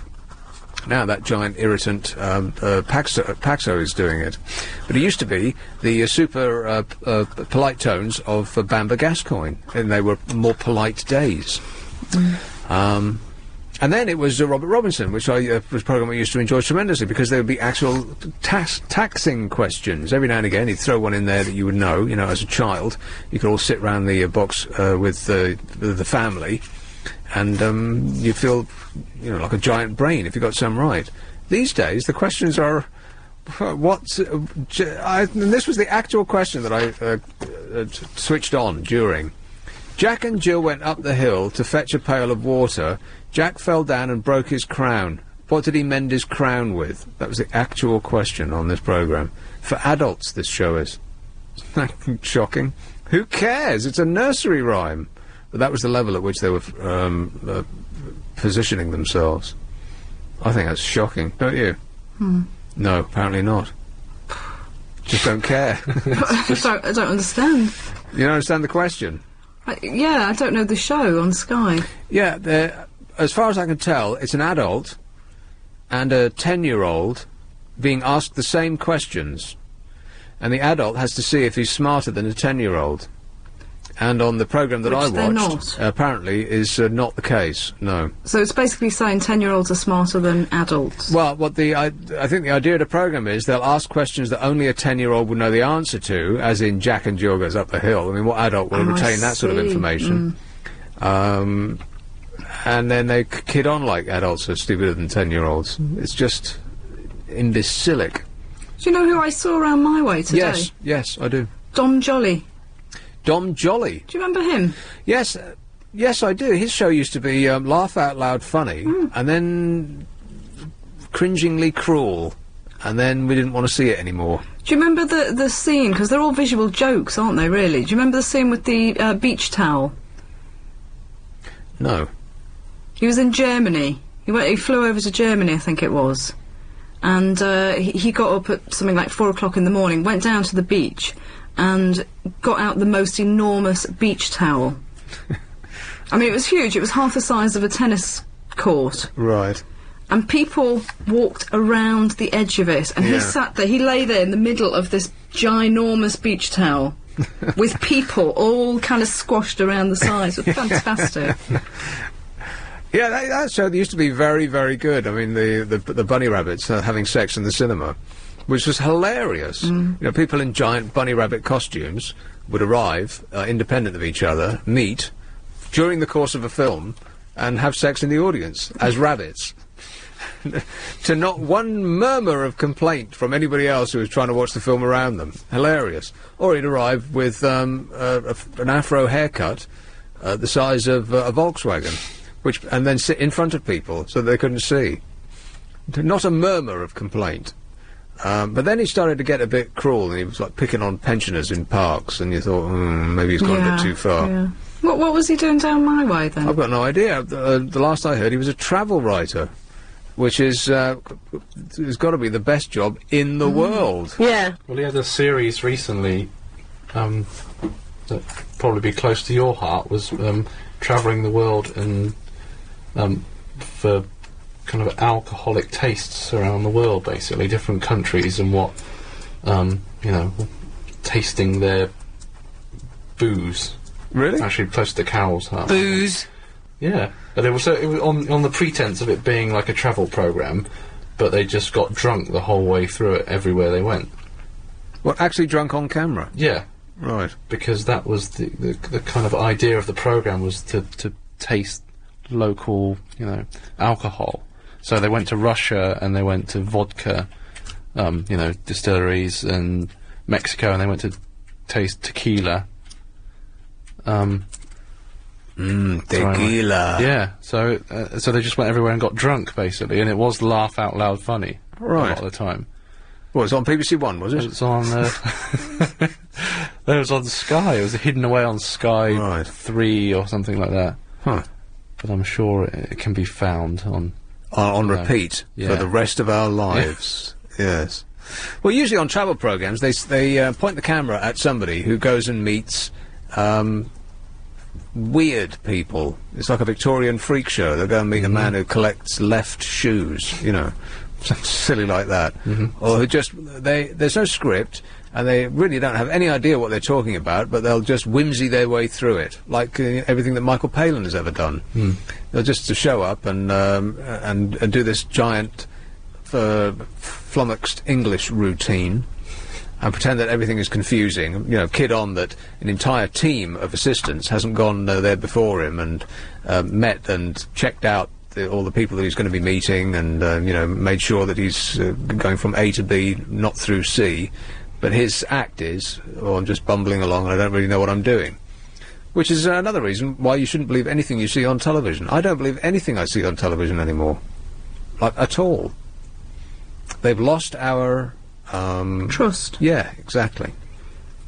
Now that giant irritant Paxo is doing it. But it used to be the super polite tones of Bamber Gascoigne, and they were more polite days. And then it was Robert Robinson, which was a programme I used to enjoy tremendously, because there would be actual taxing questions. Every now and again, he'd throw one in there that you would know, as a child. You could all sit round the box with the family, and you feel, like a giant brain if you got some right. These days, the questions are... and this was the actual question that I switched on during. Jack and Jill went up the hill to fetch a pail of water. Jack fell down and broke his crown. What did he mend his crown with? That was the actual question on this programme. For adults, this show is. Isn't that shocking? Who cares? It's a nursery rhyme. But that was the level at which they were positioning themselves. I think that's shocking, don't you? No, apparently not. Just don't care. I don't understand. You don't understand the question? I don't know the show on Sky. Yeah, as far as I can tell, it's an adult and a 10-year-old being asked the same questions. And the adult has to see if he's smarter than a 10-year-old. And on the programme that I watched, apparently is not the case, no. So it's basically saying 10-year-olds are smarter than adults. Well, I think the idea of the programme is they'll ask questions that only a 10-year-old would know the answer to, as in Jack and Jill goes up the hill. I mean, what adult will retain that sort of information? And then they kid on like adults are stupider than 10-year-olds. It's just imbecilic. Do you know who I saw around my way today? Yes, I do. Dom Jolly. Dom Jolly. Do you remember him? Yes, I do. His show used to be laugh out loud funny, and then cringingly cruel, and then we didn't want to see it anymore. Do you remember the scene? Because they're all visual jokes, aren't they, really? Do you remember the scene with the beach towel? No. He was in Germany. He flew over to Germany, I think it was. And he got up at something like 4 o'clock in the morning, went down to the beach, and got out the most enormous beach towel. I mean, it was huge. It was half the size of a tennis court. Right. And people walked around the edge of it, and he sat there. He lay there in the middle of this ginormous beach towel with people all kind of squashed around the sides. It was fantastic. Yeah, that show used to be very, very good. I mean, the bunny rabbits having sex in the cinema. which was hilarious. You know, people in giant bunny rabbit costumes would arrive, independent of each other, meet, during the course of a film, and have sex in the audience, as rabbits. To not one murmur of complaint from anybody else who was trying to watch the film around them. Hilarious. Or he'd arrive with an afro haircut the size of a Volkswagen, and then sit in front of people so they couldn't see. Not a murmur of complaint. But then he started to get a bit cruel, and he was like picking on pensioners in parks, and you thought, maybe he's gone a bit too far. Yeah. What was he doing down my way then? I've got no idea. The last I heard, he was a travel writer, which is has got to be the best job in the world. Yeah. Well, he had a series recently that probably be close to your heart, was travelling the world and for kind of alcoholic tastes around the world, basically different countries and what you know, tasting their booze. Really? Actually, close to Carol's heart. Booze. Yeah, but it was on the pretense of it being like a travel program, but they just got drunk the whole way through it everywhere they went. What, actually drunk on camera? Yeah. Right. Because that was the kind of idea of the program, was to taste local, you know, alcohol. So they went to Russia and they went to vodka, you know, distilleries, and Mexico, and they went to taste tequila. Tequila. Yeah, so they just went everywhere and got drunk, basically, and it was laugh out loud funny a lot of the time. Well, it was on BBC One, was it? It was on, it was on Sky. It was hidden away on Sky 3 or something like that. Huh. But I'm sure it can be found on repeat for the rest of our lives. Yes. Well, usually on travel programs, they point the camera at somebody who goes and meets weird people. It's like a Victorian freak show. They'll go and meet a man who collects left shoes, you know, something silly like that. Or who just, there's no script, and they really don't have any idea what they're talking about, but they'll just whimsy their way through it, like everything that Michael Palin has ever done. They'll just show up and do this giant flummoxed English routine, and pretend that everything is confusing, you know, kid on that an entire team of assistants hasn't gone there before him and met and checked out all the people that he's going to be meeting, and you know, made sure that he's going from A to B, not through C. But his act is, oh, I'm just bumbling along and I don't really know what I'm doing. Which is another reason why you shouldn't believe anything you see on television. I don't believe anything I see on television anymore. Like, at all. They've lost our trust. Yeah, exactly.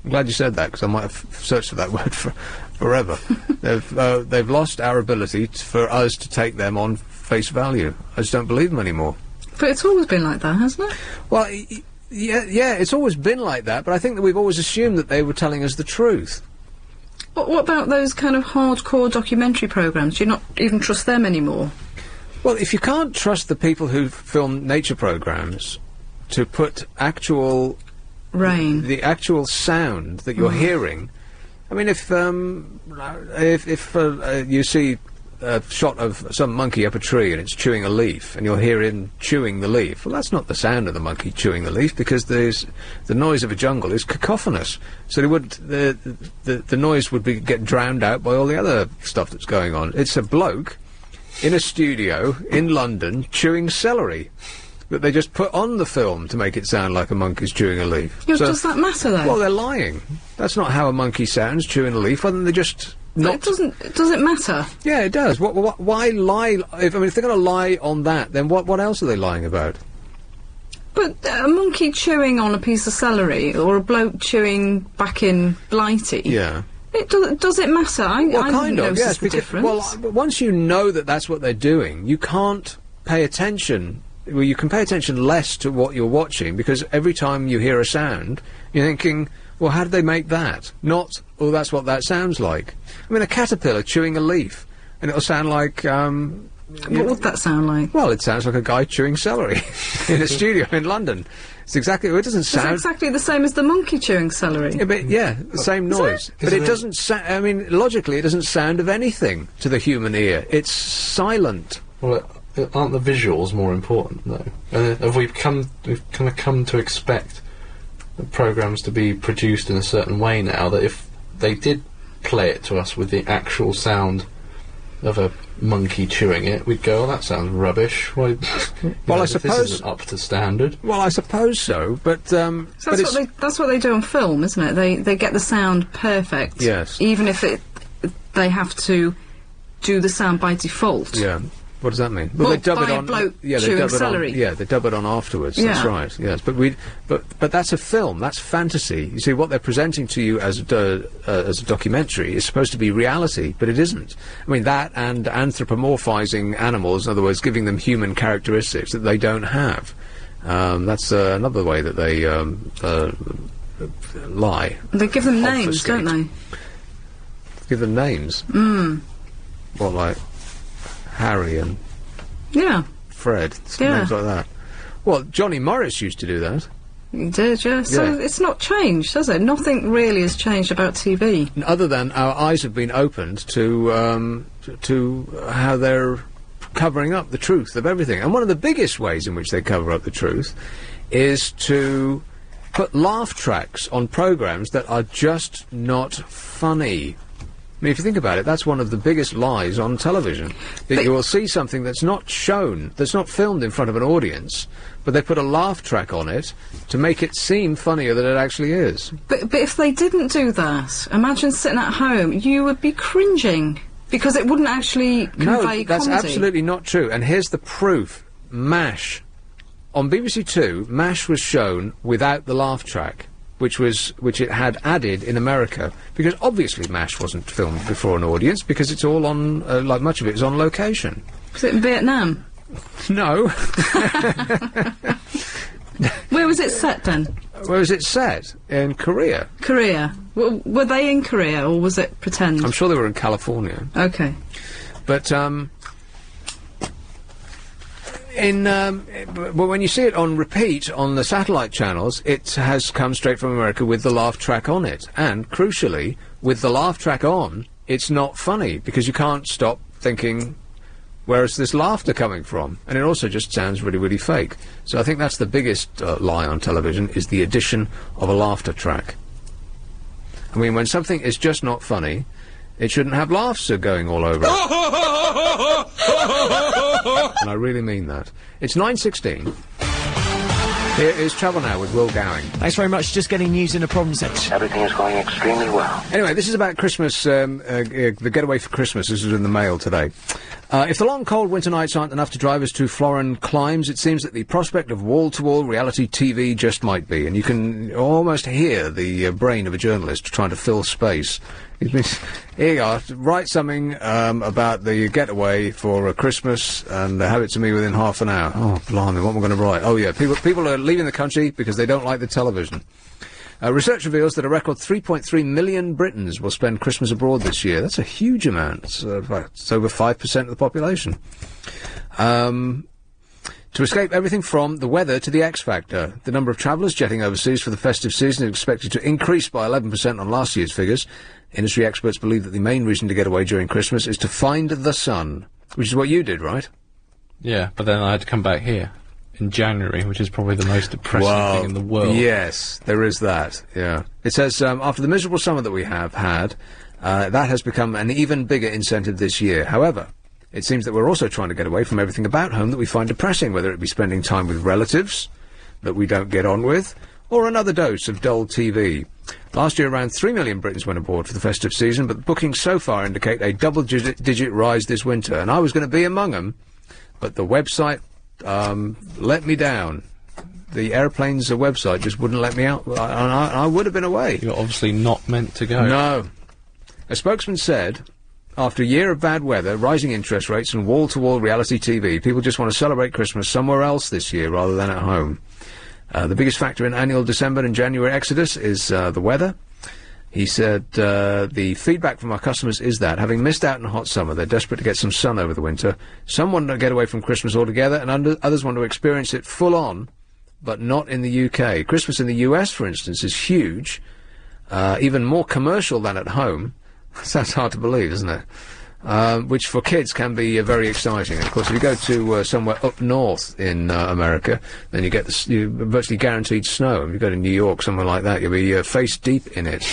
I'm glad you said that, because I might have searched for that word forever. They've lost our ability for us to take them on face value. I just don't believe them anymore. But it's always been like that, hasn't it? Well, yeah, it's always been like that, but I think that we've always assumed that they were telling us the truth. What about those kind of hardcore documentary programmes? Do you not even trust them anymore? Well, if you can't trust the people who film nature programmes to put actual rain, the actual sound that you're hearing. I mean, if you see a shot of some monkey up a tree and it's chewing a leaf, and you'll hear him chewing the leaf, well, that's not the sound of the monkey chewing the leaf, because the noise of a jungle is cacophonous. So the noise would get drowned out by all the other stuff that's going on. It's a bloke in a studio in London chewing celery that they just put on the film to make it sound like a monkey's chewing a leaf. Yeah, so, does that matter, though? Well, they're lying. That's not how a monkey sounds, chewing a leaf. Why don't they just not... It doesn't... Does it matter? Yeah, it does. Why lie... if they're going to lie on that, then what else are they lying about? But a monkey chewing on a piece of celery, or a bloke chewing back in Blighty... Yeah. Does it matter? I kind of, yes. The difference. Well, once you know that that's what they're doing, you can't pay attention... Well, you can pay attention less to what you're watching, because every time you hear a sound, you're thinking, well, how did they make that? Not, oh, that's what that sounds like. I mean, a caterpillar chewing a leaf, and it'll sound like, what would that sound like? Well, it sounds like a guy chewing celery in a studio in London. It's exactly, it doesn't sound... It's exactly the same as the monkey chewing celery. Yeah, but, the same noise. But it doesn't sound, I mean, logically, it doesn't sound of anything to the human ear. It's silent. Well, aren't the visuals more important though? Have we've kind of come to expect the programmes to be produced in a certain way now that if they did play it to us with the actual sound of a monkey chewing it, we'd go, "Oh, that sounds rubbish." Well, I suppose this isn't up to standard. Well, I suppose so, but that's what they do on film, isn't it? They get the sound perfect. Yes. Even if they have to do the sound by default. Yeah. What does that mean? Well, they dub by it a on. bloke Yeah, they chewing dub it celery. on. Yeah, they dub it on afterwards. That's Yeah. right. Yes, but that's a film. That's fantasy. You see, what they're presenting to you as a documentary is supposed to be reality, but it isn't. I mean, that and anthropomorphizing animals, in other words, giving them human characteristics that they don't have. That's another way that they lie. They give them names, Obfuscate. don't they? Give them names. What, like Harry and Yeah. Fred, Yeah. names like that. Well, Johnny Morris used to do that. He did, yeah. So Yeah. it's not changed, has it? Nothing really has changed about TV. Other than our eyes have been opened to how they're covering up the truth of everything. And one of the biggest ways in which they cover up the truth is to put laugh tracks on programmes that are just not funny. I mean, if you think about it, that's one of the biggest lies on television. That you will see something that's not shown, that's not filmed in front of an audience, but they put a laugh track on it to make it seem funnier than it actually is. But if they didn't do that, imagine sitting at home, you would be cringing. Because it wouldn't actually convey that's comedy. absolutely not true. And here's the proof. MASH. On BBC Two, MASH was shown without the laugh track, which it had added in America, because obviously MASH wasn't filmed before an audience, because it's all on, like much of it is on location. Was it in Vietnam? No. Where was it set then? Where was it set? In Korea. Korea. Were they in Korea, or was it pretend? I'm sure they were in California. Okay. But, but when you see it on repeat on the satellite channels, it has come straight from America with the laugh track on it. And, crucially, with the laugh track on, it's not funny, because you can't stop thinking, where is this laughter coming from? And it also just sounds really, really fake. So I think that's the biggest lie on television, is the addition of a laughter track. I mean, when something is just not funny, it shouldn't have laughs going all over it. And I really mean that. It's 9:16. Here is Travel Now with Will Gowing. Thanks very much. Just getting news in a problem section. Everything is going extremely well. Anyway, this is about Christmas, the getaway for Christmas. This was in the mail today. If the long, cold winter nights aren't enough to drive us to foreign climes, it seems that the prospect of wall-to-wall reality TV just might be. And you can almost hear the brain of a journalist trying to fill space. Here you are, write something about the getaway for Christmas and have it to me within half an hour. Oh, blimey, what am I going to write? Oh, yeah, people are leaving the country because they don't like the television. Research reveals that a record 3.3 million Britons will spend Christmas abroad this year. That's a huge amount. It's over 5% of the population. To escape everything from the weather to the X Factor, the number of travellers jetting overseas for the festive season is expected to increase by 11% on last year's figures. Industry experts believe that the main reason to get away during Christmas is to find the sun, which is what you did, right? Yeah, but then I had to come back here in January, which is probably the most depressing thing in the world. Yes, there is that, yeah. It says, after the miserable summer that we have had, that has become an even bigger incentive this year. However, it seems that we're also trying to get away from everything about home that we find depressing, whether it be spending time with relatives that we don't get on with, or another dose of dull TV. Last year, around 3 million Britons went aboard for the festive season, but bookings so far indicate a double-digit rise this winter, and I was going to be among them, but the website let me down. The airplane's website just wouldn't let me out, and I would have been away. You're obviously not meant to go. No. A spokesman said, after a year of bad weather, rising interest rates and wall-to-wall reality TV, people just want to celebrate Christmas somewhere else this year rather than at home. The biggest factor in annual December and January exodus is the weather. He said, the feedback from our customers is that, having missed out on a hot summer, they're desperate to get some sun over the winter. Some want to get away from Christmas altogether, and others want to experience it full-on, but not in the UK. Christmas in the US, for instance, is huge, even more commercial than at home. Sounds hard to believe, isn't it? which for kids can be very exciting. And of course, if you go to somewhere up north in America, then you get you virtually guaranteed snow. If you go to New York, somewhere like that, you'll be face deep in it.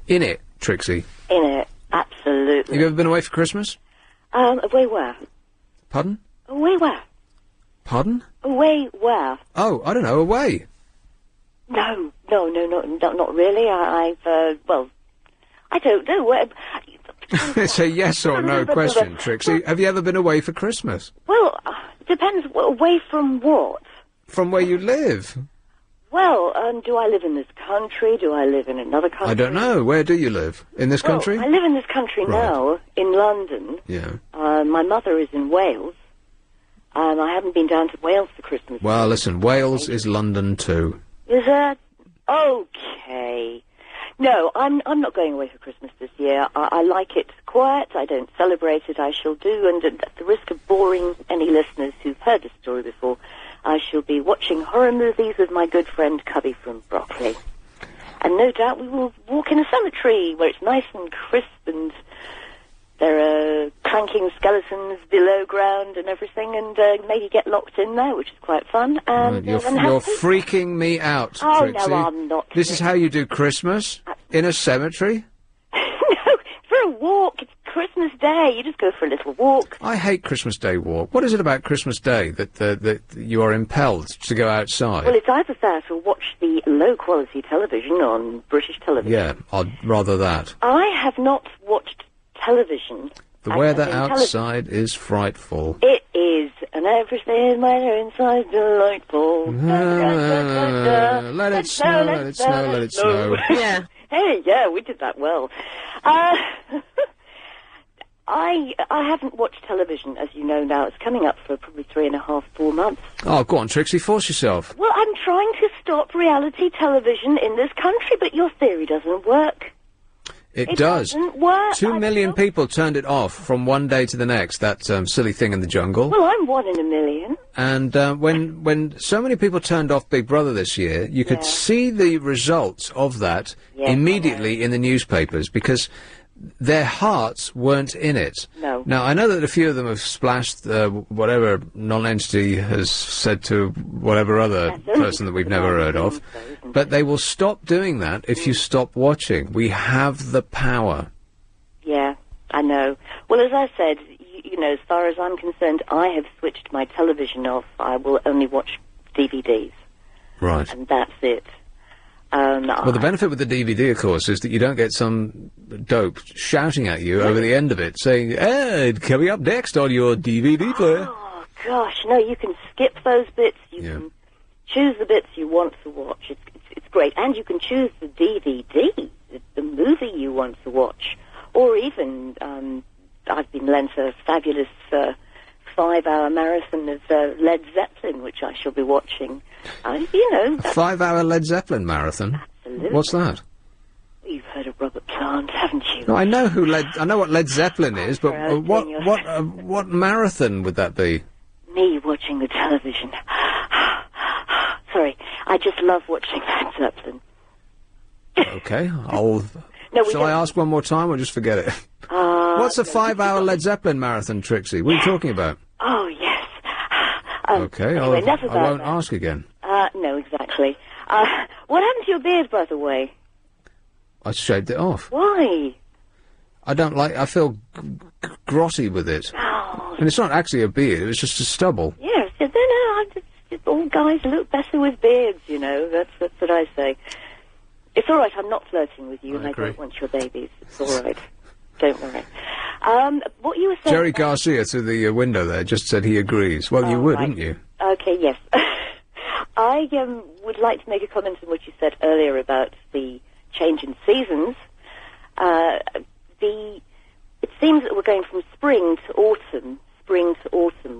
In it, Trixie. In it, absolutely. Have you ever been away for Christmas? Away where? Pardon? Away where? Pardon? Away where? Oh, I don't know, away. No, not really. Well, I don't know. Where... It's a yes or no question, Trixie. Have you ever been away for Christmas? Well, depends. Away from what? From where you live. Well, do I live in this country? Do I live in another country? I don't know. Where do you live? In this country? I live in this country now, in London. Yeah. My mother is in Wales. I haven't been down to Wales for Christmas. Well, listen, Wales is London too. Is that? Okay. No, I'm not going away for Christmas this year. I like it quiet. I don't celebrate it. I shall do, and at the risk of boring any listeners who've heard this story before, I shall be watching horror movies with my good friend Cubby from Brockley. And no doubt we will walk in a cemetery where it's nice and crisp and there are clanking skeletons below ground and everything, and maybe get locked in there, which is quite fun. And you're freaking me out, Trixie. No, I'm not. This is how you do Christmas? In a cemetery? No, for a walk. It's Christmas Day. You just go for a little walk. I hate Christmas Day walk. What is it about Christmas Day that you are impelled to go outside? Well, it's either that or watch the low-quality television on British television. Yeah, I'd rather that. I have not watched television. The weather outside is frightful. It is, and everything weather inside is delightful. Let it snow, let it snow, let it snow. Yeah. Hey, yeah, we did that well. I haven't watched television, as you know now. It's coming up for probably 3.5, 4 months. Oh, go on, Trixie, force yourself. Well, I'm trying to stop reality television in this country, but your theory doesn't work. It does. Doesn't work. 2 million people turned it off from one day to the next, that silly thing in the jungle. Well, I'm 1 in a million. And when so many people turned off Big Brother this year, you could see the results of that immediately in the newspapers, because their hearts weren't in it. No. Now, I know that a few of them have splashed whatever non-entity has said to whatever other person that we've never heard of, but they will stop doing that if you stop watching. We have the power. Yeah, I know. Well, as I said, you know, as far as I'm concerned, I have switched my television off. I will only watch DVDs. Right. And that's it. Well, the benefit with the DVD, of course, is that you don't get some dope shouting at you over the end of it, saying, "Hey, coming up next on your DVD player." Oh, gosh, no, you can skip those bits. You can choose the bits you want to watch. It's great. And you can choose the DVD, the movie you want to watch. Or even, I've been lent a fabulous 5-hour marathon of Led Zeppelin, which I shall be watching. You know... A 5-hour Led Zeppelin marathon? Absolutely. What's that? You've heard of Robert Plant, haven't you? No, I know I know what Led Zeppelin is, but what marathon would that be? Me watching the television. Sorry, I just love watching Led Zeppelin. Okay, shall I ask one more time or just forget it? What's a 5-hour Led Zeppelin marathon, Trixie? What are you talking about? Oh, yes. Okay, anyway, I won't ask again. No, exactly. What happened to your beard, by the way? I shaved it off. Why? I feel grotty with it. Oh. And it's not actually a beard, it was just a stubble. Yes, all guys look better with beards, you know, that's what I say. It's all right, I'm not flirting with you, and I don't want your babies. It's all right. Don't worry. What you were saying... Jerry Garcia through the window there just said he agrees. Well, you would, wouldn't you? Okay, yes. I would like to make a comment on what you said earlier about the change in seasons. It seems that we're going from spring to autumn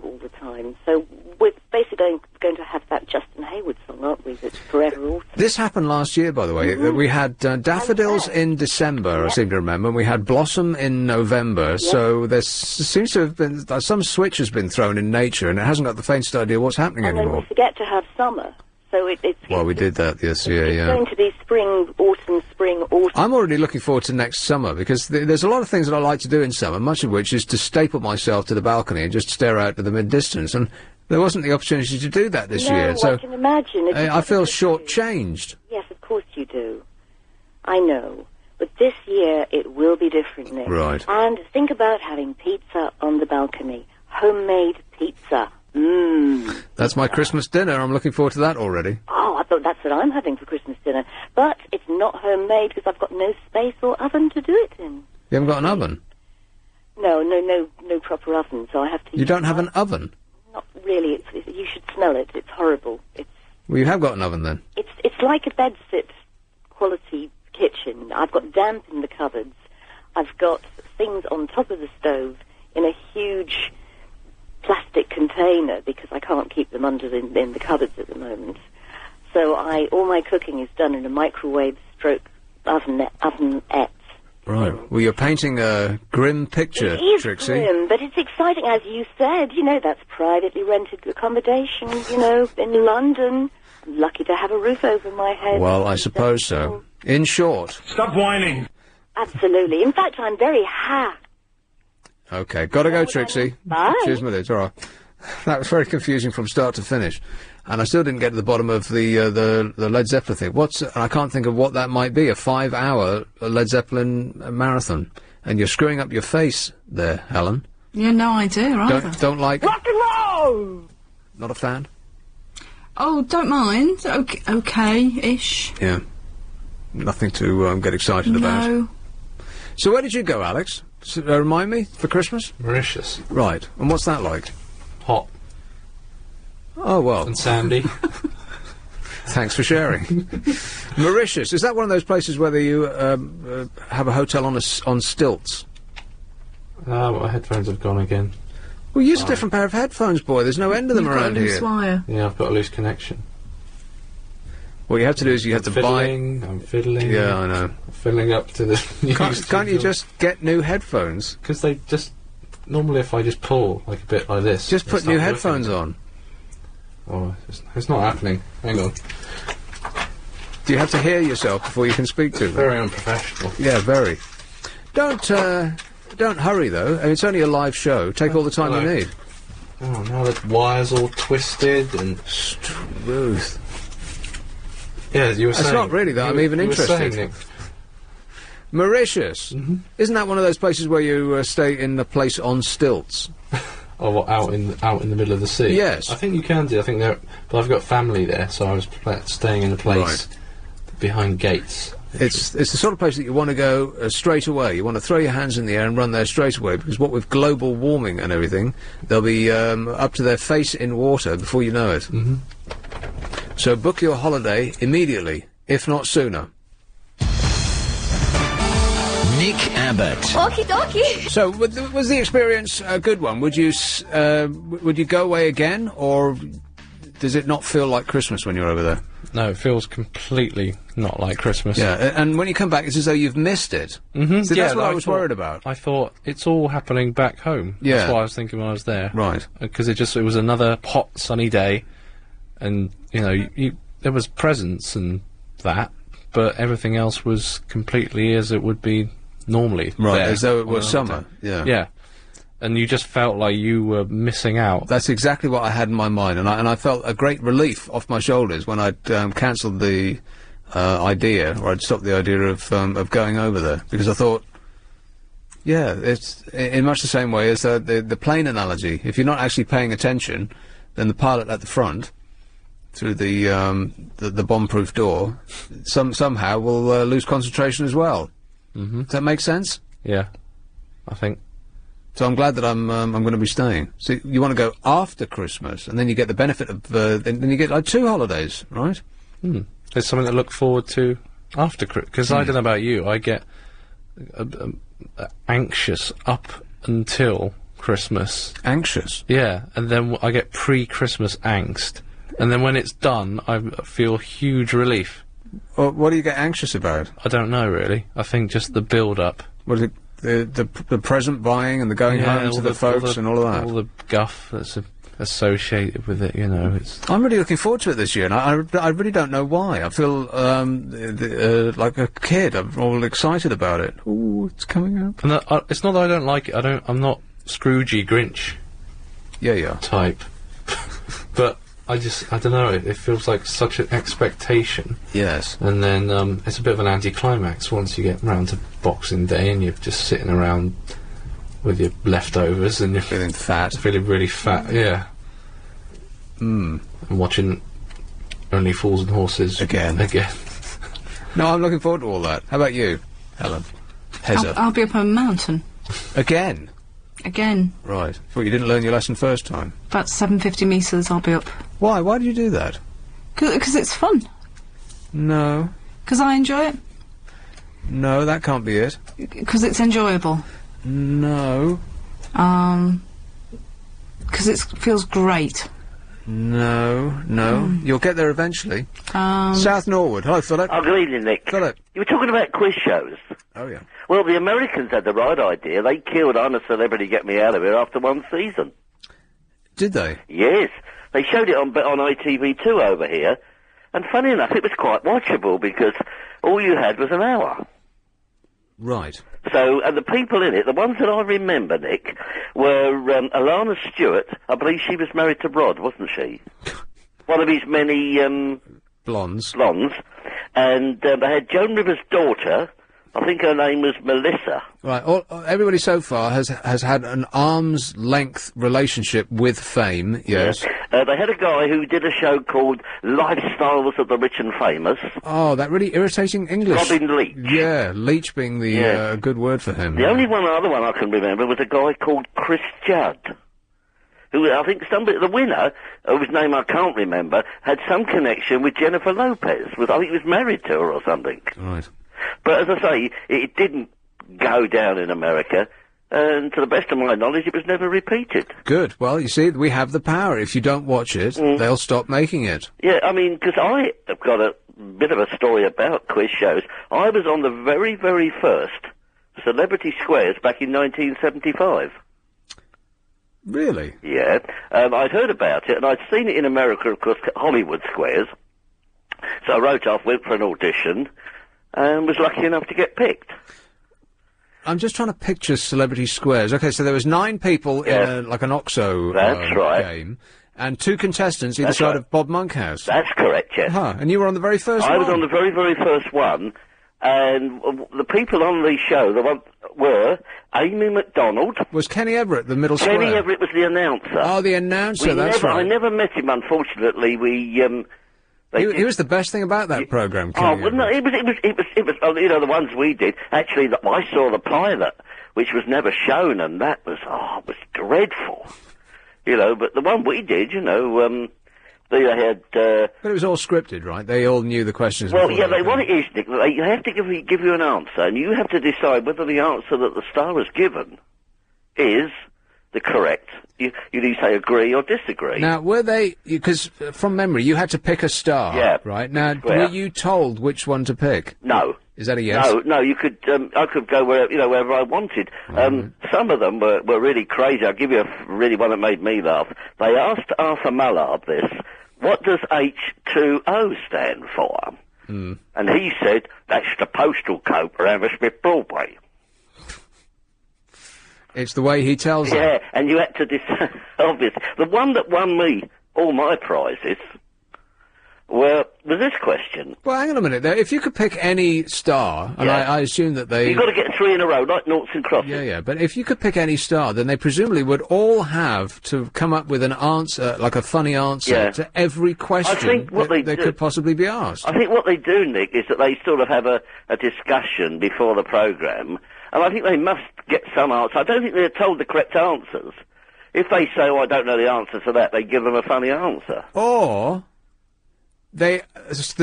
all the time. So we're basically going to have that Justin Hayward song, aren't we? That's Forever Autumn. This happened last year, by the way. We had daffodils in December, I seem to remember, and we had blossom in November. So there seems to have been some switch has been thrown in nature, and it hasn't got the faintest idea what's happening anymore. And then we forget to have summer. So it's... Well, we did that this year, It's going to be spring, autumn. I'm already looking forward to next summer, because there's a lot of things that I like to do in summer, much of which is to staple myself to the balcony and just stare out to the mid-distance, and there wasn't the opportunity to do that this year, so... I can imagine. I feel short-changed. Yes, of course you do. I know. But this year, it will be different, Nick. Right. And think about having pizza on the balcony. Homemade pizza. Mmm. That's my Christmas dinner. I'm looking forward to that already. Oh, I thought that's what I'm having for Christmas dinner. But it's not homemade because I've got no space or oven to do it in. You haven't got an oven? No proper oven, so I have to... You don't have an oven? Not really. You should smell it. It's horrible. Well, you have got an oven, then? It's like a bedsit quality kitchen. I've got damp in the cupboards. I've got things on top of the stove in a huge plastic container because I can't keep them in the cupboards at the moment. So all my cooking is done in a microwave stroke ovenette. Right. Well, you're painting a grim picture, It is Trixie. grim, but it's exciting, as you said. You know, that's privately rented accommodation, in London. I'm lucky to have a roof over my head. Well, I suppose so. In short... Stop whining! Absolutely. In fact, I'm very Okay, gotta go, Trixie. Bye. Cheers, my dear. It's all right. That was very confusing from start to finish. And I still didn't get to the bottom of the Led Zeppelin thing. I can't think of what that might be, a 5-hour Led Zeppelin marathon. And you're screwing up your face there, Helen. Yeah, no idea, either. Don't like... Rock and roll! Not a fan? Oh, don't mind. Okay-ish. Yeah. Nothing to get excited about. No. So where did you go, Alex? Remind me, for Christmas? Mauritius. Right. And what's that like? Hot. Oh, well. And sandy. Thanks for sharing. Mauritius, is that one of those places where you have a hotel on stilts? My headphones have gone again. Well, use a different pair of headphones, boy. There's no end of them You've got around a loose here. wire. Yeah, I've got a loose connection. What you have to do is you have to buy... I'm fiddling. Yeah, I know. I'm fiddling up to the... Can't you just get new headphones? Because they just... Normally if I just pull, like a bit like this... Just put new headphones on. Oh, it's not happening. Hang on. Do you have to hear yourself before you can speak to them? Very unprofessional. Yeah, very. Don't hurry, though. I mean, it's only a live show. Take all the time you need. Oh, now the wire's all twisted and... Smooth. Yeah, you were saying... It's not really that I'm even interested. Saying, Mauritius. Isn't that one of those places where you stay in a place on stilts? Oh, what, out in the middle of the sea? Yes. I think you can do. I think but I've got family there, so I was staying in a place behind gates. It's the sort of place that you want to go straight away. You want to throw your hands in the air and run there straight away, because what with global warming and everything, they'll be up to their face in water before you know it. So book your holiday immediately, if not sooner. Nick Abbott. Okie dokie. So, was the experience a good one? Would you go away again, or does it not feel like Christmas when you're over there? No, it feels completely not like Christmas. Yeah, and when you come back, it's as though you've missed it. See, that's what I was worried about. I thought, it's all happening back home. Yeah. That's what I was thinking when I was there. Right. Because it was another hot, sunny day, and, there was presents and that, but everything else was completely as it would be normally. Right, as though it was summer. Yeah. Yeah. And you just felt like you were missing out. That's exactly what I had in my mind, and I felt a great relief off my shoulders when I'd cancelled the idea, or I'd stopped the idea of going over there, because I thought, yeah, it's in much the same way as the plane analogy. If you're not actually paying attention, then the pilot at the front, through the bomb-proof door, somehow will lose concentration as well. Does that make sense? Yeah, I think. So I'm glad that I'm going to be staying. So you want to go after Christmas, and then you get the benefit of then you get like 2 holidays, right? There's something to look forward to after Christmas. Because I don't know about you, I get anxious up until Christmas. Anxious? Yeah, and then I get pre-Christmas angst, and then when it's done, I feel huge relief. Well, what do you get anxious about? I don't know really. I think just the build-up. What is it? The present buying and the going home to the folks and all of that. All the guff that's associated with it, you know. I'm really looking forward to it this year, and I really don't know why. I feel like a kid. I'm all excited about it. Ooh, it's coming up. And it's not that I don't like it. I'm not Scroogey Grinch. Yeah. Type. But I don't know. It feels like such an expectation. Yes. And then it's a bit of an anticlimax once you get round to Boxing Day and you're just sitting around with your leftovers and you're feeling fat. Feeling really fat, yeah. And watching Only Fools and Horses again. No, I'm looking forward to all that. How about you, Helen? I'll be up on a mountain. Again? Right. Well, you didn't learn your lesson first time. About 750 metres I'll be up. Why? Why did you do that? Because it's fun. No. Because I enjoy it. No, that can't be it. Because it's enjoyable. No. Because it feels great. No. You'll get there eventually. South Norwood. Hello, Philip. Oh, good evening, Nick. Philip. You were talking about quiz shows. Oh, yeah. Well, the Americans had the right idea. They killed I'm a Celebrity, Get Me Out of Here after one season. Did they? Yes. They showed it on ITV2 over here. And funny enough, it was quite watchable because all you had was an hour. Right. So, and the people in it, the ones that I remember, Nick, were Alana Stewart. I believe she was married to Rod, wasn't she? One of his many blondes. And they had Joan Rivers' daughter. I think her name was Melissa. Right. Everybody so far has had an arm's length relationship with fame. Yes. Yeah. They had a guy who did a show called Lifestyles of the Rich and Famous. Oh, that really irritating English. Robin Leach. Yeah, Leach being the good word for him. The only other one I can remember was a guy called Chris Judd, who I think the winner, whose name I can't remember, had some connection with Jennifer Lopez. I think he was married to her or something. Right. But as I say, it didn't go down in America, and to the best of my knowledge, it was never repeated. Good. Well, you see, we have the power. If you don't watch it, they'll stop making it. Yeah, I mean, because I have got a bit of a story about quiz shows. I was on the very, very first Celebrity Squares back in 1975. Really? Yeah. I'd heard about it, and I'd seen it in America, of course, Hollywood Squares. So I wrote off, went for an audition, and was lucky enough to get picked. I'm just trying to picture Celebrity Squares. Okay, so there was 9 people in like an OXO game, and 2 contestants either side of Bob Monkhouse. That's correct, yes. And you were on the very first one? I was on the very, very first one, and the people on the show, were Amy MacDonald. Was Kenny Everett the middle square? Kenny Everett was the announcer. Oh, the announcer, that's right. I never met him, unfortunately. He was the best thing about that programme, Kenny Everett. No, it was, you know, the ones we did. Actually, I saw the pilot, which was never shown, and that was, it was dreadful. You know, but the one we did, you know, they had, But it was all scripted, right? They all knew the questions. Well, yeah, what it is, Nick, they have to give you an answer, and you have to decide whether the answer that the star has given is the correct. You either say agree or disagree. Now, were they, because from memory, you had to pick a star, right? Now, were you told which one to pick? No. Is that a yes? No, you could, I could go wherever I wanted. Some of them were really crazy. I'll give you really one that made me laugh. They asked Arthur Mallard this, what does H2O stand for? And he said, that's the postal code for Hammersmith Broadway. It's the way he tells them. Yeah, and you had to decide, obviously. The one that won me all my prizes was this question. Well, hang on a minute there. If you could pick any star, and I assume that they... You've got to get 3 in a row, like noughts and crosses. Yeah, but if you could pick any star, then they presumably would all have to come up with an answer, like a funny answer, to every question that could possibly be asked. I think what they do, Nick, is that they sort of have a discussion before the programme, and I think they must get some answer. I don't think they're told the correct answers. If they say, I don't know the answer to that, they give them a funny answer. Or... the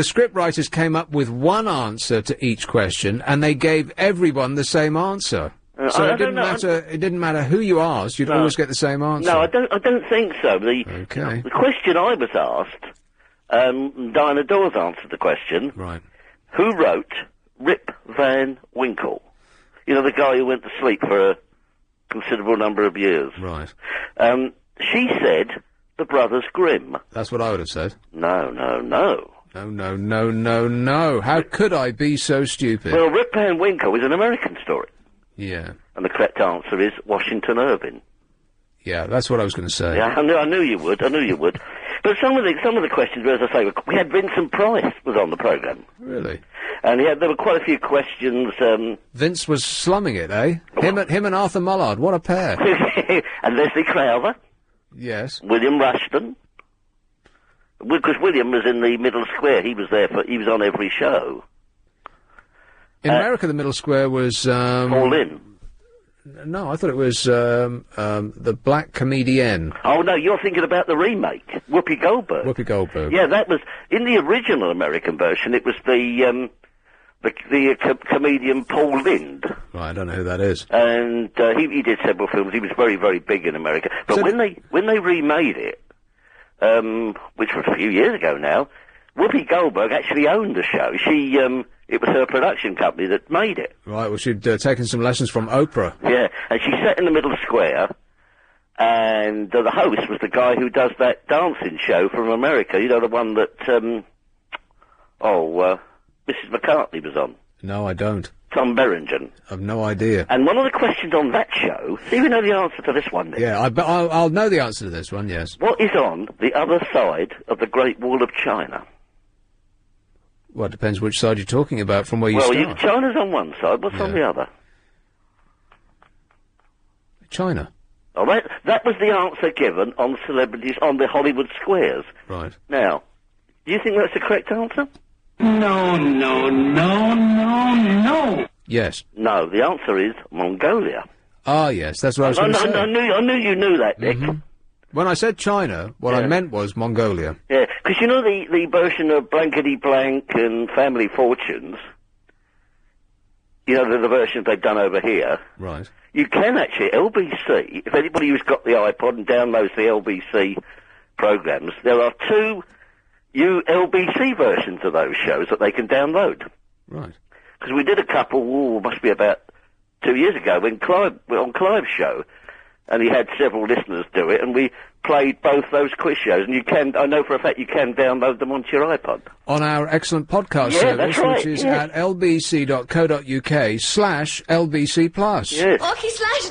script writers came up with one answer to each question, and they gave everyone the same answer. So it didn't matter. It didn't matter who you asked; you'd always get the same answer. No, I don't think so. The question I was asked, Diana Dawes answered the question. Right. Who wrote Rip Van Winkle? You know, the guy who went to sleep for a considerable number of years. Right. She said the Brothers Grimm. That's what I would have said. No. No. How could I be so stupid? Well, Rip Van Winkle is an American story. Yeah. And the correct answer is Washington Irving. Yeah, that's what I was going to say. Yeah, I knew you would. But some of the questions, as I say, we had Vincent Price was on the programme. Really? And there were quite a few questions. Vince was slumming it, eh? Him and Arthur Mullard, what a pair. And Leslie Crowther. Yes. William Rushton. Because William was in the middle square. He was on every show. In America, the middle square was... Paul Lynn. No, I thought it was the Black Comedienne. Oh, no, you're thinking about the remake. Whoopi Goldberg. Whoopi Goldberg. Yeah, that was... In the original American version, it was the comedian Paul Lind. Right, I don't know who that is. And he did several films. He was very, very big in America. But when they remade it, which was a few years ago now, Whoopi Goldberg actually owned the show. It was her production company that made it. Right, well, she'd taken some lessons from Oprah. Yeah, and she sat in the middle square, and the host was the guy who does that dancing show from America, you know, the one that, Mrs. McCartney was on. No, I don't. Tom Berringen. I've no idea. And one of the questions on that show, see if you know the answer to this one, Nick. Yeah, I'll know the answer to this one, yes. What is on the other side of the Great Wall of China? Well, it depends which side you're talking about from where you start. Well, China's on one side, what's on the other? China. All right, that was the answer given on celebrities on the Hollywood squares. Right. Now, do you think that's the correct answer? No. Yes. No, the answer is Mongolia. Ah, yes, that's what I was going to say. I knew you knew that, Nick. Mm-hmm. When I said China, what I meant was Mongolia. Yeah, because you know the version of Blankety Blank and Family Fortunes, you know, the versions they've done over here. Right. You can actually, LBC, if anybody who's got the iPod and downloads the LBC programs, there are two LBC versions of those shows that they can download. Right. Because we did a couple, must be about 2 years ago, on Clive's show, and he had several listeners do it, and we played both those quiz shows, and I know for a fact you can download them onto your iPod. On our excellent podcast service, which is at lbc.co.uk/LBC+. Yes.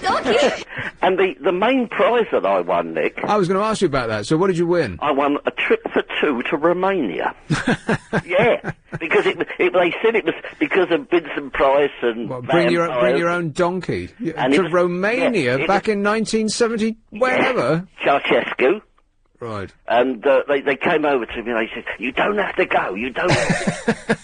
Docky. And the main prize that I won, Nick... I was going to ask you about that, so what did you win? I won a trip for two to Romania. Yeah, because they said it was because of Vincent Price and... Bring your own donkey to Romania back in 1970, wherever? Ceausescu. Right. And they came over to me and they said, you don't have to go, you don't have to.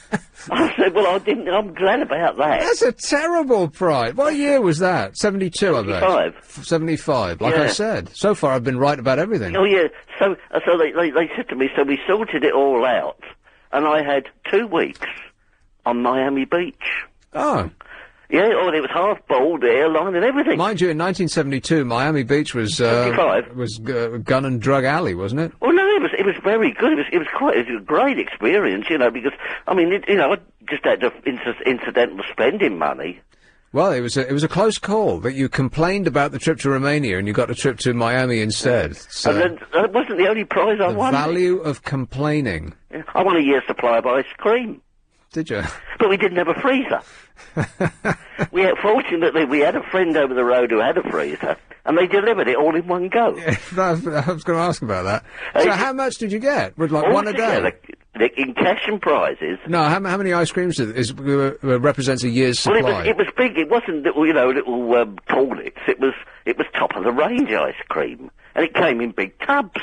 I said, well, I didn't, I'm glad about that. That's a terrible prize. What year was that? 72, I bet. 75. 75, like I said. So far I've been right about everything. Oh, yeah. So they said to me, so we sorted it all out, and I had 2 weeks on Miami Beach. Oh. Yeah, it was half-bald, airline and everything. Mind you, in 1972, Miami Beach was gun and drug alley, wasn't it? Well, no, it was very good. It was a great experience, you know, because, I mean, I just had incidental spending money. Well, it was a close call, but you complained about the trip to Romania and you got a trip to Miami instead. So and then, that wasn't the only prize I won. The value of complaining. Yeah, I won a year's supply of ice cream. Did you? But we didn't have a freezer. Fortunately, we had a friend over the road who had a freezer, and they delivered it all in one go. Yeah, I was going to ask about that. So how much did you get? With one a day? In cash and prizes. No, how many ice creams represents a year's supply? Well, it was big. It wasn't little toilets. It was top of the range ice cream, and it came in big tubs.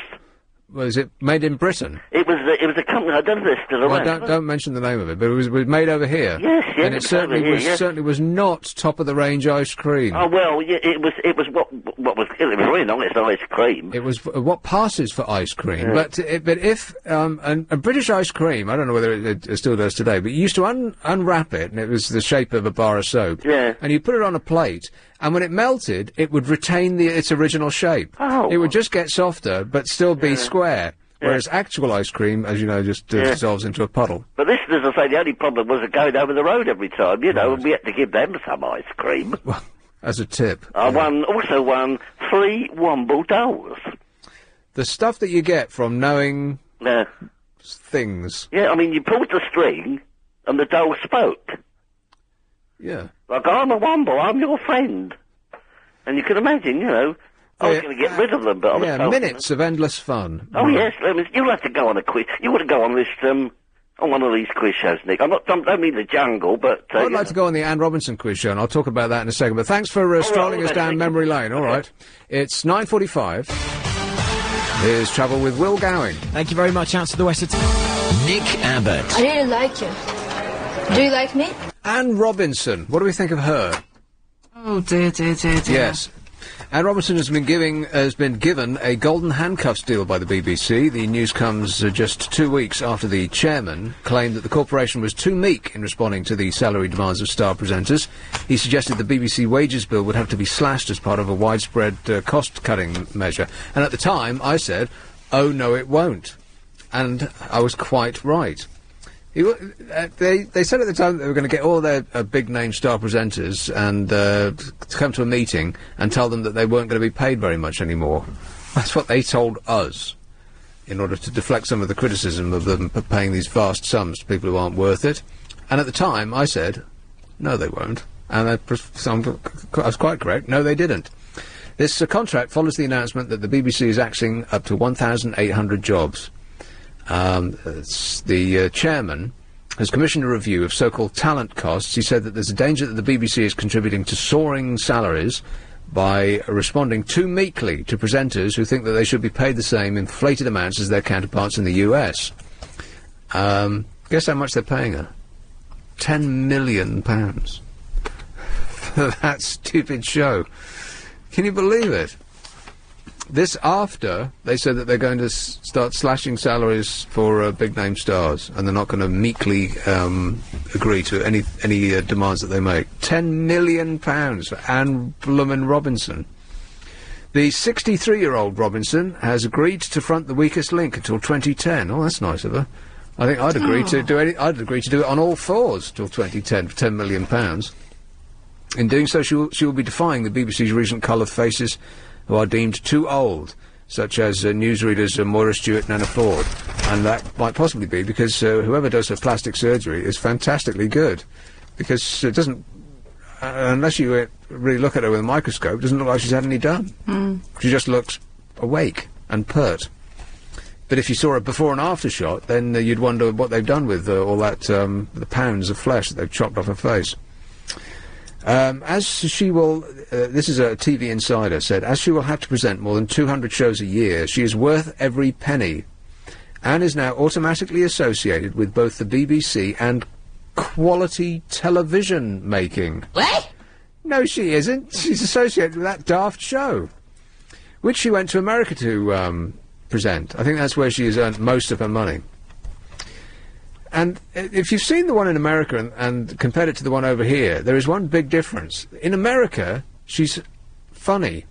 Was it made in Britain? It was a company. I don't know if it's still around. Well, don't mention the name of it, but it was made over here. Yes, and it certainly was not top of the range ice cream. Oh well, yeah, it was what was it was really nice ice cream. It was what passes for ice cream, but if a British ice cream, I don't know whether it still does today, but you used to unwrap it, and it was the shape of a bar of soap. Yeah. And you put it on a plate. And when it melted, it would retain its original shape. Oh. It would just get softer, but still be square. Whereas actual ice cream, as you know, just dissolves into a puddle. But this, as I say, the only problem was going over the road every time, you know, and we had to give them some ice cream. Well, as a tip. I also won 3 Womble dolls. The stuff that you get from knowing things. Yeah, I mean, you pulled the string, and the doll spoke. Yeah. Like, I'm a Womble, I'm your friend. And you can imagine, I was going to get rid of them, but I was told, minutes of endless fun. Oh, yes, you'll have to go on a quiz. You want to go on this, on one of these quiz shows, Nick. I don't mean the jungle, but... I'd like to go on the Anne Robinson quiz show, and I'll talk about that in a second. But thanks for strolling us down memory lane. All right. It's 9:45. Here's Travel with Will Gowing. Thank you very much, out to the West. Nick Abbott. I really like you. Do you like me? Anne Robinson. What do we think of her? Oh, dear. Yes. Anne Robinson has been given a golden handcuffs deal by the BBC. The news comes just 2 weeks after the chairman claimed that the corporation was too meek in responding to the salary demands of star presenters. He suggested the BBC wages bill would have to be slashed as part of a widespread cost-cutting measure. And at the time, I said, oh, no, it won't. And I was quite right. They said at the time that they were going to get all their big-name star presenters and to come to a meeting and tell them that they weren't going to be paid very much anymore. That's what they told us, in order to deflect some of the criticism of them paying these vast sums to people who aren't worth it. And at the time, I said, no, they won't. And I was quite correct. No, they didn't. This contract follows the announcement that the BBC is axing up to 1,800 jobs. The chairman has commissioned a review of so-called talent costs. He said that there's a danger that the BBC is contributing to soaring salaries by responding too meekly to presenters who think that they should be paid the same inflated amounts as their counterparts in the US. Guess how much they're paying her? £10 million for that stupid show. Can you believe it? This after they said that they're going to start slashing salaries for big-name stars, and they're not going to meekly agree to any demands that they make. £10 million for Anne Bloomin' Robinson. The 63-year-old Robinson has agreed to front the Weakest Link until 2010. Oh, that's nice of her. I think I'd agree to do I'd agree to do it on all fours till 2010 for £10 million. In doing so, she will be defying the BBC's recent cull of faces who are deemed too old, such as newsreaders Moira Stewart and Anna Ford. And that might possibly be because whoever does her plastic surgery is fantastically good. Because it doesn't, unless you really look at her with a microscope, it doesn't look like she's had any done. She just looks awake and pert. But if you saw a before and after shot, then you'd wonder what they've done with all that, the pounds of flesh that they've chopped off her face. As she will, this is a TV Insider said, as she will have to present more than 200 shows a year, she is worth every penny. Anne is now automatically associated with both the BBC and quality television making. What? No, she isn't. She's associated with that daft show, which she went to America to present. I think that's where she has earned most of her money. And if you've seen the one in America and compared it to the one over here, there is one big difference. In America, she's funny.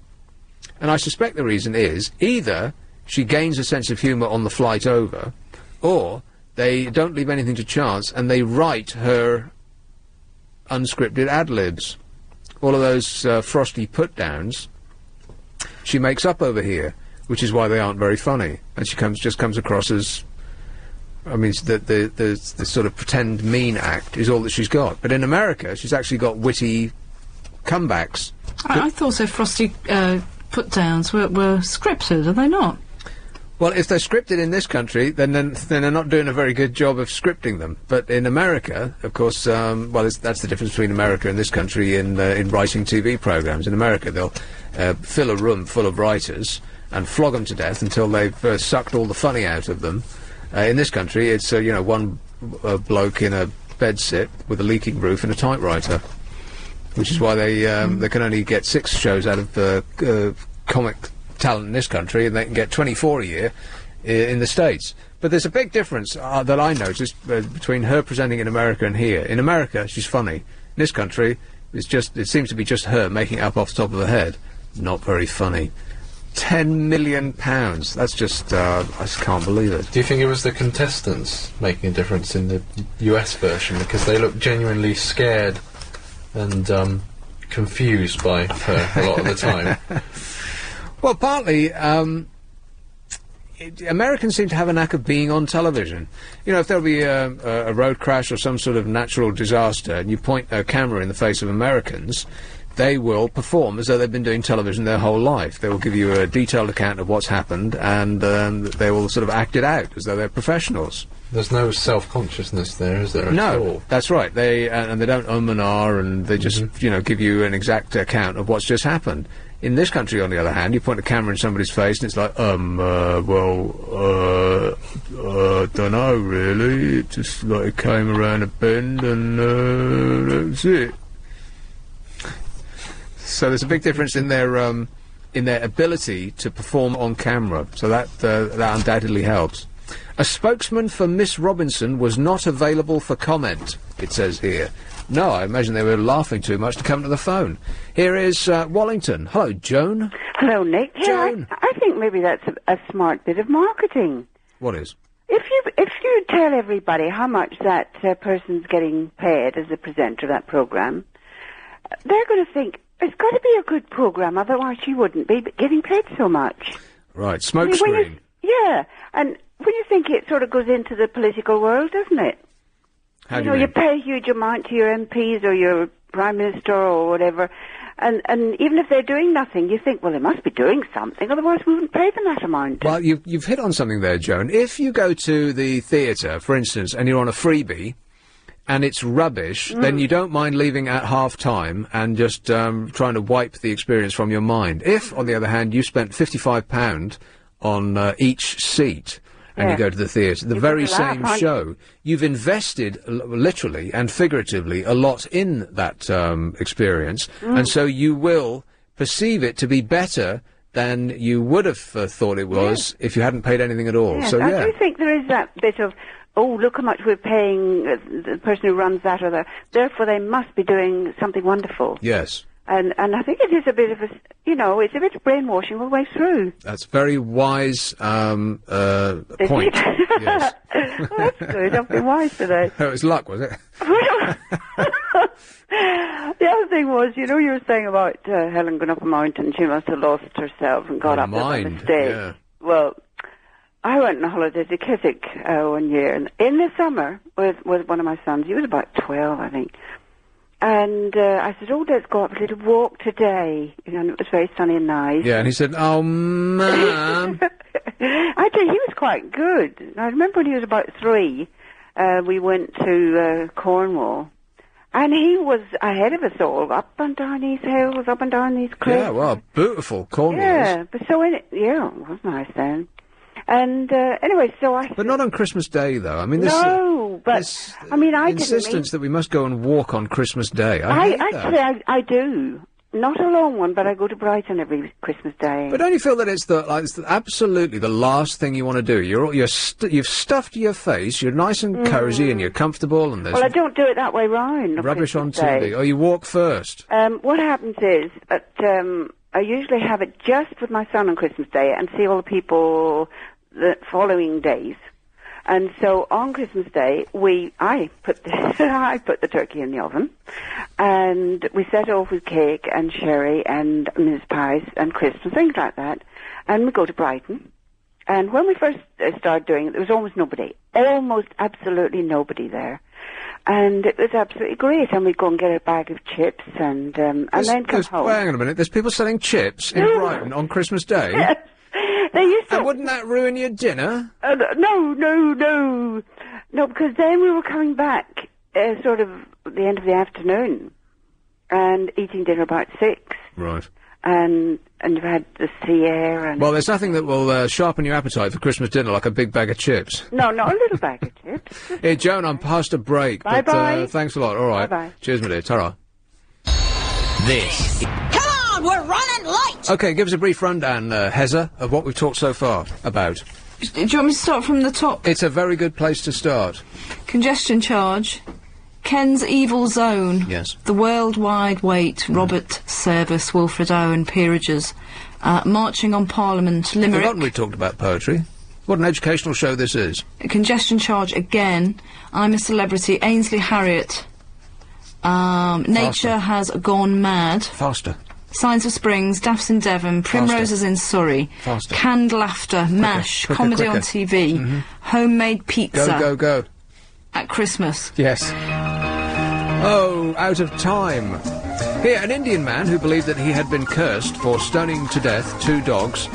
And I suspect the reason is either she gains a sense of humour on the flight over, or they don't leave anything to chance and they write her unscripted ad-libs. All of those frosty put-downs she makes up over here, which is why they aren't very funny. And she just comes across as... I mean, the sort of pretend mean act is all that she's got. But in America, she's actually got witty comebacks. I thought so. Frosty put-downs were scripted, are they not? Well, if they're scripted in this country, then they're not doing a very good job of scripting them. But in America, of course, that's the difference between America and this country in writing TV programmes. In America, they'll fill a room full of writers and flog them to death until they've sucked all the funny out of them. In this country, it's, one bloke in a bedsit with a leaking roof and a typewriter, which is why they can only get 6 shows out of comic talent in this country, and they can get 24 a year in the States. But there's a big difference that I noticed between her presenting in America and here. In America, she's funny. In this country, it seems to be just her making it up off the top of her head. Not very funny. £10 million. That's just, I just can't believe it. Do you think it was the contestants making a difference in the US version? Because they look genuinely scared and confused by her a lot of the time. Well, partly, Americans seem to have a knack of being on television. You know, if there'll be a road crash or some sort of natural disaster, and you point a camera in the face of Americans, they will perform as though they've been doing television their whole life. They will give you a detailed account of what's happened, and they will sort of act it out as though they're professionals. There's no self-consciousness there, is there, at all? That's right. They and they don't and ah, and they just, you know, give you an exact account of what's just happened. In this country, on the other hand, you point a camera in somebody's face and it's like, dunno, really. It just, like, it came around a bend and, that's it. So there's a big difference in their ability to perform on camera. So that undoubtedly helps. A spokesman for Miss Robinson was not available for comment, it says here. No, I imagine they were laughing too much to come to the phone. Here is Wallington. Hello, Joan. Hello, Nick. Joan. I think maybe that's a smart bit of marketing. What is? If you tell everybody how much that person's getting paid as a presenter of that program, they're going to think, it's got to be a good program, otherwise she wouldn't be getting paid so much. Right, smokescreen. Yeah, and when you think it sort of goes into the political world, doesn't it? How do you mean? You pay a huge amount to your MPs or your Prime Minister or whatever, and even if they're doing nothing, you think, well, they must be doing something, otherwise we wouldn't pay them that amount. Well, you've hit on something there, Joan. If you go to the theatre, for instance, and you're on a freebie, and it's rubbish, then you don't mind leaving at half-time and just trying to wipe the experience from your mind. If, on the other hand, you spent £55 on each seat, and you go to the theatre, the very same show, you've invested, literally and figuratively, a lot in that experience, and so you will perceive it to be better than you would have thought it was if you hadn't paid anything at all. Yes, So, I do think there is that bit of, oh, look how much we're paying the person who runs that or that, therefore they must be doing something wonderful. Yes. And I think it is a bit of a, it's a bit of brainwashing all the way through. That's a very wise point. Yes. Well, that's good. I've been wise today. Oh, it was luck, was it? The other thing was, you were saying about Helen going up a mountain. She must have lost herself and got up there by mistake. Yeah. Well, I went on holiday to Keswick one year, and in the summer with one of my sons. He was about 12, I think. And I said, oh, let's go up a little walk today. And it was very sunny and nice. Yeah, and he said, oh, Mum. I tell you, he was quite good. I remember when he was about 3, we went to Cornwall. And he was ahead of us all, up and down these hills, up and down these cliffs. Yeah, well, beautiful Cornwall. Yeah, but so it was nice then. And anyway, so I... But not on Christmas Day, though. I mean, I insistence that we must go and walk on Christmas Day. I do. Not a long one, but I go to Brighton every Christmas Day. But don't you feel that it's absolutely the last thing you want to do? You've stuffed your face, you're nice and cosy, and you're comfortable, and there's... Well, I don't do it that way round. Rubbish on TV. Oh, you walk first. What happens is that I usually have it just with my son on Christmas Day and see all the people the following days. And so on Christmas Day, I put the turkey in the oven, and we set off with cake and sherry and mince pies and crisps and things like that, and we go to Brighton. And when we first started doing it, there was almost absolutely nobody there. And it was absolutely great, and we'd go and get a bag of chips and then come home. Hang on a minute, there's people selling chips in Brighton on Christmas Day? Yes. They used to... And wouldn't that ruin your dinner? No, because then we were coming back sort of at the end of the afternoon and eating dinner about 6. Right. And you've had the sea air and... Well, there's nothing that will sharpen your appetite for Christmas dinner like a big bag of chips. No, not a little bag of chips. Hey, Joan, I'm past a break. Bye-bye. But thanks a lot. All right. Bye-bye. Cheers, my dear. Ta-ra. This. Come on, we're running late! OK, give us a brief rundown, Heather, of what we've talked so far about. Do you want me to start from the top? It's a very good place to start. Congestion charge. Ken's Evil Zone. Yes. The Worldwide Wait. Robert Service, Wilfred Owen, Peerages. Marching on Parliament. Limerick. I've forgotten we talked about poetry. What an educational show this is. Congestion charge again. I'm a Celebrity. Ainsley Harriott. Nature has gone mad. Faster. Signs of Springs, Daffs in Devon, Primroses in Surrey, Faster. Canned Laughter, MASH, quicker, comedy quicker. on TV, homemade pizza Go. at Christmas. Yes. Oh, out of time. Here, an Indian man who believed that he had been cursed for stoning to death 2 dogs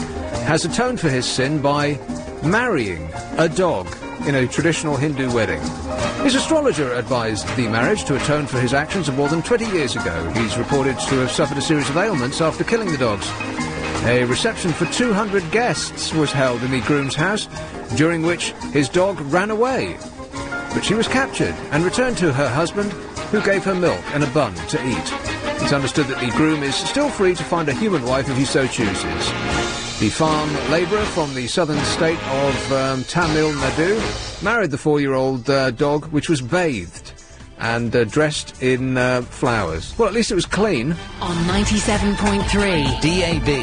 has atoned for his sin by marrying a dog in a traditional Hindu wedding. His astrologer advised the marriage to atone for his actions of more than 20 years ago. He's reported to have suffered a series of ailments after killing the dogs. A reception for 200 guests was held in the groom's house, during which his dog ran away. But she was captured and returned to her husband, who gave her milk and a bun to eat. It's understood that the groom is still free to find a human wife if he so chooses. The farm labourer from the southern state of Tamil Nadu married the 4-year-old dog, which was bathed and dressed in flowers. Well, at least it was clean. On 97.3 DAB.